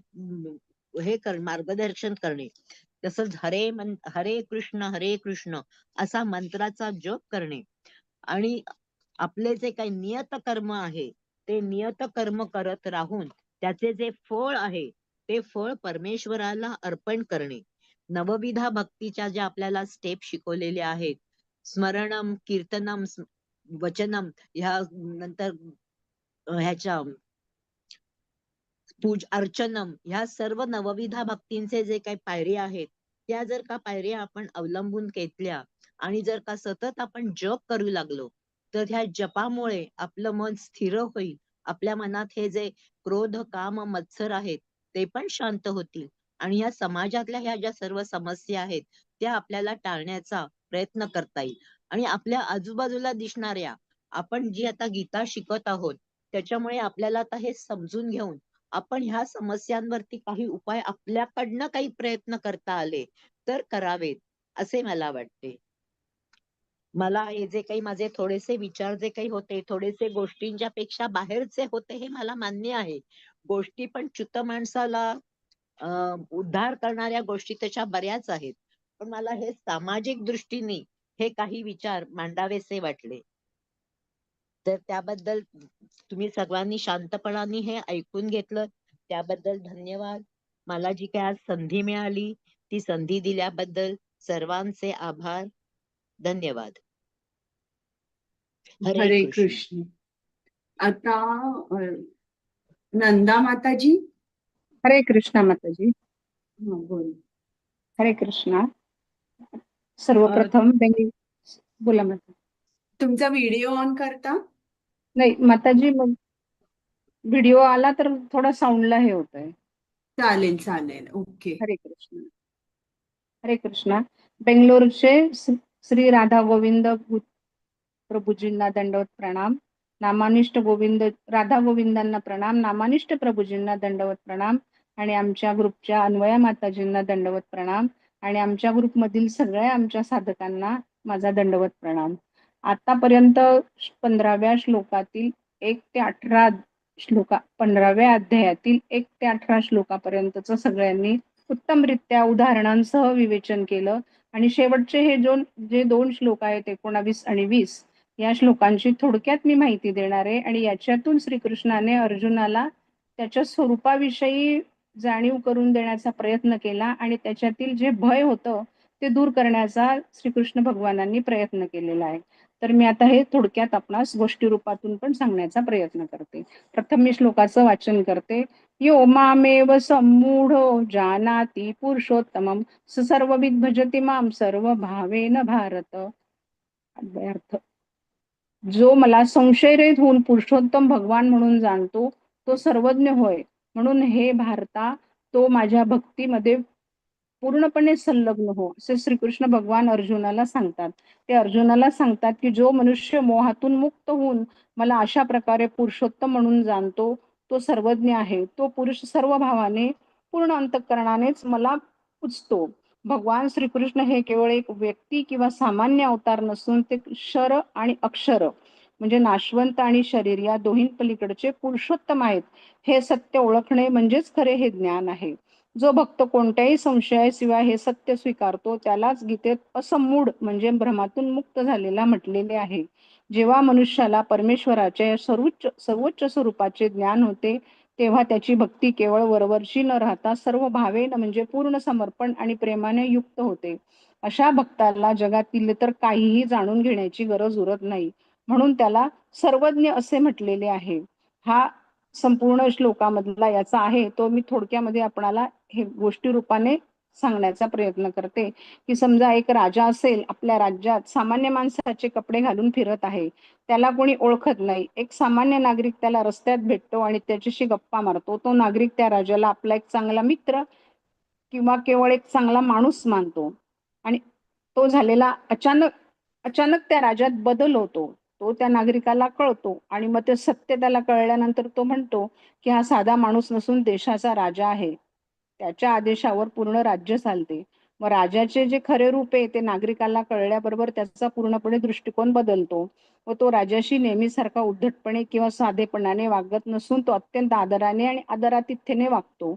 मार्गदर्शन करणे. तसंच हरे कृष्ण असा मंत्राचा जप करणे, आणि आपले जे काही नियत कर्म आहे, ते नियत कर्म करत राहून त्याचे जे फळ आहे, ते फळ परमेश्वराला अर्पण करणे. नवविधा भक्तीच्या ज्या आपल्याला स्टेप शिकवलेल्या आहेत, स्मरणम, कीर्तनम, वचनम, ह्या नंतर ह्याच्या अर्चनम, ह्या सर्व नवविधा भक्तींचे जे काही पायऱ्या आहेत, त्या जर का पायऱ्या आपण अवलंबून घेतल्या आणि जर का सतत आपण जप करू लागलो, तर ह्या जपामुळे आपलं मन स्थिर होईल. आपल्या मनात हे जे क्रोध, काम, मत्सर आहेत, ते पण शांत होतील, आणि या समाजातल्या ह्या ज्या सर्व समस्या आहेत, त्या आपल्याला टाळण्याचा प्रयत्न करता येईल. आणि आपल्या आजूबाजूला दिसणाऱ्या, आपण जी आता गीता शिकत आहोत, त्याच्यामुळे आपल्याला आता हे समजून घेऊन आपण ह्या समस्यांवरती काही उपाय आपल्याकडनं काही प्रयत्न करता आले तर करावेत, असे मला वाटते. मला हे जे काही माझे थोडेसे विचार जे काही होते, थोडेसे गोष्टींच्या पेक्षा बाहेरचे होते, हे मला मान्य आहे. गोष्टी पण च्युत माणसाला उद्धार करणाऱ्या गोष्टी त्याच्या बऱ्याच आहेत, पण मला हे सामाजिक दृष्टीने हे काही विचार मांडावेसे वाटले. तर त्याबद्दल तुम्ही सर्वांनी शांतपणाने हे ऐकून घेतलं, त्याबद्दल धन्यवाद. मला जी काही आज संधी मिळाली, ती संधी दिल्याबद्दल सर्वांचे आभार. धन्यवाद. हरे कृष्ण. आता नंदा माताजी. हरे कृष्णा माताजी. बोल. हरे कृष्णा. सर्वप्रथम बोला माता. तुमचा व्हिडिओ ऑन करता? नाही माताजी, मग व्हिडिओ आला तर थोडा साऊंडला हे होत आहे. चालेल चालेल, ओके. हरे कृष्ण. हरे कृष्णा. बेंगलोरचे श्री राधा गोविंद प्रभूजींना दंडवत प्रणाम. नामानिष्ठ राधा गोविंदांना प्रणाम. नामानिष्ठ प्रभूजींना दंडवत प्रणाम. आणि आमच्या ग्रुपच्या अन्वया माताजींना दंडवत प्रणाम. आणि आमच्या ग्रुपमधील सगळ्या आमच्या साधकांना माझा दंडवत प्रणाम. आतापर्यंत 15व्या श्लोकातील 1 ते 18 15व्या अध्यायातील 1 ते 18 श्लोकापर्यंतच सगळ्यांनी उत्तमरित्या उदाहरणांसह विवेचन केलं. आणि शेवटचे हे जे 2 श्लोक आहेत, 19 आणि 20, या श्लोकांची थोडक्यात मी माहिती देणार आहे. आणि याच्यातून श्रीकृष्णाने अर्जुनाला त्याच्या स्वरूपाविषयी जाणीव करून देण्याचा प्रयत्न केला, आणि त्याच्यातील जे भय होतं ते दूर करण्याचा श्रीकृष्ण भगवानांनी प्रयत्न केलेला आहे. तर मी आता हे थोडक्यात आपणास गोष्टी रूपातून पण सांगण्याचा प्रयत्न करते. प्रथम मी श्लोकाचं वाचन करते. यो मामेव सम्मूढो जानाति पुरुषोत्तमं स सर्वविद भजति मां सर्व भावेन भारत. अर्थ: जो मला संशयरहित होऊन पुरुषोत्तम भगवान म्हणून जाणतो, तो सर्वज्ञ होय. म्हणून हे भारता, तो माझ्या भक्तीमध्ये पूर्णपणे संलग्न हो, असे श्रीकृष्ण भगवान अर्जुनाला सांगतात. ते अर्जुनाला सांगतात की जो मनुष्य मोहातून मुक्त होऊन मला अशा प्रकारे पुरुषोत्तम म्हणून जाणतो, तो सर्वज्ञ आहे. तो पुरुष सर्व भावाने पूर्ण अंतःकरणानेच मला पूजतो. भगवान श्रीकृष्ण हे केवळ एक व्यक्ती किंवा सामान्य अवतार नसून ते क्षर आणि अक्षर म्हणजे नाशवंत आणि शरीर या दोन्ही पलीकडचे पुरुषोत्तम आहेत. हे सत्य ओळखणे म्हणजेच खरे हे ज्ञान आहे. जो भक्त कोणत्याही संशयाशिवाय हे सत्य स्वीकारतो त्यालाच गीतेत असमूढ म्हणजे भ्रमातून मुक्त झालेला म्हटलेले आहे. जेव्हा मनुष्याला परमेश्वराच्या सर्वोच्च स्वरूपाचे ज्ञान होते तेव्हा त्याची भक्ती केवळ वरवरची न राहता सर्व भावेन म्हणजे पूर्ण समर्पण आणि प्रेमाने युक्त होते. अशा भक्ताला जगातील तर काहीही जाणून घेण्याची गरज उरत नाही, म्हणून त्याला सर्वज्ञ असे म्हटलेले आहे. हा संपूर्ण श्लोकामधला याचा आहे तो मी थोडक्यामध्ये आपणाला हे गोष्टी रूपाने सांगण्याचा प्रयत्न करते. की समजा एक राजा असेल, आपल्या राज्यात सामान्य माणसाचे कपडे घालून फिरत आहे, त्याला कोणी ओळखत नाही. एक सामान्य नागरिक त्याला रस्त्यात भेटतो आणि त्याच्याशी गप्पा मारतो. तो नागरिक त्या राजाला आपला एक चांगला मित्र किंवा केवळ एक चांगला माणूस मानतो आणि तो झालेला अचानक त्या राज्यात बदल होतो. तो त्या नागरिकाला कळतो आणि मग ते सत्य त्याला कळल्यानंतर तो म्हणतो की हा साधा माणूस नसून देशाचा राजा आहे. त्याच्या आदेशावर पूर्ण राज्य चालते. मग राजाचे जे खरे रूप आहे ते नागरिकाला कळल्याबरोबर त्याचा पूर्णपणे दृष्टिकोन बदलतो व तो राजाशी नेहमीसारखा उद्धटपणे किंवा साधेपणाने वागत नसून तो अत्यंत आदराने आणि आदरातिथ्याने वागतो.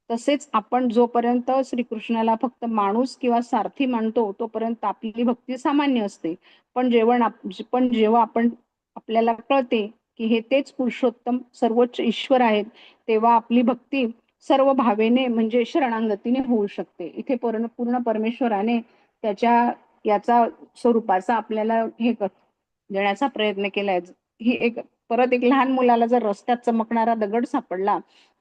तसेच आपण जोपर्यंत श्रीकृष्णाला फक्त माणूस किंवा सारथी मानतो तोपर्यंत आपली भक्ती सामान्य असते. पण जेव्हा आपण आपल्याला कळते की हे तेच पुरुषोत्तम सर्वोच्च ईश्वर आहेत तेव्हा आपली भक्ती सर्व भावेने म्हणजे शरणागतीने होऊ शकते. इथे पूर्ण परमेश्वराने त्याच्या याचा स्वरूपाचा आपल्याला हे देण्याचा प्रयत्न केलाय. ही परत एक लहान मुलाला जर रस्त्यात चमकणारा दगड सापडला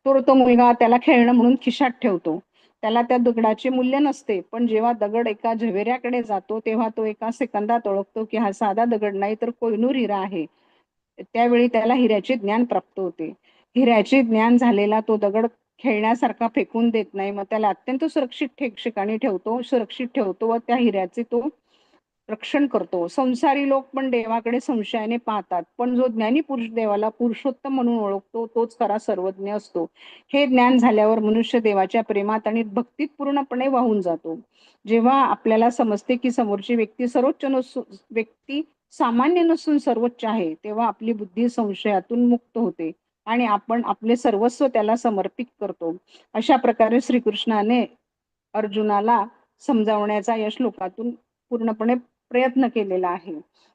तर तो मुलगा त्याला खेळणं म्हणून खिशात ठेवतो. त्याला त्या दगडाचे मूल्य नसते, पण जेव्हा दगड एका झवेऱ्याकडे जातो तेव्हा तो एका सेकंदात ओळखतो की हा साधा दगड नाही तर कोहिनूर हिरा आहे. त्यावेळी त्याला हिऱ्याचे ज्ञान प्राप्त होते. हिऱ्याचे ज्ञान झालेला तो दगड खेळण्यासारखा फेकून देत नाही, मग त्याला अत्यंत सुरक्षित ठिकाणी सुरक्षित ठेवतो व त्या हिऱ्याचे तो रक्षण करतो. संसारी लोक पण देवाकडे संशयाने पाहतात, पण जो ज्ञानी पुरुष देवाला पुरुषोत्तम म्हणून ओळखतो तोच खरा सर्वज्ञ असतो. हे ज्ञान झाल्यावर मनुष्य देवाच्या प्रेमात आणि भक्तीत पूर्णपणे वाहून जातो. जेव्हा आपल्याला समजते की समोरची व्यक्ती सामान्य नसून सर्वोच्च आहे तेव्हा आपली बुद्धी संशयातून मुक्त होते आणि आपण आपले सर्वस्व त्याला समर्पित करतो. अशा प्रकारे श्रीकृष्णाने अर्जुनाला समजावण्याचा या श्लोकातून पूर्णपणे प्रयत्न केलेला आहे.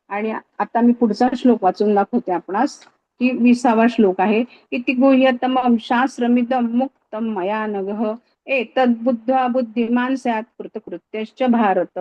आणि आता मी पुढचा श्लोक वाचून दाखवते आपणास की 20वा श्लोक आहे. इति गुह्यतमं शास्त्रमिदं मुक्तं मया नघः एतद्बुद्ध्वा बुद्धिमान स्यात् कृतकृत्यश्च भारत.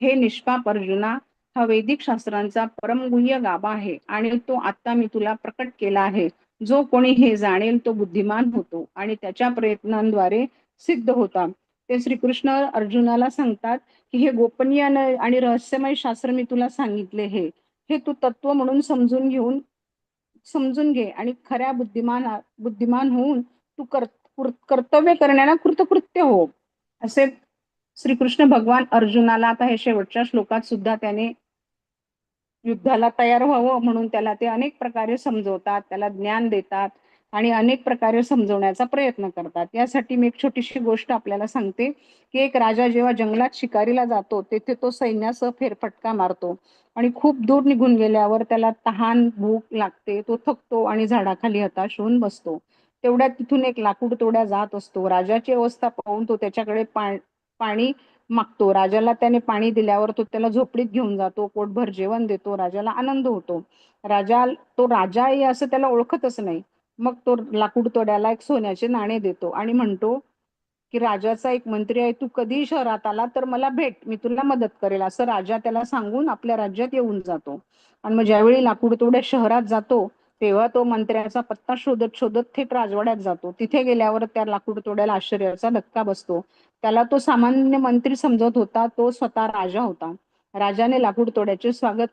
हे निष्पाप अर्जुना, हा वैदिक शास्त्रांचा परमगुह्य गाभा आहे आणि तो आता मी तुला प्रकट केला आहे. जो कोणी हे जाणेल तो बुद्धिमान होतो आणि त्याच्या प्रयत्नांद्वारे सिद्ध होतात. ते श्रीकृष्ण अर्जुनाला सांगतात की हे गोपनीय आणि रहस्यमय शास्त्र मी तुला सांगितले हे तू तत्व म्हणून समजून घे आणि खऱ्या बुद्धिमान होऊन तू कर्तव्य करण्याला कृतकृत्य हो. असे श्रीकृष्ण भगवान अर्जुनाला आता हे शेवटच्या श्लोकात सुद्धा त्याने युद्धाला तयार व्हावं म्हणून त्याला ते अनेक प्रकारे समजवतात, त्याला ज्ञान देतात आणि अनेक प्रकारे समजवण्याचा प्रयत्न करतात. यासाठी मी एक छोटीशी गोष्ट आपल्याला सांगते की एक राजा जेव्हा जंगलात शिकारीला जातो तेथे तो सैन्यासह फेरफटका मारतो आणि खूप दूर निघून गेल्यावर त्याला तहान भूक लागते, तो थकतो आणि झाडाखाली हताश होऊन बसतो. तेवढ्यात तिथून एक लाकूड तोड्या जात असतो. राजाची अवस्था पाहून तो त्याच्याकडे पाणी मागतो. राजाला त्याने पाणी दिल्यावर तो त्याला झोपडीत घेऊन जातो, पोटभर जेवण देतो. राजाला आनंद होतो. तो राजा आहे असं त्याला ओळखतच नाही. मग तो लाकूड तोड्याला एक सोन्याचे नाणे देतो आणि म्हणतो की राजाचा एक मंत्री आहे, तू कधी शहरात आला तर मला भेट, मी तुला मदत करेल. असं राजा त्याला सांगून आपल्या राज्यात येऊन जातो. आणि मग ज्यावेळी लाकूड तोड्या शहरात जातो तेव्हा तो मंत्र्याचा पत्ता शोधत शोधत थेट राजवाड्यात जातो. तिथे गेल्यावर त्या लाकूड तोड्याला आश्चर्याचा धक्का बसतो. त्याला तो सामान्य मंत्री समजत होता, तो स्वतः राजा होता. राजाने लाकूड तोड्याचे स्वागत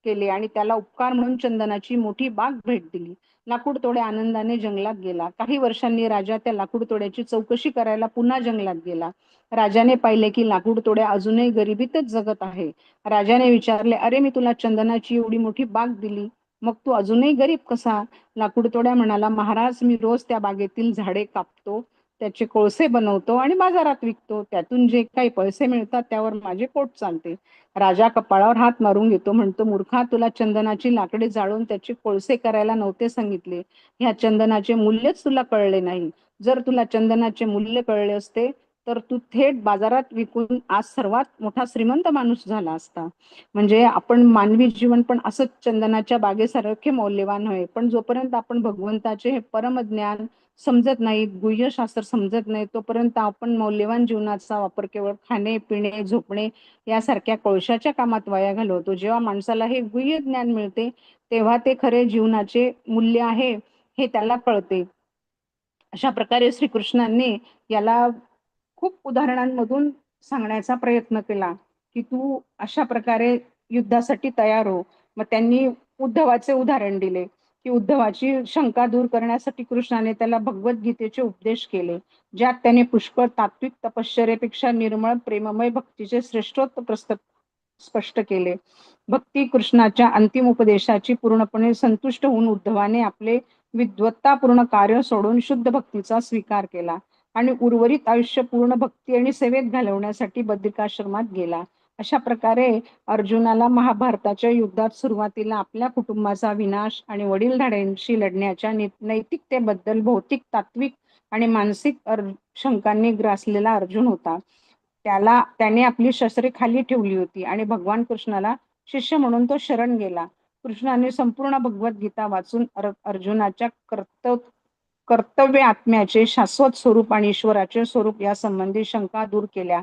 केले आणि त्याला उपकार म्हणून चंदनाची मोठी बाग भेट दिली. लाकूड तोड्या आनंदाने जंगलात गेला. काही वर्षांनी राजा त्या लाकूड तोड्याची चौकशी करायला पुन्हा जंगलात गेला. राजाने पाहिले की लाकूड तोड्या अजूनही गरिबीतच जगत आहे. राजाने विचारले, अरे मी तुला चंदनाची एवढी मोठी बाग दिली, मग तू अजूनही गरीब कसा? लाकूड तोड्या म्हणाला, महाराज मी रोज त्या बागेतील झाडे कापतो त्याचे कोळसे बनवतो आणि बाजारात विकतो. त्यातून जे काही पैसे मिळतात त्यावर माझे पोट चालते. राजा कपाळावर हात मारून घेतो, म्हणतो, मूर्खा, तुला चंदनाची लाकडे जाळून त्याचे कोळसे करायला नव्हते सांगितले. ह्या चंदनाचे मूल्यच तुला कळले नाही. जर तुला चंदनाचे मूल्य कळले असते तर तू थेट बाजारात विकून आज सर्वात मोठा श्रीमंत माणूस झाला असता. म्हणजे आपण मानवी जीवन पण असंच चंदनाच्या बागेसारखे मौल्यवान आहे. पण जोपर्यंत आपण भगवंताचे हे परमज्ञान समजत नाही, गुह्यशास्त्र समजत नाही, तोपर्यंत आपण मौल्यवान जीवनाचा वापर केवळ खाणे, पिणे, झोपणे यासारख्या कोळशाच्या कामात वाया घालवतो. जेव्हा माणसाला हे गुह्य ज्ञान मिळते तेव्हा ते खरे जीवनाचे मूल्य आहे हे त्याला कळते. अशा प्रकारे श्रीकृष्णांनी याला खूप उदाहरणांमधून सांगण्याचा प्रयत्न केला की तू अशा प्रकारे युद्धासाठी तयार हो. मग त्यांनी उद्धवाचे उदाहरण दिले की उद्धवाची शंका दूर करण्यासाठी कृष्णाने त्याला भगवद्गीतेचे उपदेश केले, ज्यात त्याने पुष्कळ तात्विक तपश्चर्येपेक्षा निर्मळ प्रेममय भक्तीचे श्रेष्ठत्व स्पष्ट केले. भक्ती कृष्णाच्या अंतिम उपदेशाची पूर्णपणे संतुष्ट होऊन उद्धवाने आपले विद्वत्तापूर्ण कार्य सोडून शुद्ध भक्तीचा स्वीकार केला आणि उर्वरित आयुष्य पूर्ण भक्ती आणि सेवेत घालवण्यासाठी बद्रिकाश्रमात गेला. अशा प्रकारे अर्जुनाला महाभारताच्या युद्धात सुरुवातीला आपल्या कुटुंबाचा विनाश आणि वडीलधाऱ्यांशी लढण्याच्या नैतिकतेबद्दल भौतिक, तात्विक आणि मानसिक शंकांनी ग्रासलेला अर्जुन होता. त्याने आपली शस्त्रे खाली ठेवली होती आणि भगवान कृष्णाला शिष्य म्हणून तो शरण गेला. कृष्णाने संपूर्ण भगवद्गीता वाचून अर्जुनाच्या कर्तव्य आत्म्याचे शाश्वत स्वरूप आणि ईश्वराचे स्वरूप या संबंधी शंका दूर केल्या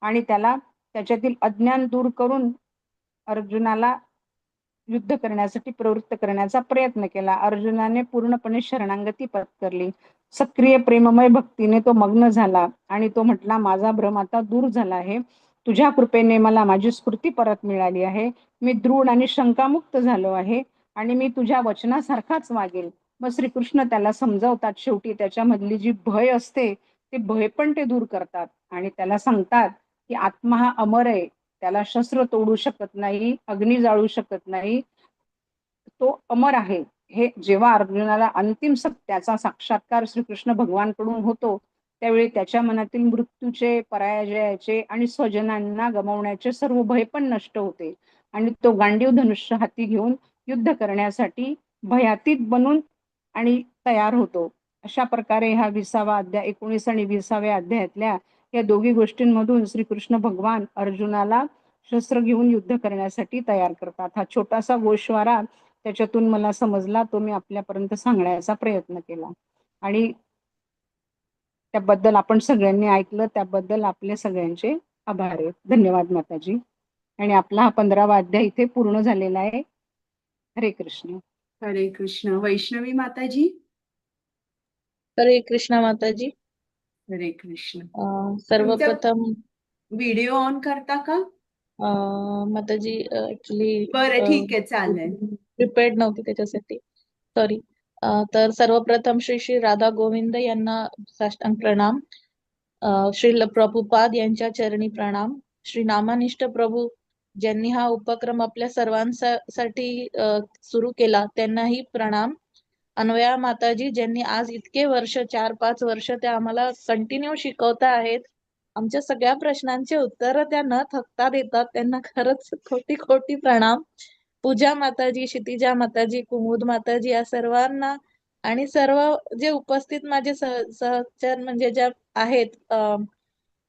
आणि त्याला त्याच्यातील अज्ञान दूर करून अर्जुनाला युद्ध करण्यासाठी प्रवृत्त करण्याचा प्रयत्न केला. अर्जुनाने पूर्णपणे शरणागती पत्करली. सक्रिय प्रेममय भक्तीने तो मग्न झाला आणि तो म्हटला, माझा भ्रम आता दूर झाला आहे. तुझ्या कृपेने मला माझी स्फूर्ती परत मिळाली आहे. मी दृढ आणि शंकामुक्त झालो आहे आणि मी तुझ्या वचनासारखाच वागेल. मग श्रीकृष्ण त्याला समजावतात. शेवटी त्याच्यामधली जी भय असते ते भय पण ते दूर करतात आणि त्याला सांगतात की आत्मा हा अमर आहे, त्याला शस्त्र तोडू शकत नाही, अग्नी जाळू शकत नाही, तो अमर आहे. हे जेव्हा अर्जुनाला अंतिम सत्याचा साक्षात्कार श्रीकृष्ण भगवानकडून होतो त्यावेळी त्याच्या मनातील मृत्यूचे, पराजयाचे आणि स्वजनांना गमावण्याचे सर्व भय पण नष्ट होते आणि तो गांडीव धनुष्य हाती घेऊन युद्ध करण्यासाठी भयातीत बनून आणि तयार होतो. अशा प्रकारे हा 20वा अध्याय, 19 आणि 20व्या अध्यायातल्या या दोघी गोष्टींमधून श्रीकृष्ण भगवान अर्जुनाला शस्त्र घेऊन युद्ध करण्यासाठी तयार करतात. हा छोटासा गोषवारा त्याच्यातून मला समजला, तो मी आपल्यापर्यंत सांगण्याचा प्रयत्न केला आणि त्याबद्दल आपण सगळ्यांनी ऐकलं त्याबद्दल आपले सगळ्यांचे आभार आहेत. धन्यवाद माताजी. आणि आपला हा 15वा अध्याय इथे पूर्ण झालेला आहे. हरे कृष्ण. हरे कृष्ण. वैष्णवी माताजी. हरे कृष्णा माताजी. हरे कृष्ण. सर्वप्रथम व्हिडिओ ऑन करता का माताजी? ऍक्च्युली बरं, ठीक आहे, चालेल. प्रिपेअर्ड नव्हती त्याच्यासाठी, सॉरी. तर सर्वप्रथम श्री श्री राधा गोविंद यांना साष्टांग प्रणाम. श्री प्रभुपाद यांच्या चरणी प्रणाम. श्री नामानिष्ठ प्रभू ज्यांनी हा उपक्रम आपल्या सर्वांसाठी सुरू केला त्यांनाही प्रणाम. अन्वया माताजी ज्यांनी आज इतके वर्ष, 4-5 वर्ष त्या आम्हाला कंटिन्यू शिकवता आहेत. आमच्या सगळ्या प्रश्नांचे उत्तर त्या न थकता देतात, त्यांना खरंच खोटी खोटी प्रणाम. पूजा माताजी, क्षितिजा माताजी, कुमुद माताजी या सर्वांना आणि सर्व जे उपस्थित माझे सहचर म्हणजे ज्या आहेत,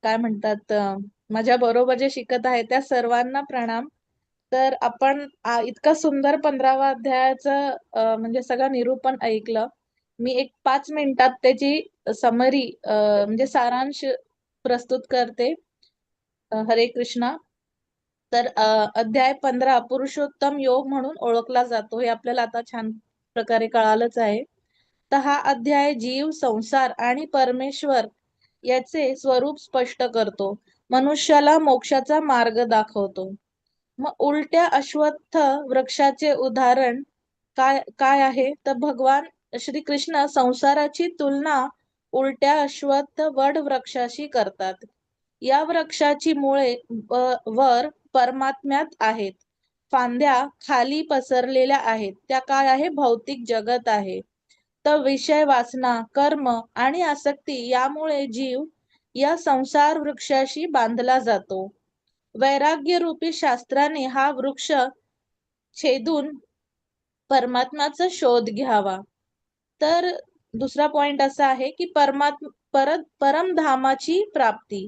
काय म्हणतात, माझ्या बरोबर जे शिकत आहेत त्या सर्वांना प्रणाम. तर आपण इतकं सुंदर 15वा अध्यायाचं म्हणजे सगळं निरूपण ऐकलं. मी एक 5 मिनिटात त्याची समरी म्हणजे सारांश प्रस्तुत करते. हरे कृष्णा. तर अध्याय 15 पुरुषोत्तम योग म्हणून ओळखला जातो, हे आपल्याला आता छान प्रकारे कळालंच आहे. तर हा अध्याय जीव, संसार आणि परमेश्वर याचे स्वरूप स्पष्ट करतो, मनुष्याला मोक्षाचा मार्ग दाखवतो. मग उलट्या अश्वत्थ वृक्षाचे उदाहरण काय आहे तर भगवान श्री कृष्ण संसाराची तुलना उलट्या अश्वत्थ वड वृक्षाशी करतात. या वृक्षाची मुळे वर परमात्म्यात आहेत, फांद्या खाली पसरलेल्या आहेत, त्या काय आहे, भौतिक जगत आहे. तर विषय वासना, कर्म आणि आसक्ती यामुळे जीव या संसार वृक्षाशी बांधला जातो. वैराग्य रूपी शास्त्राने हा वृक्ष छेदून परमात्माचा शोध घ्यावा. तर दुसरा पॉइंट असा आहे की परमधामाची प्राप्ती.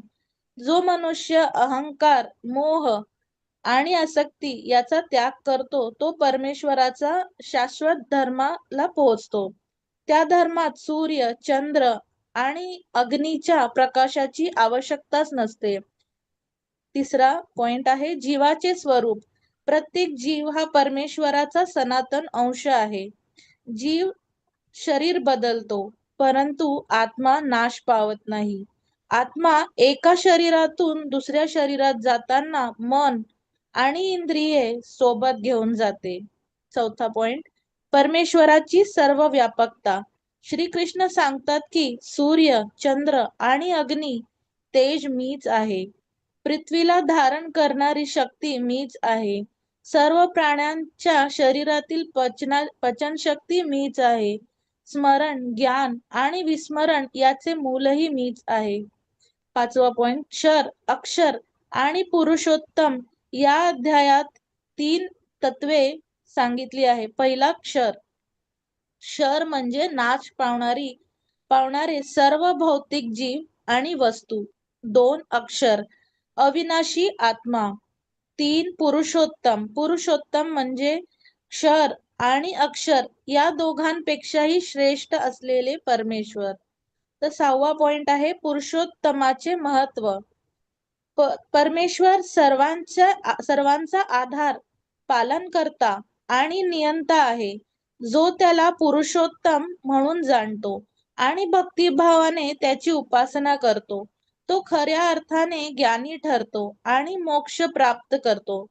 जो मनुष्य अहंकार, मोह आणि आसक्ती याचा त्याग करतो तो परमेश्वराचा शाश्वत धर्माला पोहोचतो. त्या धर्मात सूर्य, चंद्र आणि अग्नीच्या प्रकाशाची आवश्यकताच नसते. तिसरा पॉइंट आहे जीवाचे स्वरूप. प्रत्येक जीव हा परमेश्वराचा सनातन अंश आहे. जीव शरीर बदलतो परंतु आत्मा नाश पावत नाही. आत्मा एका शरीरातून दुसऱ्या शरीरात जाताना मन आणि इंद्रिये सोबत घेऊन जाते. चौथा पॉइंट परमेश्वराची सर्व व्यापकता. श्रीकृष्ण सांगतात की सूर्य, चंद्र आणि अग्नी तेज मीच आहे. पृथ्वीला धारण करणारी शक्ती मीच आहे. सर्व प्राण्यांच्या शरीरातील पचनशक्ती मीच आहे. स्मरण, ज्ञान आणि विस्मरण याचे मूलही मीच आहे. पाचवा पॉइंट क्षर, अक्षर आणि पुरुषोत्तम या अध्यायात 3 तत्वे सांगितली आहे. पहिला क्षर. क्षर म्हणजे नाश पावणारे सर्व भौतिक जीव आणि वस्तू. 2 अक्षर, अविनाशी आत्मा. 3 पुरुषोत्तम. पुरुषोत्तम म्हणजे क्षर आणि अक्षर या दोघांपेक्षाही श्रेष्ठ असलेले परमेश्वर. तर 6वा पॉइंट आहे पुरुषोत्तमाचे महत्व. परमेश्वर सर्वांचा आधार, पालनकर्ता आणि नियंता आहे. जो त्याला पुरुषोत्तम म्हणून जाणतो आणि भक्तिभावाने त्याची उपासना करतो तो खऱ्या अर्थाने ज्ञानी ठरतो आणि मोक्ष प्राप्त करतो.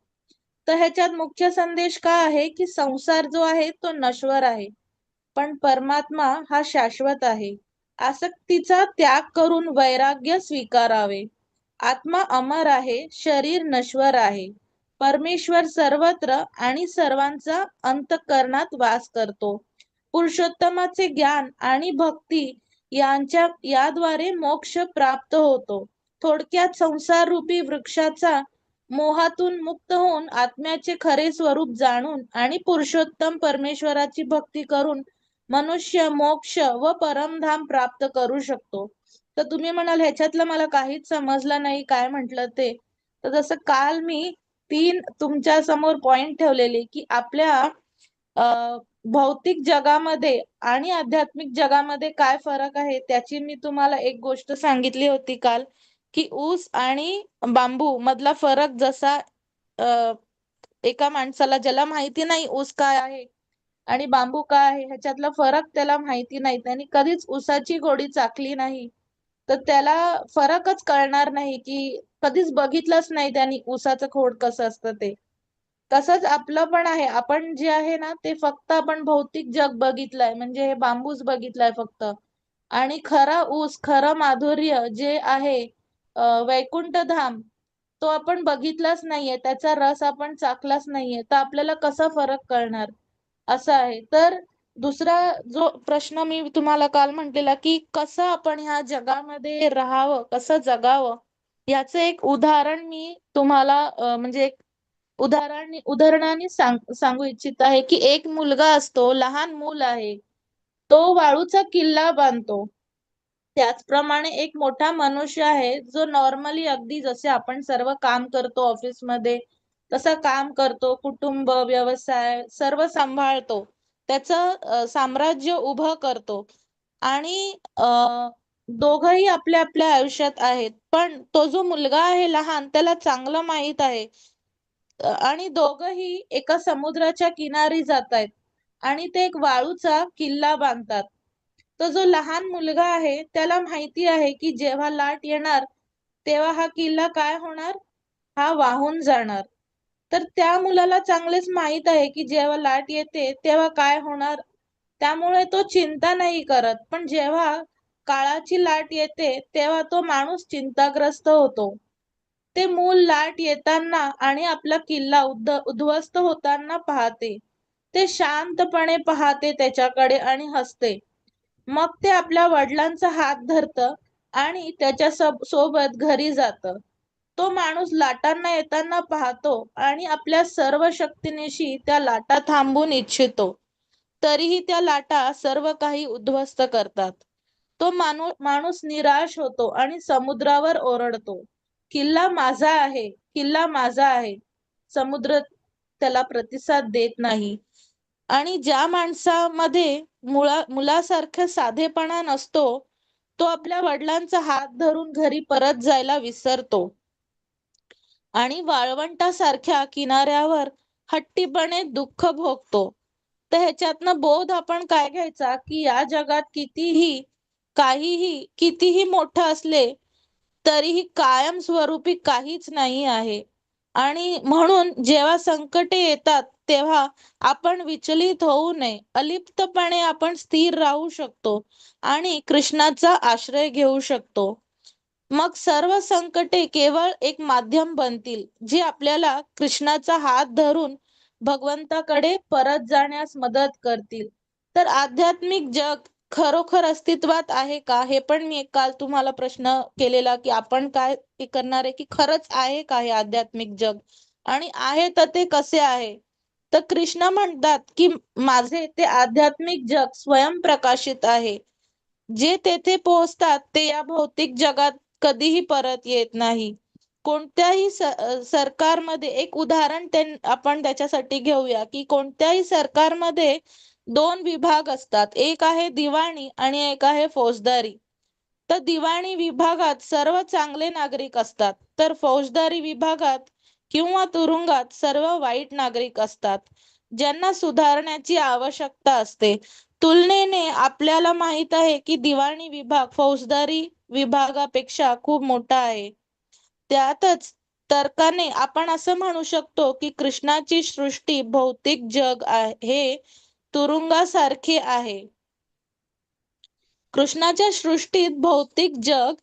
तर ह्याच्यात मुख्य संदेश काय आहे की संसार जो आहे तो नश्वर आहे पण परमात्मा हा शाश्वत आहे. आसक्तीचा त्याग करून वैराग्य स्वीकारावे. आत्मा अमर आहे, शरीर नश्वर आहे. परमेश्वर सर्वत्र आणि सर्वांचा अंतःकरणात वास करतो. पुरुषोत्तमाचे ज्ञान आणि भक्ती याद्वारे मोक्ष प्राप्त होतो. थोडक्यात संसार रूपी वृक्षाचा मोहातून मुक्त होऊन आत्म्याचे खरे स्वरूप जाणून आणि पुरुषोत्तम परमेश्वराची भक्ती करून मनुष्य मोक्ष व परमधाम प्राप्त करू शकतो. तर तुम्ही म्हणाल ह्याच्यातलं मला काहीच समजलं नाही काय म्हटलं ते. तर जसं काल मी 3 तुमच्या समोर पॉइंट ठेवलेले की आपल्या भौतिक जगामध्ये आणि आध्यात्मिक जगामध्ये काय फरक आहे त्याची मी तुम्हाला एक गोष्ट सांगितली होती काल की ऊस आणि बांबू मधला फरक जसा एका माणसाला ज्याला माहिती नाही ऊस काय आहे आणि बांबू काय आहे ह्याच्यातला फरक त्याला माहिती नाही, त्यांनी कधीच ऊसाची गोडी चाखली नाही तर त्याला फरकच कळणार नाही की कधीच बघितलंच नाही त्यांनी ऊसाचं खोड कसं असतं ते. तसंच आपलं पण आहे. आपण जे आहे ना ते फक्त आपण भौतिक जग बघितलंय म्हणजे हे बांबूच बघितलाय फक्त आणि खरा ऊस, खरं माधुर्य जे आहे वैकुंठ धाम तो आपण बघितलाच नाहीये, त्याचा रस आपण चाखलाच नाहीये तर आपल्याला कसा फरक कळणार असं आहे. तर दुसरा जो प्रश्न मी तुम्हाला काल म्हटलेला की कसं आपण ह्या जगामध्ये राहावं, कसं जगावं याचं एक उदाहरण मी तुम्हाला म्हणजे एक उदाहरणाने सांगू इच्छित आहे की एक मुलगा असतो, लहान मूल आहे, तो वाळूचा किल्ला बांधतो. त्याचप्रमाणे एक मोठा मनुष्य आहे जो नॉर्मली अगदी जसे आपण सर्व काम करतो ऑफिसमध्ये तसं काम करतो, कुटुंब, व्यवसाय सर्व सांभाळतो, त्याचं साम्राज्य उभं करतो आणि दोघंही आपल्या आपल्या आयुष्यात आहेत. पण तो जो मुलगा आहे लहान त्याला चांगलं माहित आहे आणि दोघंही एका समुद्राच्या किनारी जात आहेत आणि ते एक वाळूचा किल्ला बांधतात. तो जो लहान मुलगा आहे त्याला माहिती आहे की जेव्हा लाट येणार तेव्हा हा किल्ला काय होणार, हा वाहून जाणार. तर त्या मुलाला चांगलेच माहित आहे की जेव्हा लाट येते तेव्हा काय होणार, त्यामुळे तो चिंता नाही करत. पण जेव्हा काळाची लाट येते तेव्हा तो माणूस चिंताग्रस्त होतो. ते मूल लाट येताना आणि आपला किल्ला उद्ध्वस्त होताना पाहते. ते शांतपणे पाहते त्याच्याकडे आणि हसते मग ते आपल्या वडिलांचा हात धरतं आणि त्याच्या सोबत घरी जातं. तो माणूस लाटांना येताना पाहतो आणि आपल्या सर्व शक्तीनिशी त्या लाटा थांबवून इच्छितो, तरीही त्या लाटा सर्व काही उद्ध्वस्त करतात. तो माणूस निराश होतो आणि समुद्रावर ओरडतो, किल्ला माझा आहे, किल्ला माझा आहे. समुद्र त्याला प्रतिसाद देत नाही. आणि ज्या माणसामध्ये मुलासारखा साधेपणा नसतो, तो आपल्या वडिलांचा हात धरून घरी परत जायला विसरतो आणि वाळवंटासारख्या किनाऱ्यावर हट्टीपणे दुःख भोगतो. तर ह्याच्यातनं बोध आपण काय घ्यायचा, की या जगात कितीही मोठं असले तरीही कायमस्वरूपी काहीच नाही आहे. आणि म्हणून जेव्हा संकटे येतात तेव्हा आपण विचलित होऊ नये. अलिप्तपणे आपण स्थिर राहू शकतो आणि कृष्णाचा आश्रय घेऊ शकतो. मग सर्व संकटे केवळ एक माध्यम बनतील, जे आपल्याला कृष्णाचा हात धरून भगवंताकडे परत जाण्यास मदत करतील. तर आध्यात्मिक जग खरोखर अस्तित्वात आहे का? हे पण मी काल तुम्हाला प्रश्न केलेला, की आपण काय करणार आहे, की खरंच आहे का हे आध्यात्मिक जग? आणि आहे तर ते कसे आहे? तर कृष्ण म्हणतात, की माझे ते आध्यात्मिक जग स्वयंप्रकाशित आहे. जे तेथे पोहोचतात ते या भौतिक जगात कधीही परत येत नाही. कोणत्याही सरकारमध्ये एक उदाहरण आपण त्याच्यासाठी घेऊया, की कोणत्याही सरकारमध्ये 2 विभाग असतात. एक आहे दिवाणी आणि एक आहे फौजदारी. तर दिवाणी विभागात सर्व चांगले नागरिक असतात, तर फौजदारी विभागात किंवा तुरुंगात सर्व वाईट नागरिक असतात, ज्यांना सुधारण्याची आवश्यकता असते. तुलनेने आपल्याला माहित आहे की दिवाणी विभाग फौजदारी विभागापेक्षा खूप मोठा आहे. त्यातच तर्काने आपण असं म्हणू शकतो की कृष्णाची सृष्टी भौतिक जग हे तुरुंगासारखे आहे. कृष्णाच्या सृष्टीत भौतिक जग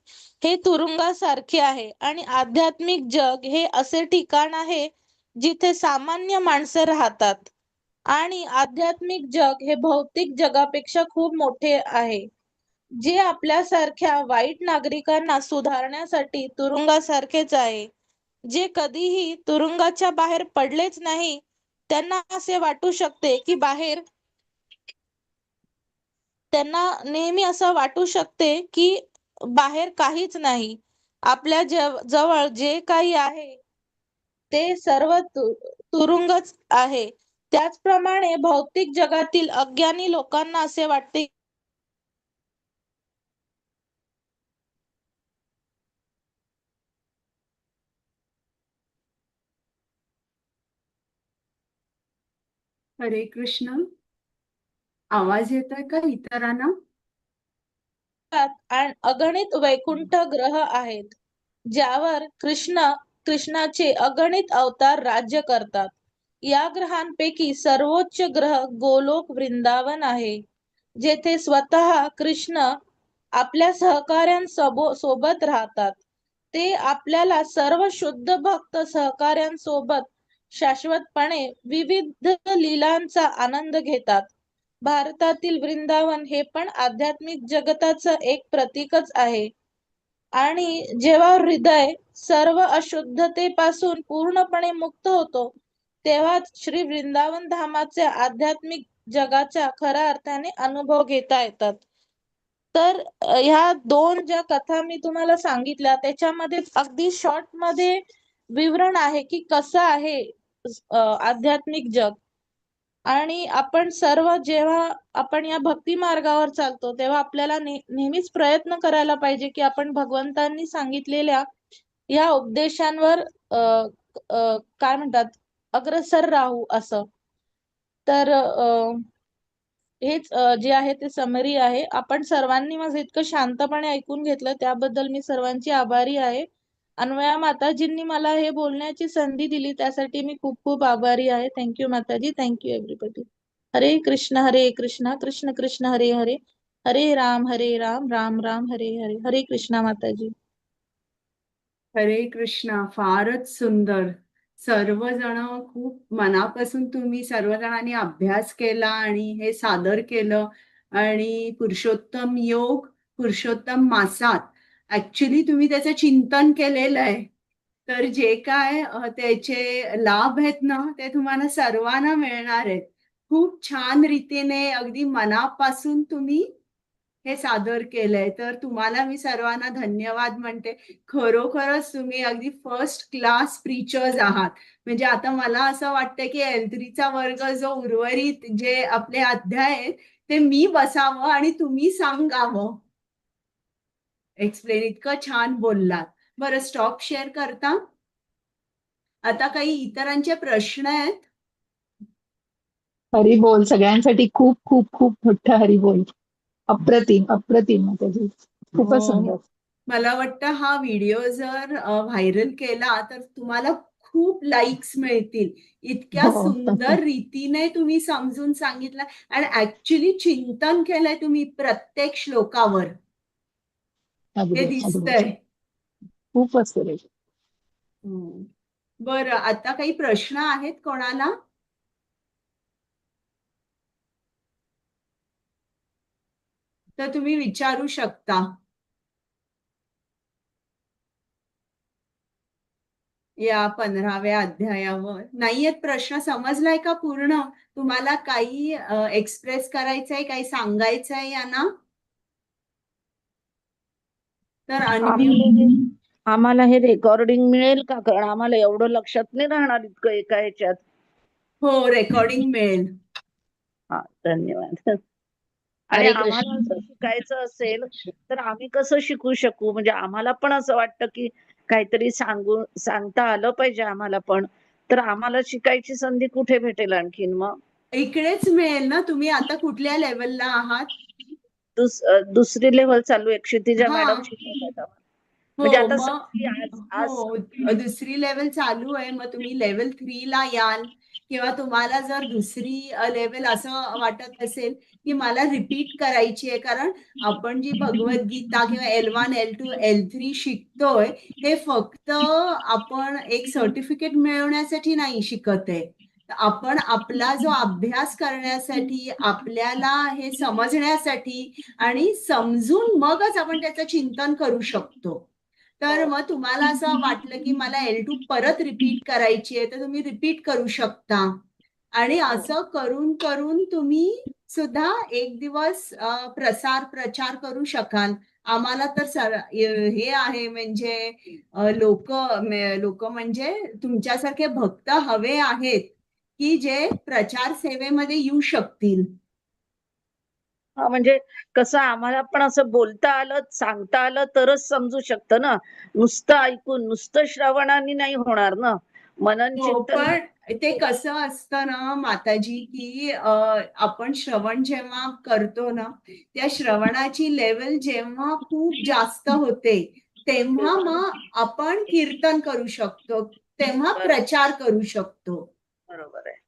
हे तुरुंगासारखे आहे आणि आध्यात्मिक जग हे असे ठिकाण आहे जिथे सामान्य माणसं राहतात. आणि आध्यात्मिक जग हे भौतिक जगापेक्षा खूप मोठे आहे, जे आपल्यासारख्या वाईट नागरिकांना सुधारण्यासाठी तुरुंगासारखेच आहे. जे कधीही तुरुंगाच्या बाहेर पडलेच नाही, त्यांना असे वाटू शकते की त्यांना नेहमी असं वाटू शकते की बाहेर काहीच नाही. आपल्या जवळ जे काही आहे ते सर्व तुरुंगच आहे. त्याचप्रमाणे भौतिक जगातील अज्ञानी लोकांना असे वाटते हरे कृष्ण. आवाज येतोय का इतरांना? अगणित वैकुंठ ग्रह आहेत, ज्यावर कृष्णाचे अगणित अवतार राज्य करतात. या ग्रहांपैकी सर्वोच्च ग्रह गोलोक वृंदावन आहे, जेथे स्वतः कृष्ण आपल्या सहकाऱ्यांसोबत राहतात. ते आपल्याला सर्व शुद्ध भक्त सहकाऱ्यांसोबत शाश्वतपणे विविध लीलांचा आनंद घेतात. भारतातील वृंदावन हे पण आध्यात्मिक जगताचं एक प्रतीकच आहे. आणि जेव्हा हृदय सर्व अशुद्धतेपासून पूर्णपणे मुक्त होतो, तेव्हाच श्री वृंदावन धामाचे आध्यात्मिक जगाच्या खऱ्या अर्थाने अनुभव घेता येतात. तर ह्या 2 ज्या कथा मी तुम्हाला सांगितल्या त्याच्यामध्ये अगदी शॉर्ट मध्ये विवरण आहे की कसं आहे आध्यात्मिक जग. आणि आपण सर्व जेव्हा आपण या भक्ती मार्गावर चालतो तेव्हा आपल्याला नेहमीच प्रयत्न करायला पाहिजे की आपण भगवंतांनी सांगितलेल्या या उपदेशांवर काय म्हणतात अग्रसर राहू असं. तर हेच जे आहे ते समरी आहे. आपण सर्वांनी माझं इतकं शांतपणे ऐकून घेतलं त्याबद्दल मी सर्वांची आभारी आहे. अन्वया माताजींनी मला हे बोलण्याची संधी दिली त्यासाठी मी खूप खूप आभारी आहे. थँक्यू माताजी. Thank you everybody. हरे कृष्ण कृष्ण कृष्ण हरे हरे, हरे राम राम राम हरे हरे. हरे कृष्णा माताजी. हरे कृष्णा. फारच सुंदर. सर्वजण खूप मनापासून तुम्ही सर्वजणांनी अभ्यास केला आणि हे सादर केलं आणि पुरुषोत्तम योग, पुरुषोत्तम मासात ऍक्च्युली तुम्ही त्याचं चिंतन केलेलं आहे. तर जे काय त्याचे लाभ आहेत ना ते तुम्हाला सर्वांना मिळणार आहेत. खूप छान रीतीने अगदी मनापासून तुम्ही हे सादर केलंय. तर तुम्हाला मी सर्वांना धन्यवाद म्हणते. खरोखरच तुम्ही अगदी फर्स्ट क्लास प्रीचर्स आहात. म्हणजे आता मला असं वाटतंय की L3 चा वर्ग जो उर्वरित जे आपले अध्याय आहेत ते मी बसावं आणि तुम्ही सांगावं. एक्सप्लेन इतकं छान बोललात. बरं स्टॉक शेअर करता? आता काही इतरांचे प्रश्न आहेत? हरिबोल सगळ्यांसाठी खूप खूप खूप मोठा हरिबोल. अप्रतिम अप्रतिम माताजी. खूपच हो. सुंदर. मला वाटतं हा व्हिडिओ जर व्हायरल केला तर तुम्हाला खूप लाईक्स मिळतील. इतक्या हो. सुंदर रीतीने तुम्ही समजून सांगितलं आणि ऍक्च्युली चिंतन केलंय तुम्ही प्रत्येक श्लोकावर. हे अगदी अगदी दिसतंय. खूपच सुरेख. हम्म. बरं आता काही प्रश्न आहेत कोणाला? तर तुम्ही विचारू शकता. या 15व्या अध्यायावर नाहीयेत प्रश्न? समजलाय का पूर्ण? तुम्हाला काही एक्सप्रेस करायचंय, काही सांगायचंय यांना? तर आम्हाला हे रेकॉर्डिंग मिळेल का? कारण आम्हाला एवढं लक्षात नाही राहणार इतकं एका ह्याच्यात. हो रेकॉर्डिंग मिळेल. हा धन्यवाद. आणि हरे आम्हाला कृष्ण. असं शिकायचं असेल तर आम्ही कसं शिकू शकू? म्हणजे आम्हाला पण असं वाटतं की काहीतरी सांगता आलं पाहिजे आम्हाला पण. तर आम्हाला शिकायची संधी कुठे भेटेल आणखीन मग? इकडेच मिळेल ना. तुम्ही आता कुठल्या लेवलला आहात? दुसरी लेव्हल चालू आहे. क्षितिजा हा. मॅडम शिकवतात आम्हाला. हो म्हणजे आता मग सकाळी आज हो दुसरी लेवल चालू आहे. मग तुम्ही लेवल 3 ला याल किंवा तुम्हाला जर दुसरी लेवल असं वाटत असेल की मला रिपीट करायची आहे, कारण आपण जी भगवद्गीता किंवा L1, L2, L3 शिकतोय हे फक्त आपण एक सर्टिफिकेट मिळवण्यासाठी नाही शिकत आहे. आपण आपला जो अभ्यास करण्यासाठी, आपल्याला हे समजण्यासाठी आणि समजून मगच आपण त्याचं चिंतन करू शकतो. तर मग तुम्हाला असं वाटलं की मला L2 परत रिपीट करायची आहे, तर तुम्ही रिपीट करू शकता. आणि असं करून करून तुम्ही सुद्धा एक दिवस प्रचार करू शकाल. आम्हाला तर हे आहे म्हणजे लोक म्हणजे तुमच्यासारखे भक्त हवे आहेत की जे प्रचार सेवेमध्ये येऊ शकतील. हा म्हणजे कसं आम्हाला पण असं बोलता आलं, सांगता आलं तरच समजू शकतं ना. नुसतं ऐकून, नुसतं श्रवणाने नाही होणार ना. मनन हो चिंतन. पण ते कसं असतं ना माताजी की आपण श्रवण जेव्हा करतो ना त्या श्रवणाची लेवल जेव्हा खूप जास्त होते तेव्हा मग आपण कीर्तन करू शकतो, तेव्हा प्रचार करू शकतो. बरोबर आहे.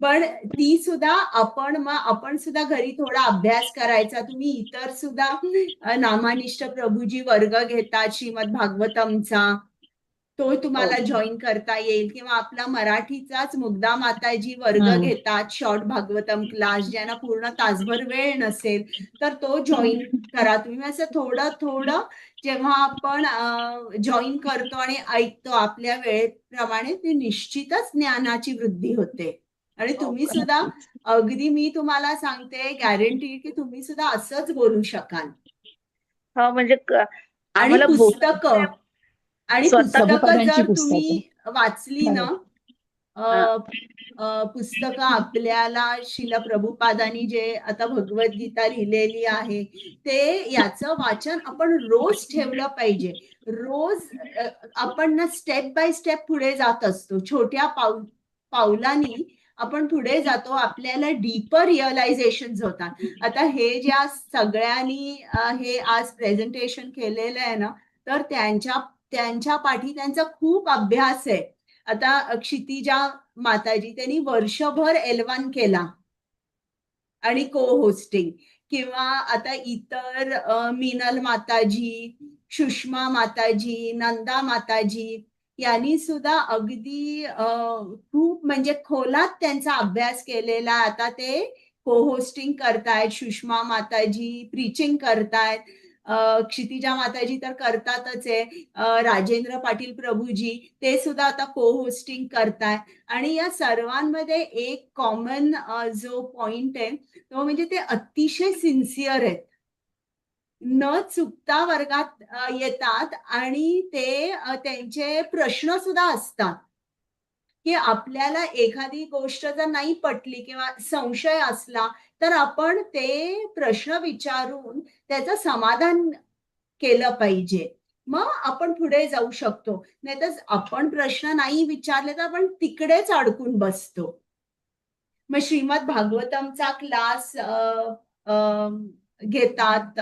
पण ती सुद्धा आपण सुद्धा घरी थोडा अभ्यास करायचा. तुम्ही इतर सुद्धा नामानिष्ठ प्रभूजी वर्ग घेतात श्रीमद भागवतमचा, तो तुम्हाला जॉईन करता येईल किंवा आपला मराठीचाच मुग्धा माताजी वर्ग घेतात शॉर्ट भागवतम क्लास, ज्यांना पूर्ण तासभर वेळ नसेल तर तो जॉईन करा तुम्ही. असं थोडं थोडं जेव्हा आपण जॉईन करतो आणि ऐकतो आपल्या वेळेप्रमाणे ती निश्चितच ज्ञानाची वृद्धी होते. आणि तुम्ही सुद्धा अगदी मी तुम्हाला सांगते गॅरंटी की तुम्ही सुद्धा असंच बोलू शकाल. हा म्हणजे आणि आम्हाला पुस्तकं स्वतः प्रभुपादांची जर तुम्ही पुस्तकं. वाचली ना पुस्तकं आपल्याला शिला प्रभुपादांनी जे आता भगवद्गीता लिहिलेली आहे ते याचं वाचन आपण रोज ठेवलं पाहिजे. रोज आपण ना स्टेप बाय स्टेप पुढे जात असतो. छोट्या पावलांनी आपण पुढे जातो. आपल्याला डीपर रिअलायझेशन होतात. आता हे ज्या सगळ्यांनी हे आज प्रेझेंटेशन केलेलं आहे ना तर त्यांच्या पाठी त्यांचा खूप अभ्यास आहे. आता क्षितिजा माताजी त्यांनी वर्षभर L1 केला आणि को होस्टिंग, किंवा आता इतर मीनल माताजी, सुषमा माताजी, नंदा माताजी यांनी सुद्धा अगदी खूप म्हणजे खोलात त्यांचा अभ्यास केलेला. आता ते को होस्टिंग करतायत, सुषमा माताजी प्रीचिंग करतायत, क्षितिजा माताजी तर करतातच आहे, राजेंद्र पाटील प्रभूजी ते सुद्धा आता को होस्टिंग करतायत. आणि या सर्वांमध्ये एक कॉमन जो पॉइंट आहे तो म्हणजे ते अतिशय सिन्सिअर आहेत, न चुकता वर्गात येतात आणि ते त्यांचे प्रश्न सुद्धा असतात की आपल्याला एखादी गोष्ट जर नाही पटली किंवा संशय असला तर आपण ते प्रश्न विचारून त्याचं समाधान केलं पाहिजे, मग आपण पुढे जाऊ शकतो. नाहीतर आपण प्रश्न नाही विचारले तर आपण तिकडेच अडकून बसतो. मग श्रीमद भागवतमचा क्लास घेतात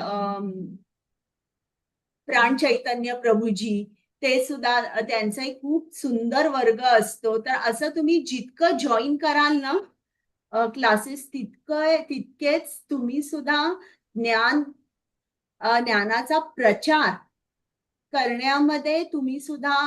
प्राण चैतन्य प्रभूजी, ते सुद्धा त्यांचा एक खूप सुंदर वर्ग असतो. तर असं तुम्ही जितकं जॉईन कराल ना क्लासेस तितकेच तुम्ही सुद्धा ज्ञानाचा प्रचार करण्यामध्ये तुम्ही सुद्धा